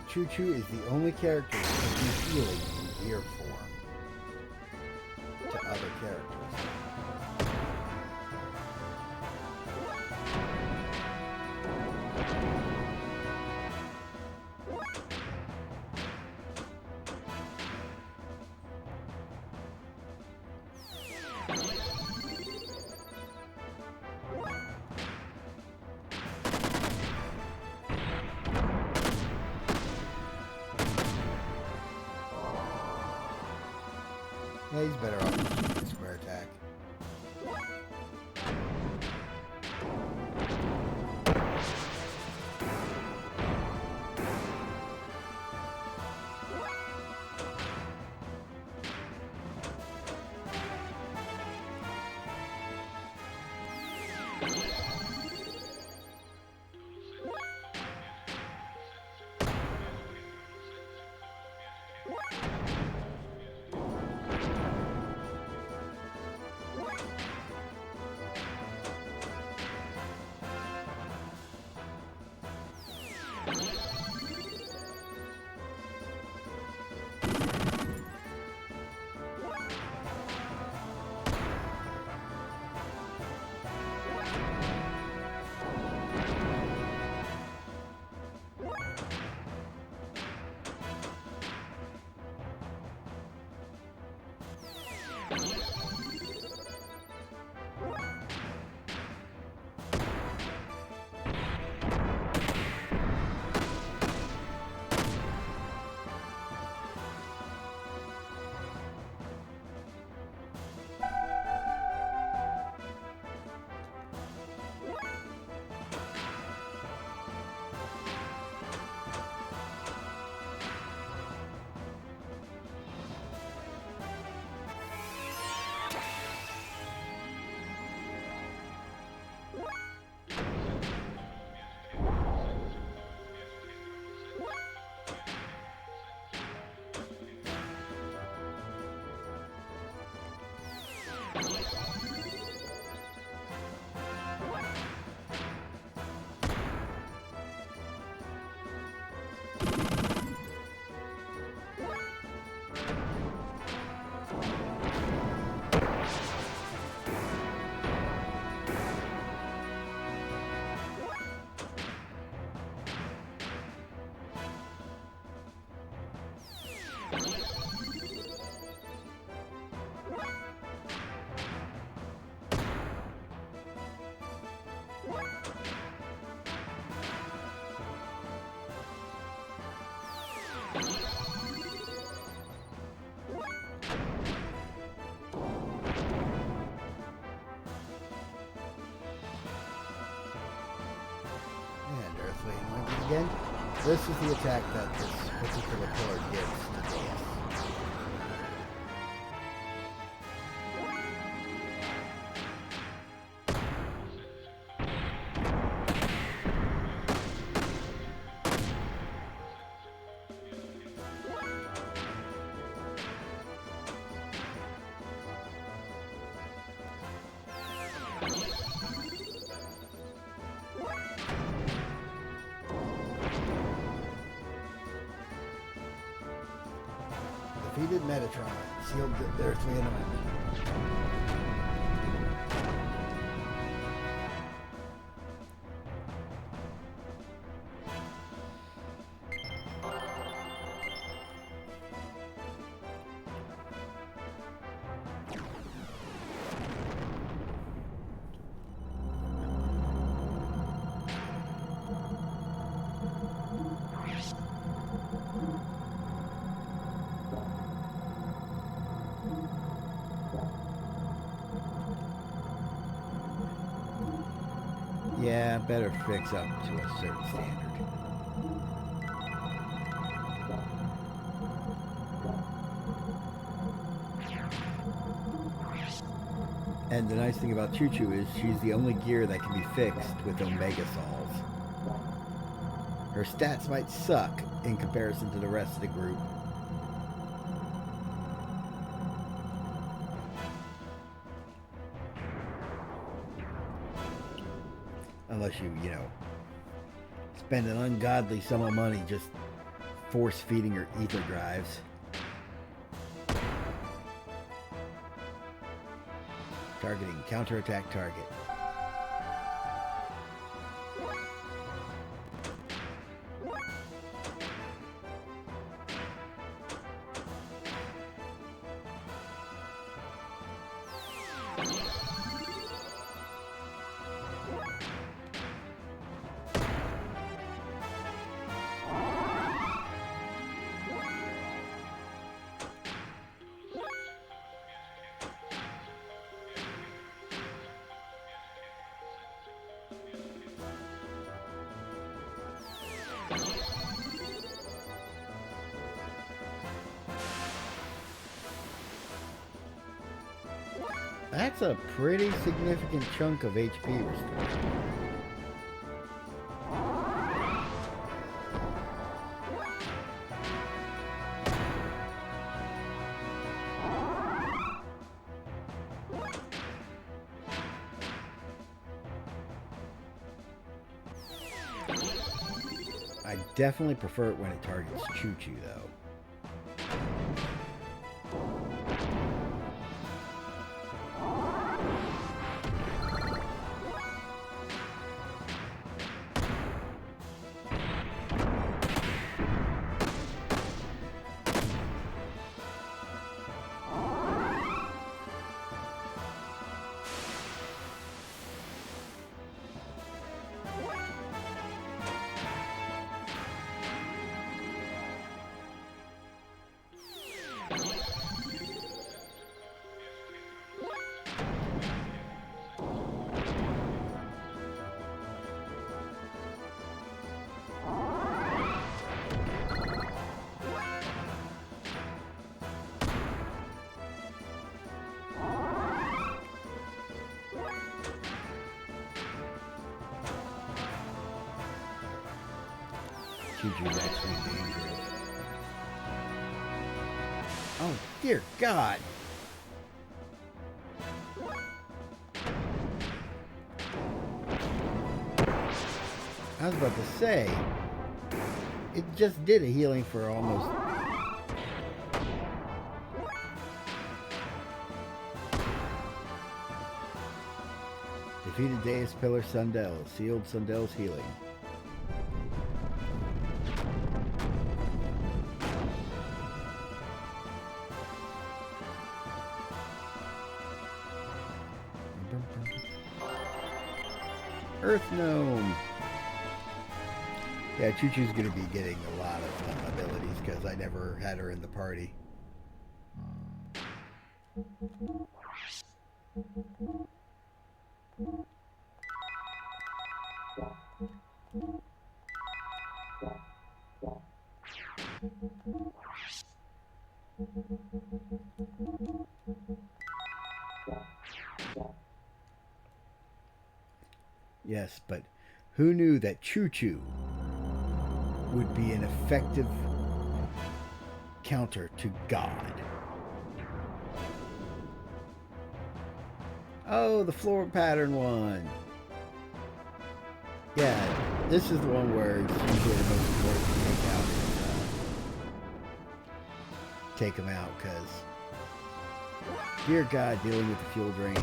Choo Choo is the only character that can do healing in gear form to other characters. Yeah, he's better off with the square attack. This is the attack that this particular pillar gives to Deus. Defeated Metatron, sealed the earthly anointment. Yeah, better fix up to a certain standard. And the nice thing about Choo Choo is she's the only gear that can be fixed with Omega Sols. Her stats might suck in comparison to the rest of the group. Unless you spend an ungodly sum of money just force feeding her ether drives. Targeting counterattack target. That's a pretty significant chunk of HP restored. I definitely prefer it when it targets Choo Choo, though. Choo Choo's actually dangerous. Oh, dear God! I was about to say, it just did a healing for almost... Defeated Deus Pillar Sundell, sealed Sundell's healing. Earth Gnome. Yeah, Choo Choo's going to be getting a lot of abilities because I never had her in the party. Yes, but who knew that Choo Choo would be an effective counter to God? Oh, the floor pattern one. Yeah, this is the one where it's usually the most important to take them out, because, dear God, dealing with the fuel drain.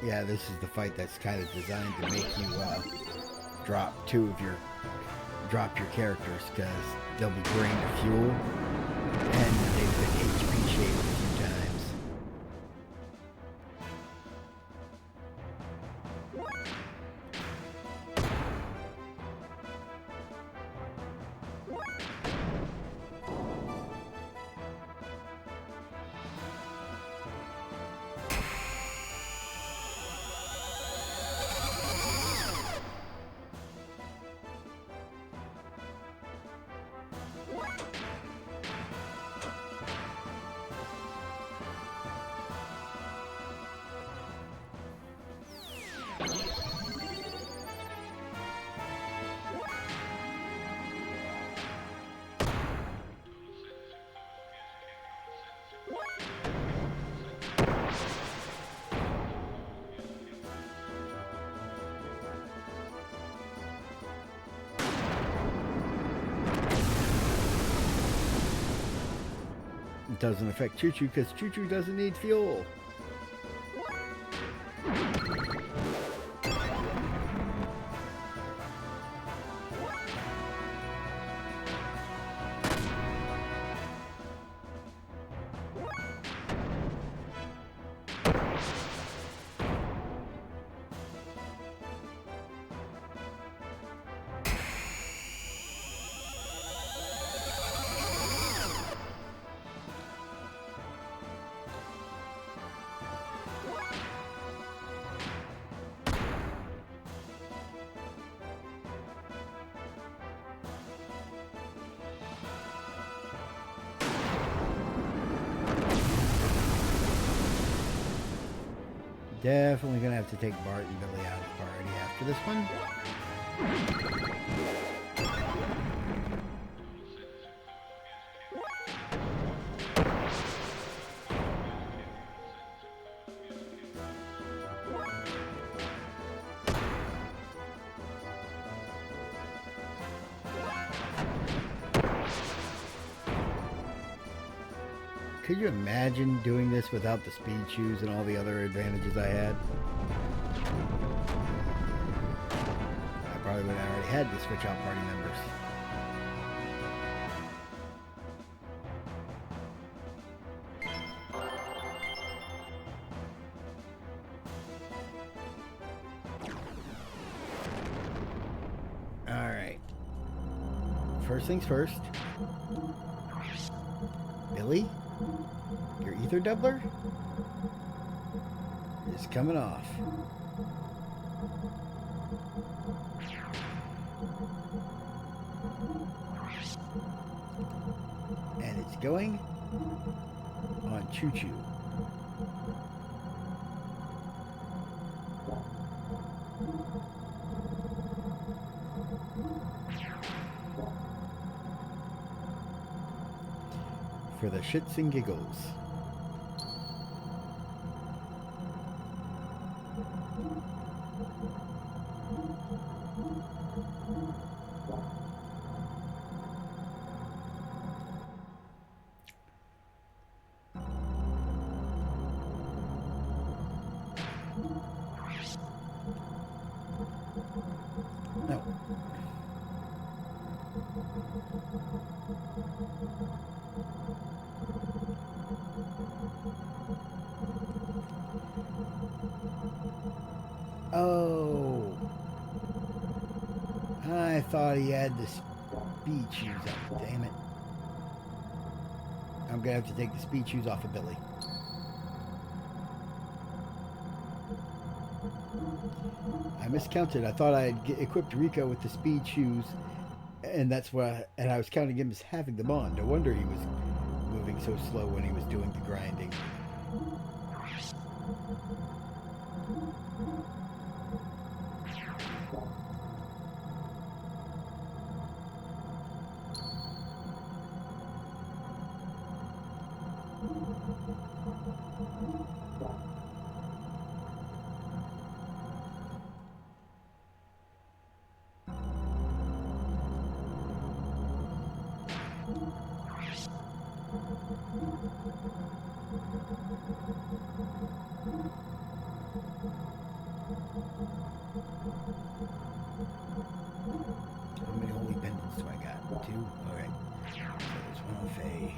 Yeah, this is the fight that's kind of designed to make you drop drop your characters, because they'll be drained of fuel and they've been HP shaved a few times. It doesn't affect Choo Choo because Choo Choo doesn't need fuel. Definitely gonna have to take Bart and Billy out of the party after this one. Could you imagine doing this without the speed shoes and all the other advantages I had? I probably would have already had to switch out party members. Alright. First things first. Billy? Your ether doubler is coming off. And it's going on Choo Choo. For the shits and giggles. I thought he had the speed shoes up. Damn it. I'm going to have to take the speed shoes off of Billy. I miscounted. I thought I had equipped Rico with the speed shoes, and that's why. And I was counting him as having them on. No wonder he was moving so slow when he was doing the grinding. How many holy pendants do I got? 2? Alright. So there's one on Fei.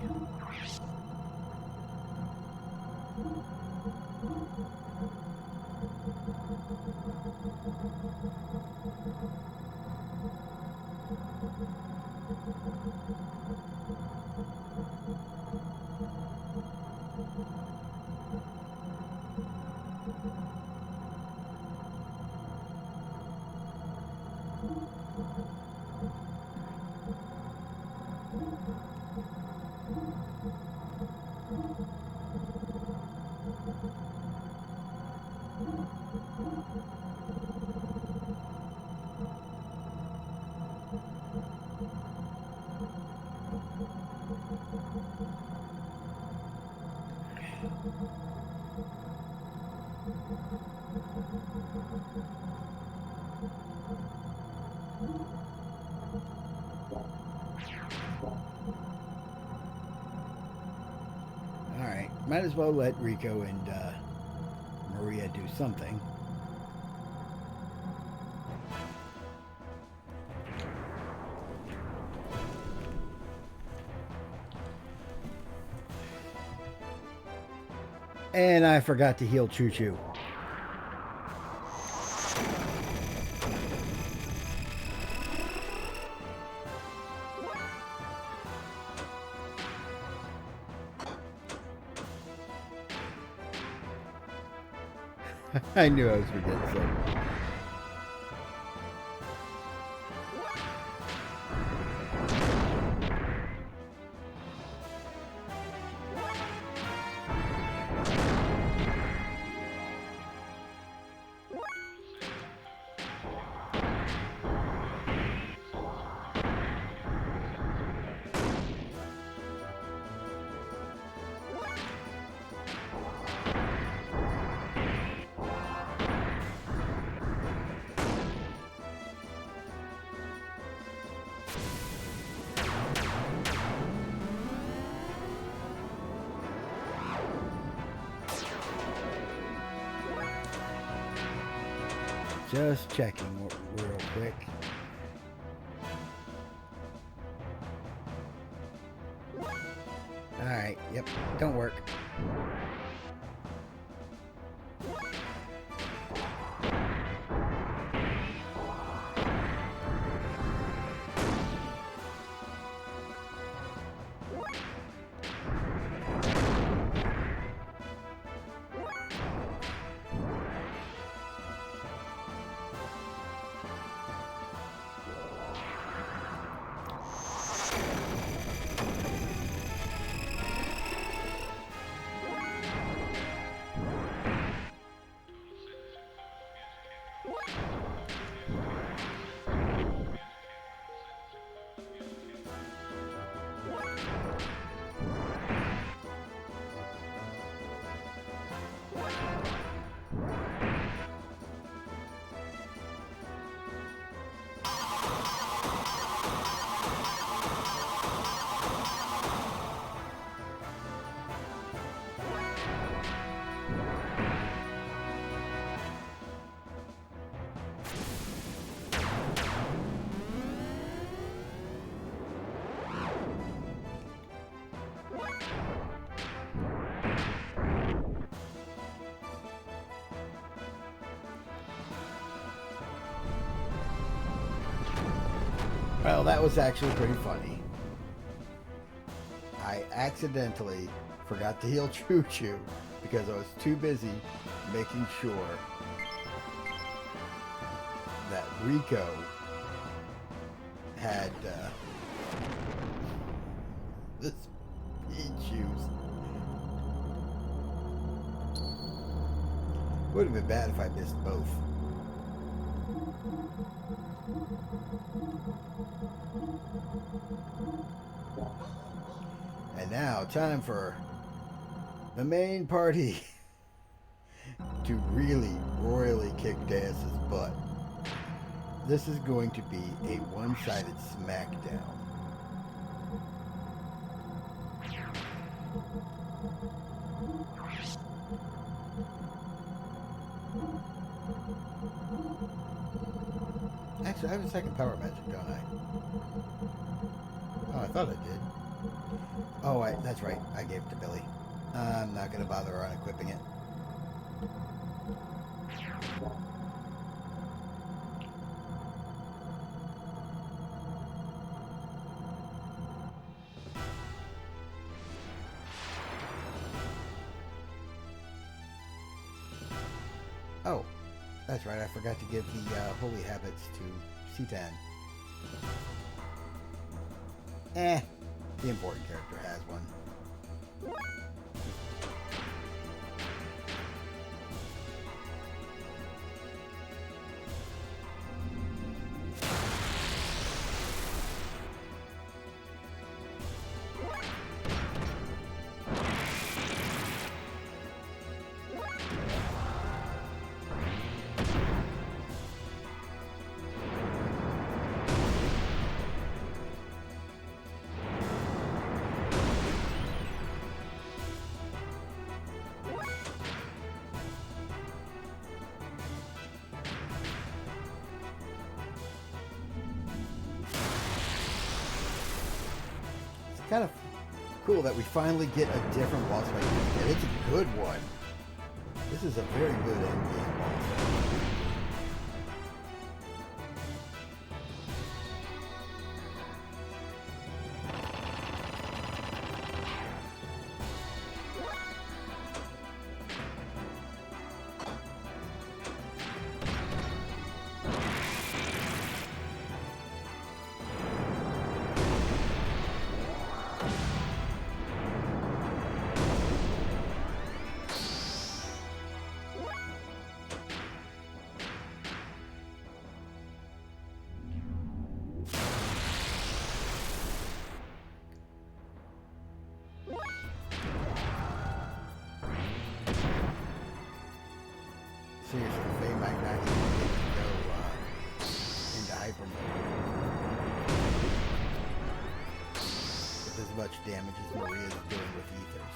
Alright, might as well let Rico and Maria do something. And I forgot to heal Choo Choo. I knew I was forgetting something. Just checking real quick. Alright, yep, don't work. Well, that was actually pretty funny. I accidentally forgot to heal Choo Choo because I was too busy making sure that Rico had the speed shoes. Would have been bad if I missed both. And now, time for the main party to really royally kick Deus's butt. This is going to be a one-sided smackdown. Actually, I have a second power magic, don't I? Oh, I thought I did. Oh, that's right. I gave it to Billy. I'm not going to bother on equipping it. Oh, that's right. I forgot to give the holy habits to Citan. The important character has one. Kind of cool that we finally get a different boss fight. And it's a good one. This is a very good end game boss fight. Seriously, Fei might not even get to go into hyper mode with as much damage as Maria's doing with ethers.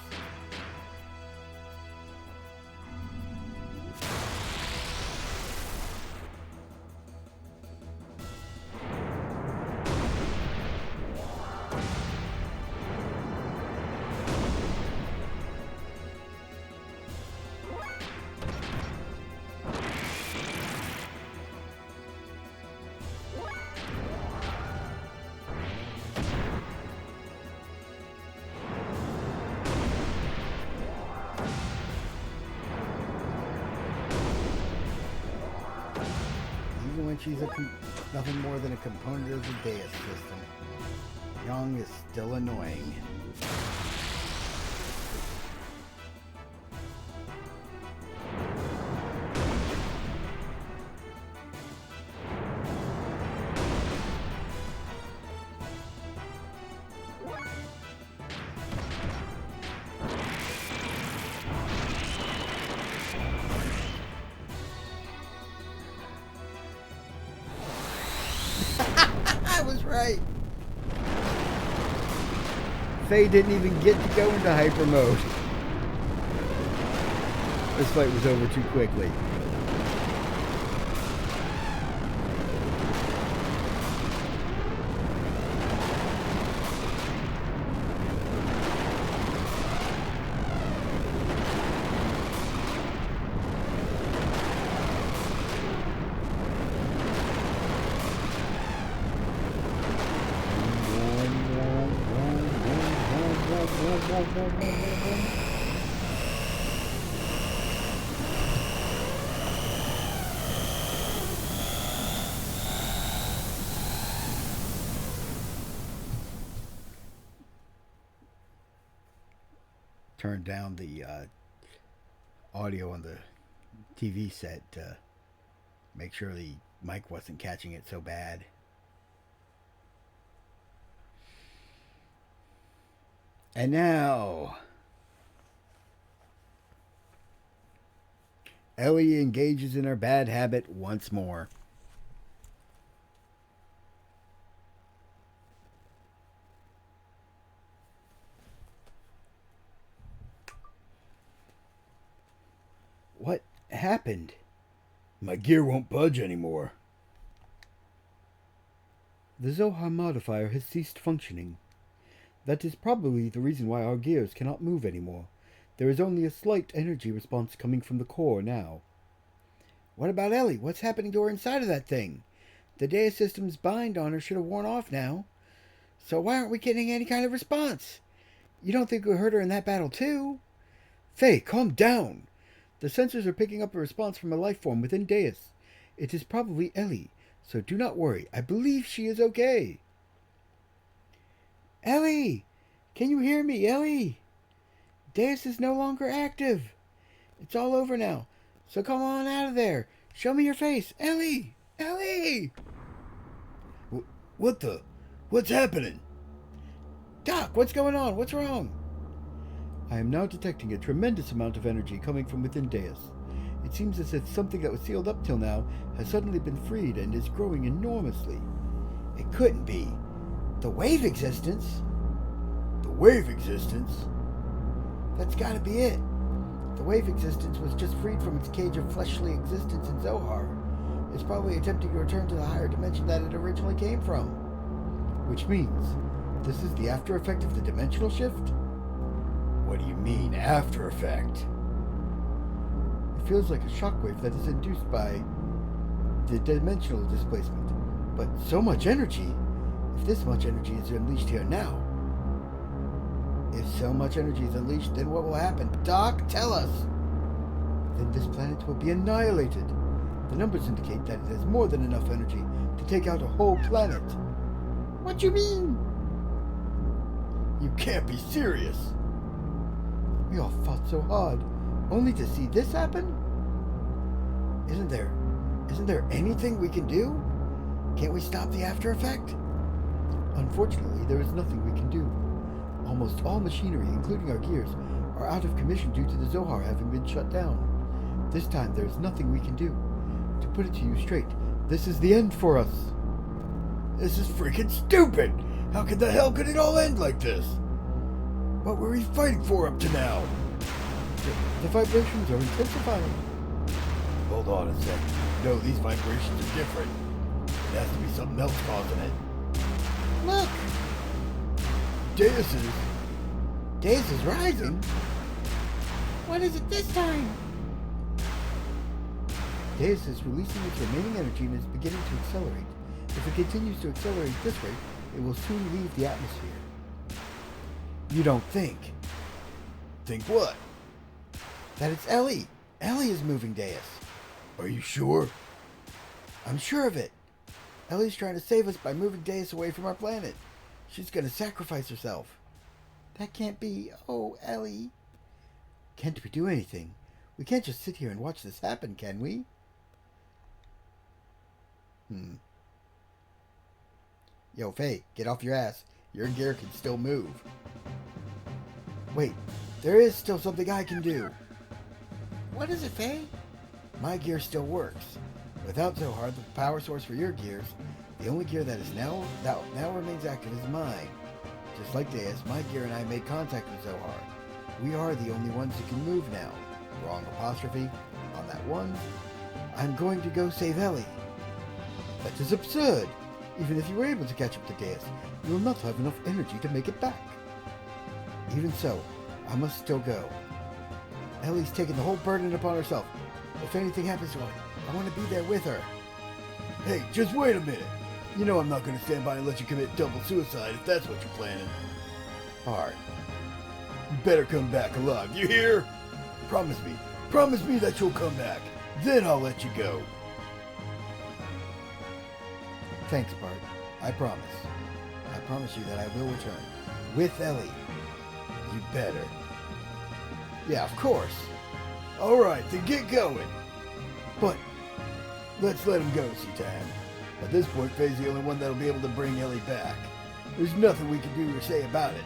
When she's nothing more than a component of the Deus system, Young is still annoying. I was right. Fei didn't even get to go into hyper mode. This fight was over too quickly. Turned down the audio on the TV set to make sure the mic wasn't catching it so bad. And now, Ellie engages in her bad habit once more. What happened? My gear won't budge anymore. The Zohar modifier has ceased functioning. That is probably the reason why our gears cannot move anymore. There is only a slight energy response coming from the core now. What about Ellie? What's happening to her inside of that thing? The Deus System's bind on her should have worn off now. So why aren't we getting any kind of response? You don't think we hurt her in that battle too? Fei, calm down. The sensors are picking up a response from a life form within Deus. It is probably Ellie, so do not worry. I believe she is okay. Ellie! Can you hear me, Ellie? Deus is no longer active. It's all over now. So come on out of there. Show me your face. Ellie! Ellie! What's happening? Doc, what's going on? What's wrong? I am now detecting a tremendous amount of energy coming from within Deus. It seems as if something that was sealed up till now has suddenly been freed and is growing enormously. It couldn't be. The wave existence? The wave existence? That's gotta be it. The wave existence was just freed from its cage of fleshly existence in Zohar. It's probably attempting to return to the higher dimension that it originally came from. Which means, this is the after effect of the dimensional shift? What do you mean, after effect? It feels like a shockwave that is induced by the dimensional displacement. But so much energy! If this much energy is unleashed here now. If so much energy is unleashed, then what will happen? Doc, tell us! Then this planet will be annihilated. The numbers indicate that it has more than enough energy to take out a whole planet. What do you mean? You can't be serious! We all fought so hard, only to see this happen? Isn't there anything we can do? Can't we stop the after effect? Unfortunately, there is nothing we can do. Almost all machinery, including our gears, are out of commission due to the Zohar having been shut down. This time, there is nothing we can do. To put it to you straight, this is the end for us. This is freaking stupid! How the hell could it all end like this? What were we fighting for up to now? The vibrations are intensifying. Hold on a sec. No, these vibrations are different. It has to be something else causing it. Look! Deus is rising? What is it this time? Deus is releasing its remaining energy and is beginning to accelerate. If it continues to accelerate this rate, it will soon leave the atmosphere. You don't think? Think what? That it's Ellie. Ellie is moving Deus. Are you sure? I'm sure of it. Ellie's trying to save us by moving Deus away from our planet. She's going to sacrifice herself. That can't be. Oh, Ellie. Can't we do anything? We can't just sit here and watch this happen, can we? Yo, Fei, get off your ass. Your gear can still move. Wait, there is still something I can do. What is it, Fei? My gear still works. Without Zohar, the power source for your gears, the only gear that now remains active is mine. Just like Deus, my gear and I made contact with Zohar. We are the only ones who can move now. Wrong apostrophe on that one. I'm going to go save Ellie. That is absurd. Even if you were able to catch up to Deus, you will not have enough energy to make it back. Even so, I must still go. Ellie's taken the whole burden upon herself. If anything happens to her, I want to be there with her. Hey, just wait a minute. You know I'm not going to stand by and let you commit double suicide if that's what you're planning. Hard. You better come back alive, you hear? Promise me. Promise me that you'll come back. Then I'll let you go. Thanks, Bart. I promise. I promise you that I will return. With Ellie. You better. Yeah, of course. Alright, then get going. But let's let him go, Citan. At this point, Fei's the only one that'll be able to bring Ellie back. There's nothing we can do or say about it.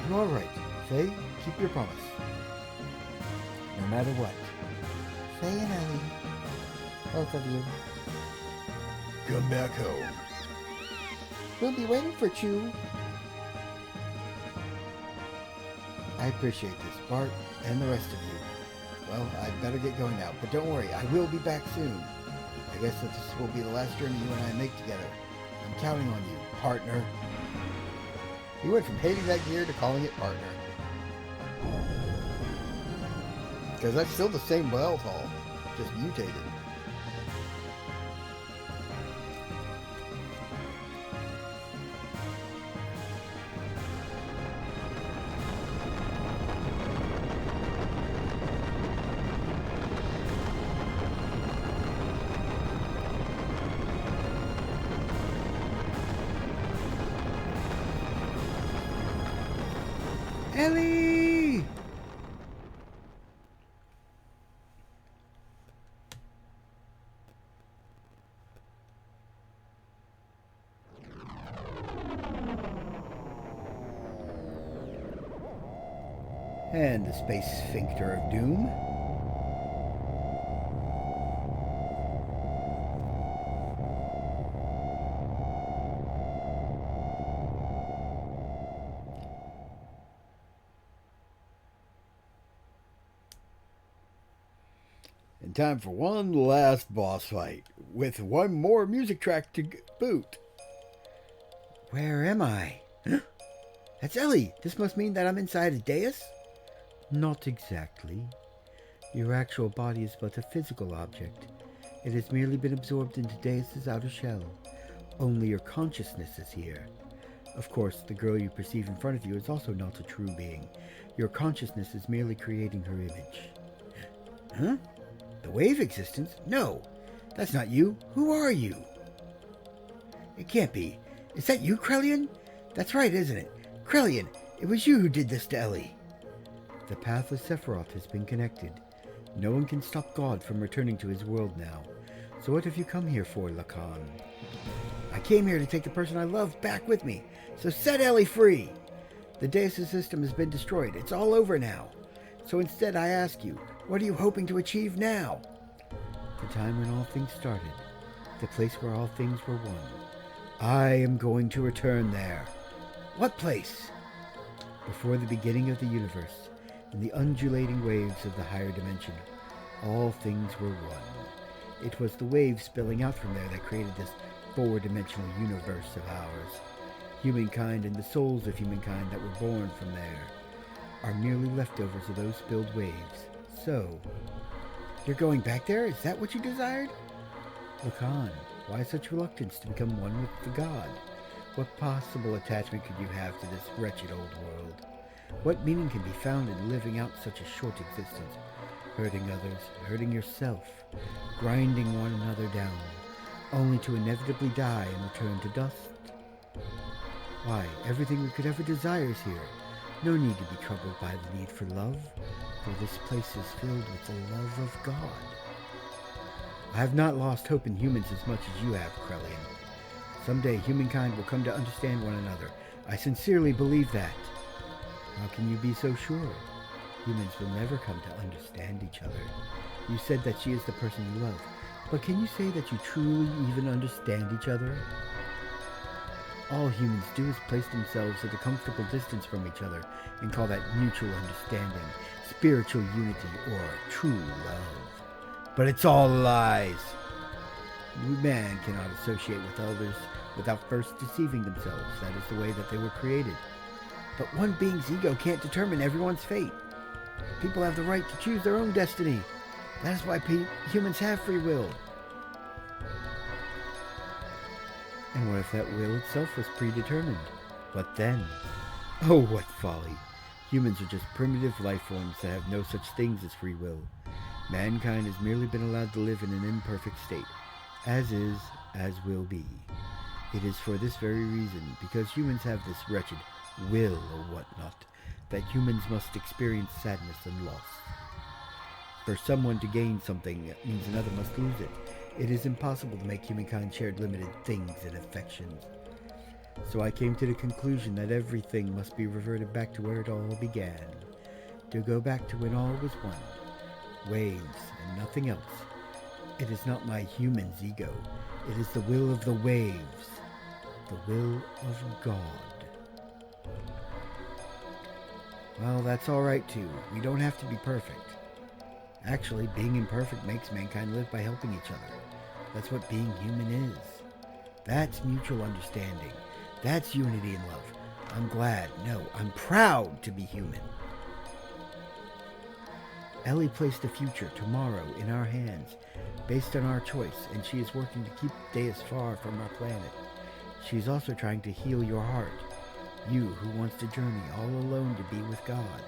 You're all right. Fei, keep your promise. No matter what. Fei and Ellie. Both of you. Come back home. We'll be waiting for you. I appreciate this, Bart, and the rest of you. Well, I'd better get going now, but don't worry, I will be back soon. I guess that this will be the last journey you and I make together. I'm counting on you, partner. You went from hating that gear to calling it partner. Because that's still the same belt hall, just mutated. Ellie! And the space sphincter of doom. And time for one last boss fight, with one more music track to boot. Where am I? That's Ellie! This must mean that I'm inside a dais? Not exactly. Your actual body is but a physical object. It has merely been absorbed into Deus's outer shell. Only your consciousness is here. Of course, the girl you perceive in front of you is also not a true being. Your consciousness is merely creating her image. Huh? The wave existence? No, that's not you. Who are you? It can't be. Is that you, Krellian? That's right, isn't it? Krellian, it was you who did this to Ellie. The path of Sephiroth has been connected. No one can stop God from returning to his world now. So what have you come here for, Lacan? I came here to take the person I love back with me. So set Ellie free. The Deus system has been destroyed. It's all over now. So instead I ask you, what are you hoping to achieve now? The time when all things started. The place where all things were one. I am going to return there. What place? Before the beginning of the universe, in the undulating waves of the higher dimension, all things were one. It was the waves spilling out from there that created this four-dimensional universe of ours. Humankind and the souls of humankind that were born from there are merely leftovers of those spilled waves. So, you're going back there? Is that what you desired? Lacan, why such reluctance to become one with the god? What possible attachment could you have to this wretched old world? What meaning can be found in living out such a short existence? Hurting others, hurting yourself, grinding one another down, only to inevitably die and return to dust? Why, everything we could ever desire is here. No need to be troubled by the need for love, for this place is filled with the love of God. I have not lost hope in humans as much as you have, Krellian. Someday humankind will come to understand one another. I sincerely believe that. How can you be so sure? Humans will never come to understand each other. You said that she is the person you love, but can you say that you truly even understand each other? All humans do is place themselves at a comfortable distance from each other and call that mutual understanding, spiritual unity, or true love. But it's all lies. Man cannot associate with others without first deceiving themselves. That is the way that they were created. But one being's ego can't determine everyone's fate. People have the right to choose their own destiny. That is why humans have free will. And what if that will itself was predetermined? But then, oh, what folly! Humans are just primitive life forms that have no such things as free will. Mankind has merely been allowed to live in an imperfect state, as is, as will be. It is for this very reason, because humans have this wretched will or whatnot, that humans must experience sadness and loss. For someone to gain something means another must lose it. It is impossible to make humankind share limited things and affections. So I came to the conclusion that everything must be reverted back to where it all began. To go back to when all was one. Waves and nothing else. It is not my human's ego. It is the will of the waves. The will of God. Well, that's alright too. We don't have to be perfect. Actually, being imperfect makes mankind live by helping each other. That's what being human is. That's mutual understanding. That's unity and love. I'm glad, no, I'm proud to be human. Ellie placed the future, tomorrow, in our hands, based on our choice, and she is working to keep Deus far from our planet. She is also trying to heal your heart, you who wants to journey all alone to be with God.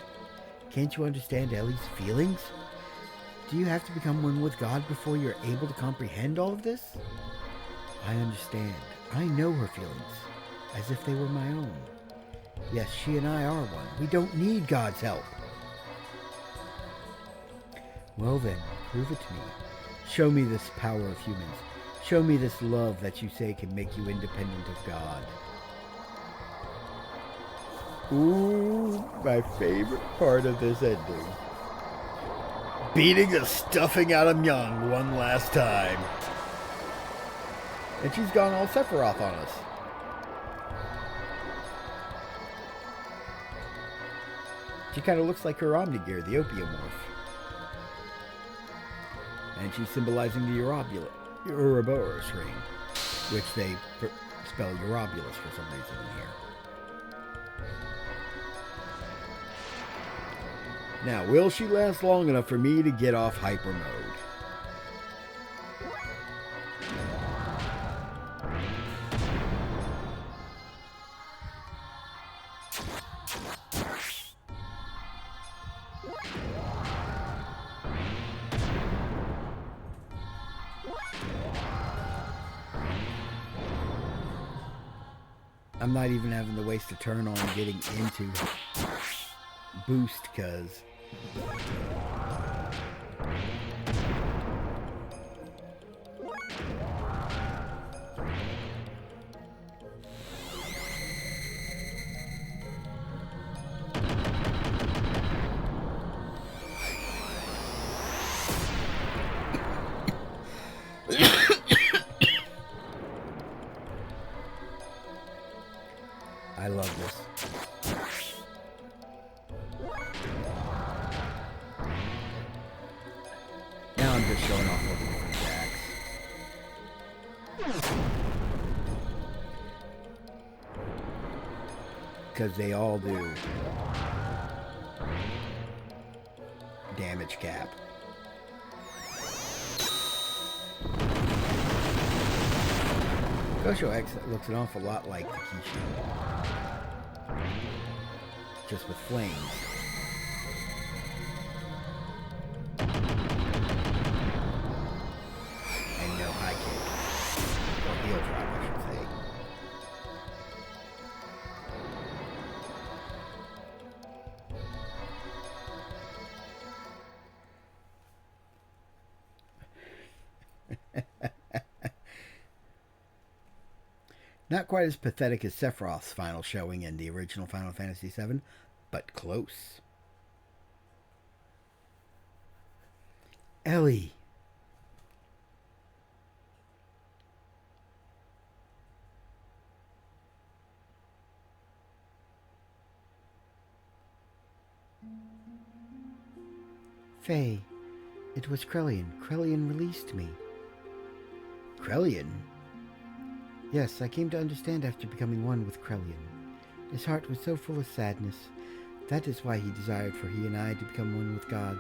Can't you understand Ellie's feelings? Do you have to become one with God before you're able to comprehend all of this? I understand. I know her feelings, as if they were my own. Yes, she and I are one. We don't need God's help. Well then, prove it to me. Show me this power of humans. Show me this love that you say can make you independent of God. Ooh, my favorite part of this ending. Beating the stuffing out of Myung one last time. And she's gone all Sephiroth on us. She kind of looks like her Omnigear, the Opiomorph. And she's symbolizing the Ouroboros ring, which they spell Eurobulus for some reason in here. Now, will she last long enough for me to get off hyper mode? I'm not even having to waste a turn on getting into boost, because I love this. Now I'm just showing off all the different attacks. Because they all do damage cap. Gosho X looks an awful lot like the Kishi. Just with flames. And no high kick. Or heel drop, I should say. Not quite as pathetic as Sephiroth's final showing in the original Final Fantasy VII, but close. Ellie. Fei, it was Krellian. Krellian released me. Krellian? Yes, I came to understand after becoming one with Krellian. His heart was so full of sadness. That is why he desired for he and I to become one with God,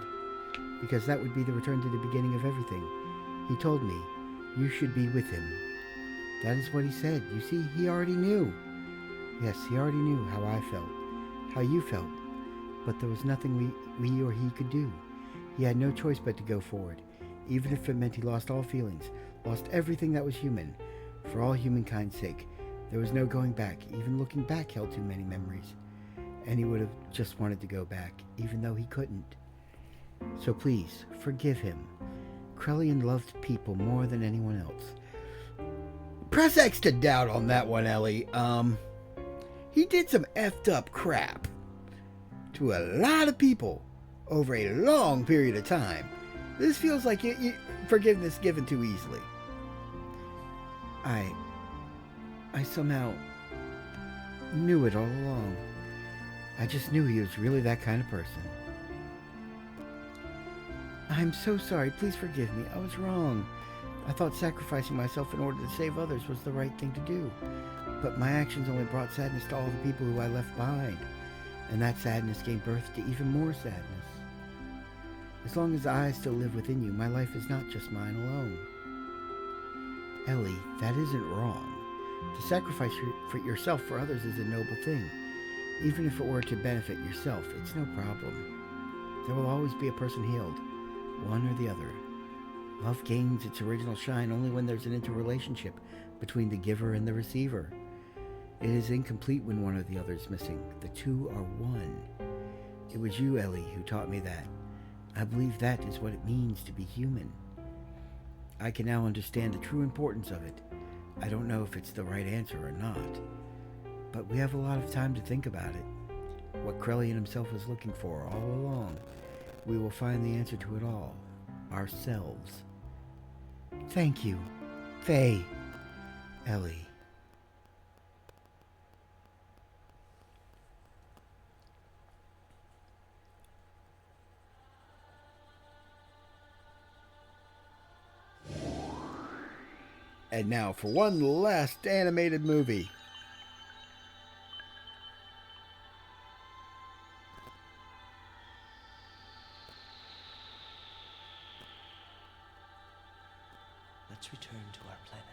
because that would be the return to the beginning of everything. He told me, you should be with him. That is what he said. You see, he already knew. Yes, he already knew how I felt, how you felt, but there was nothing we or he could do. He had no choice but to go forward, even if it meant he lost all feelings, lost everything that was human. For all humankind's sake, there was no going back. Even looking back held too many memories, and he would have just wanted to go back, even though he couldn't. So please, forgive him. Krellian loved people more than anyone else. Press X to doubt on that one, Ellie. He did some effed up crap to a lot of people over a long period of time. This feels like forgiveness given too easily. I somehow knew it all along. I just knew he was really that kind of person. I'm so sorry. Please forgive me. I was wrong. I thought sacrificing myself in order to save others was the right thing to do. But my actions only brought sadness to all the people who I left behind. And that sadness gave birth to even more sadness. As long as I still live within you, my life is not just mine alone. Ellie, that isn't wrong. To sacrifice for yourself for others is a noble thing. Even if it were to benefit yourself, it's no problem. There will always be a person healed, one or the other. Love gains its original shine only when there's an interrelationship between the giver and the receiver. It is incomplete when one or the other is missing. The two are one. It was you, Ellie, who taught me that. I believe that is what it means to be human. I can now understand the true importance of it. I don't know if it's the right answer or not, but we have a lot of time to think about it. What Krellian himself was looking for all along. We will find the answer to it all. Ourselves. Thank you, Fei. Ellie. And now for one last animated movie. Let's return to our planet.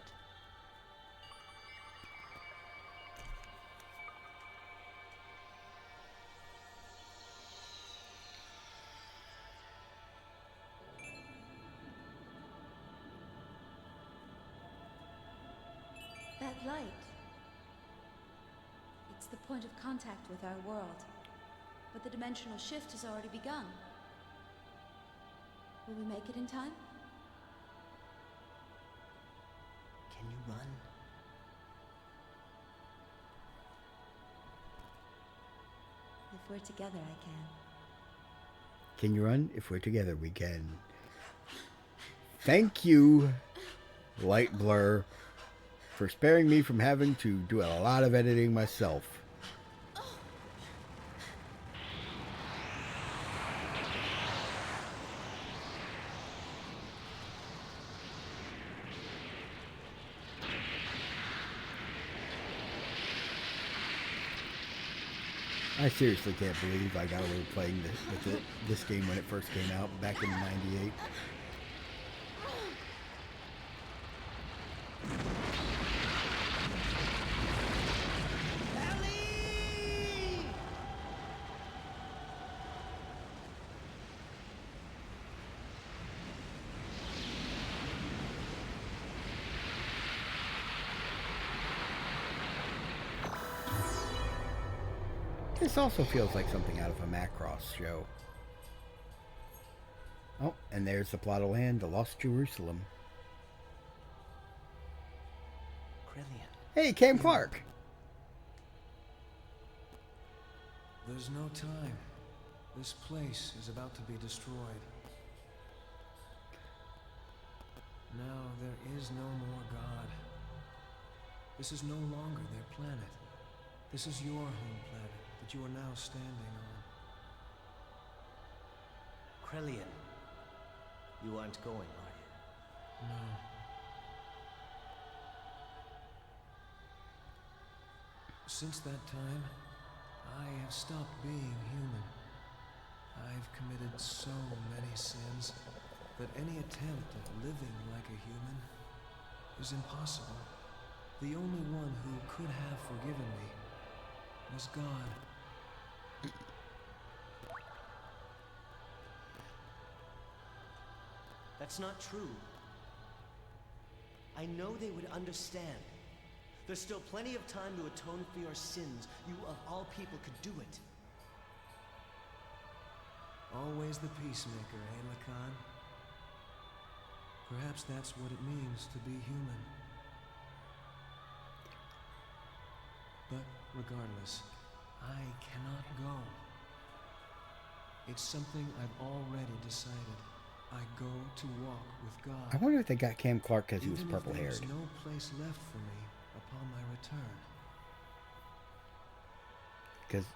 That light. It's the point of contact with our world. But the dimensional shift has already begun. Will we make it in time? Can you run? If we're together, I can. Can you run? If we're together, we can. Thank you, Light Blur, for sparing me from having to do a lot of editing myself. I seriously can't believe I got away playing this game when it first came out back in '98. This also feels like something out of a Macross show. Oh, and there's the plot of land, the Lost Jerusalem. Krellian. Hey, Cam Clark. There's no time. This place is about to be destroyed. Now there is no more God. This is no longer their planet. This is your home planet that you are now standing on. Krellian. You aren't going, are you? No. Since that time, I have stopped being human. I've committed so many sins that any attempt at living like a human is impossible. The only one who could have forgiven me was gone. That's not true. I know they would understand. There's still plenty of time to atone for your sins. You, of all people, could do it. Always the peacemaker, eh, Lacan? Perhaps that's what it means to be human. But regardless, I cannot go. It's something I've already decided. I go to walk with God. I wonder if they got Cam Clark because he was Even if purple-haired. there's no place left for me upon my return. Because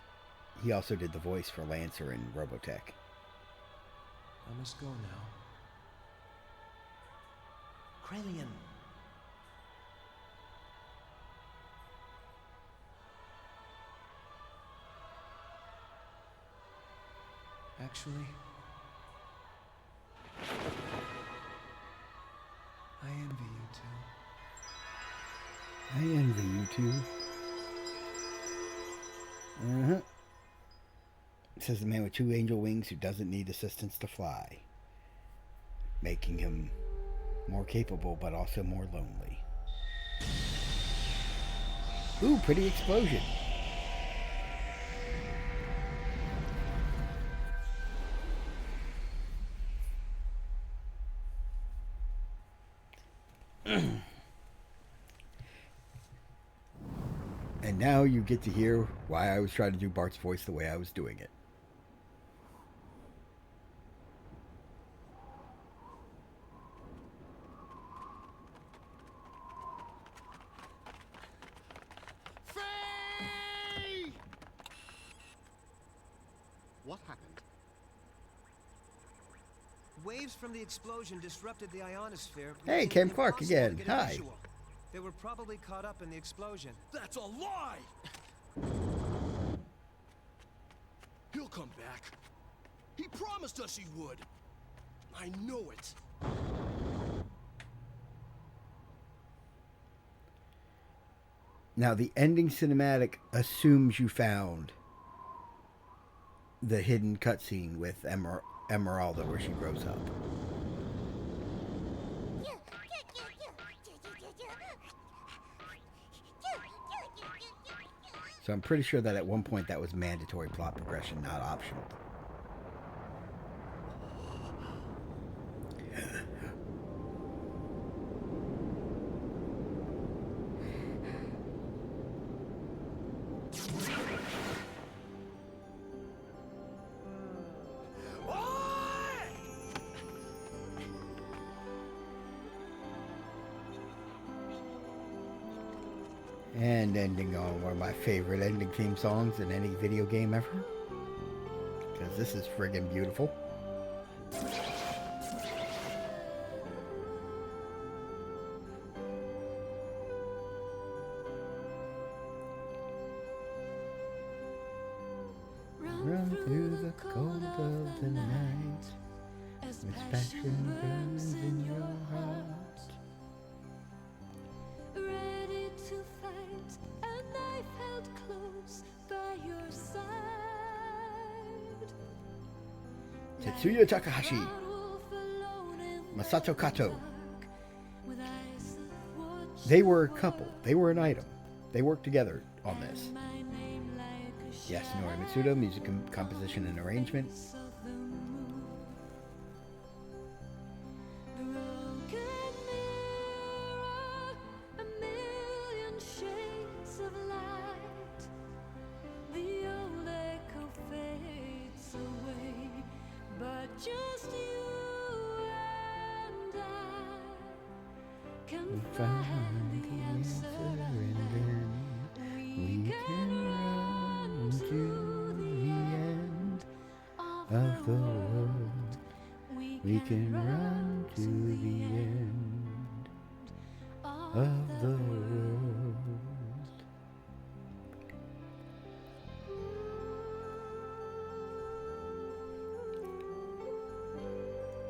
he also did the voice for Lancer in Robotech. I must go now. Kralian. Actually, I envy you two. I envy you too. Says the man with 2 angel wings who doesn't need assistance to fly, making him more capable but also more lonely. Ooh, pretty explosion. And now you get to hear why I was trying to do Bart's voice the way I was doing it. Fei! What happened? Waves from the explosion disrupted the ionosphere. Hey, making Cam it Clark impossible to again. get a Hi. visual. They were probably caught up in the explosion. That's a lie! He'll come back. He promised us he would. I know it. Now, the ending cinematic assumes you found the hidden cutscene with Emeralda where she grows up. So I'm pretty sure that at one point that was mandatory plot progression, not optional. And ending on one of my favorite ending theme songs in any video game ever. Because this is friggin' beautiful. Run through the cold of the night, as passion burns in your heart. Ready to fight, a knife held close by your side. Tetsuya Takahashi, Masato Kato. They were a couple. They were an item. They worked together on this. Yasunori Mitsuda, music composition and arrangement. Just you and I can Find the answer and then we can run to the end of the world. We can run to the end of the world.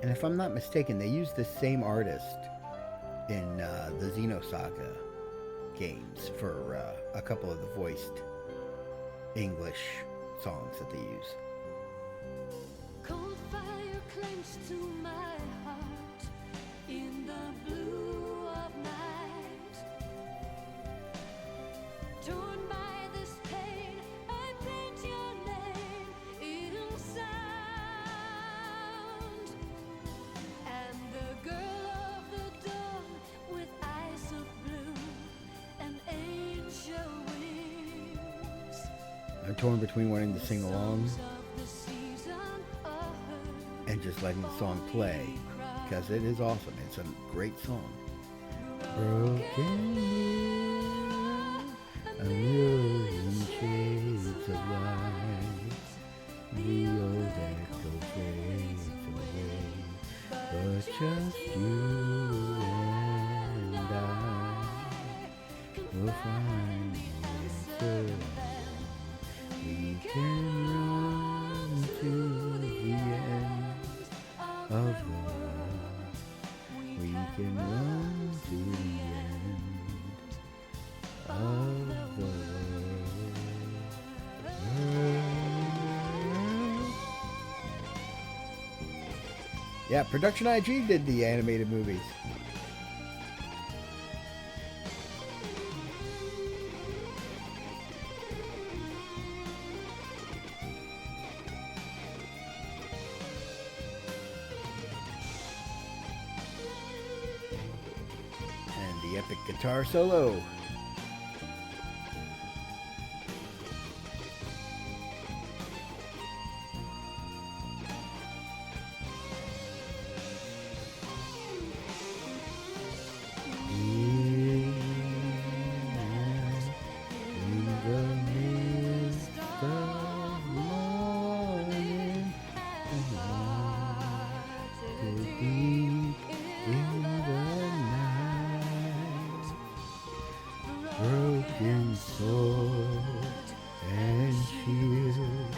And if I'm not mistaken, they used the same artist in the Xenosaga games for a couple of the voiced English songs that they use. Cold fire clenched to my heart in the blue of night. Torn by this pain, I paint your name in sound. And the girl of the dawn with eyes of blue and angel wings. I'm torn between wanting to sing along Of the season are and just letting the song play, because it is awesome. It's a great song. Broken mirror, a million shades of light. The old echo fades away, but just you and I will find the answer. We can run to the end of the world. We can run to the end of the world. Yeah, Production IG did the animated movies. And the epic guitar solo. In the midst of morning, and heart to deep in the night, broken soul and shield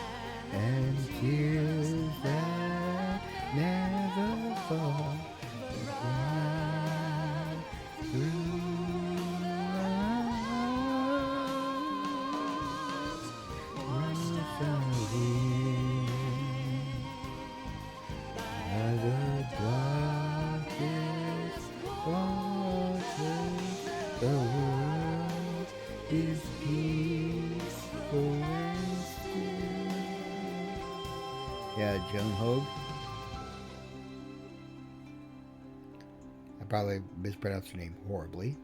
and tears that never fall. Run through the darkest waters, the world is peaceful and still. Yeah, Joan Hogue. I probably mispronounced her name horribly.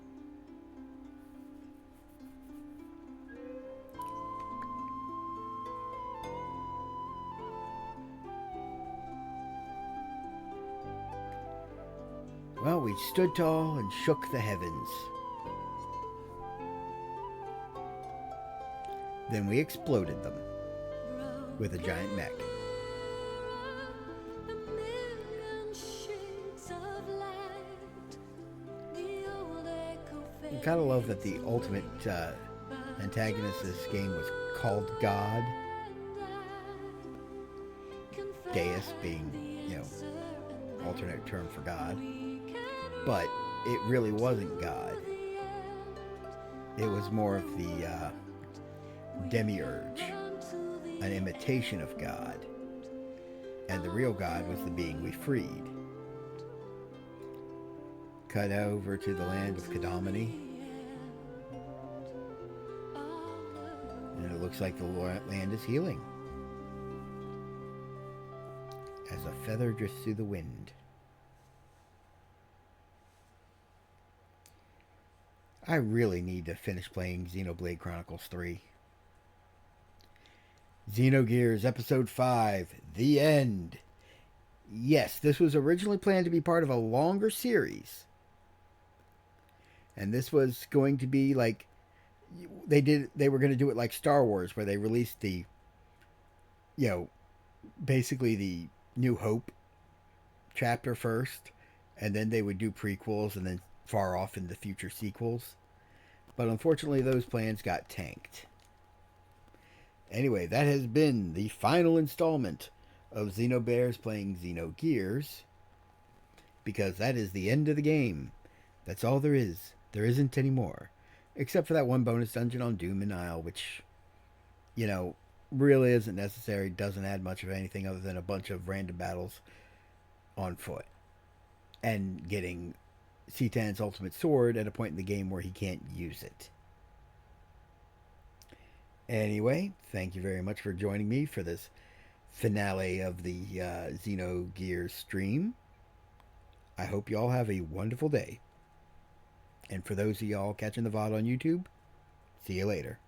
Well, we stood tall and shook the heavens. Then we exploded them with a giant mech. a million shades of light. The old echo I kind of love that the ultimate antagonist of this game was called God. Deus being, alternate term for God. But it really wasn't God. It was more of the demiurge, an imitation of God. And the real God was the being we freed. Cut over to the land of Kadomini. And it looks like the land is healing. As a feather drifts through the wind. I really need to finish playing Xenoblade Chronicles 3. Xenogears Episode 5, The End. Yes, this was originally planned to be part of a longer series. And this was going to be like they were going to do it like Star Wars, where they released the basically the New Hope chapter first, and then they would do prequels and then far off in the future sequels. But unfortunately, those plans got tanked. Anyway, that has been the final installment of Xenobears playing Xenogears, because that is the end of the game. That's all there is. There isn't any more. Except for that one bonus dungeon on Doom and Isle, which you know, really isn't necessary, doesn't add much of anything other than a bunch of random battles on foot. And getting C-Tan's ultimate sword at a point in the game where he can't use it. Anyway, thank you very much for joining me for this finale of the Xenogears stream. I hope you all have a wonderful day. And for those of y'all catching the VOD on YouTube, see you later.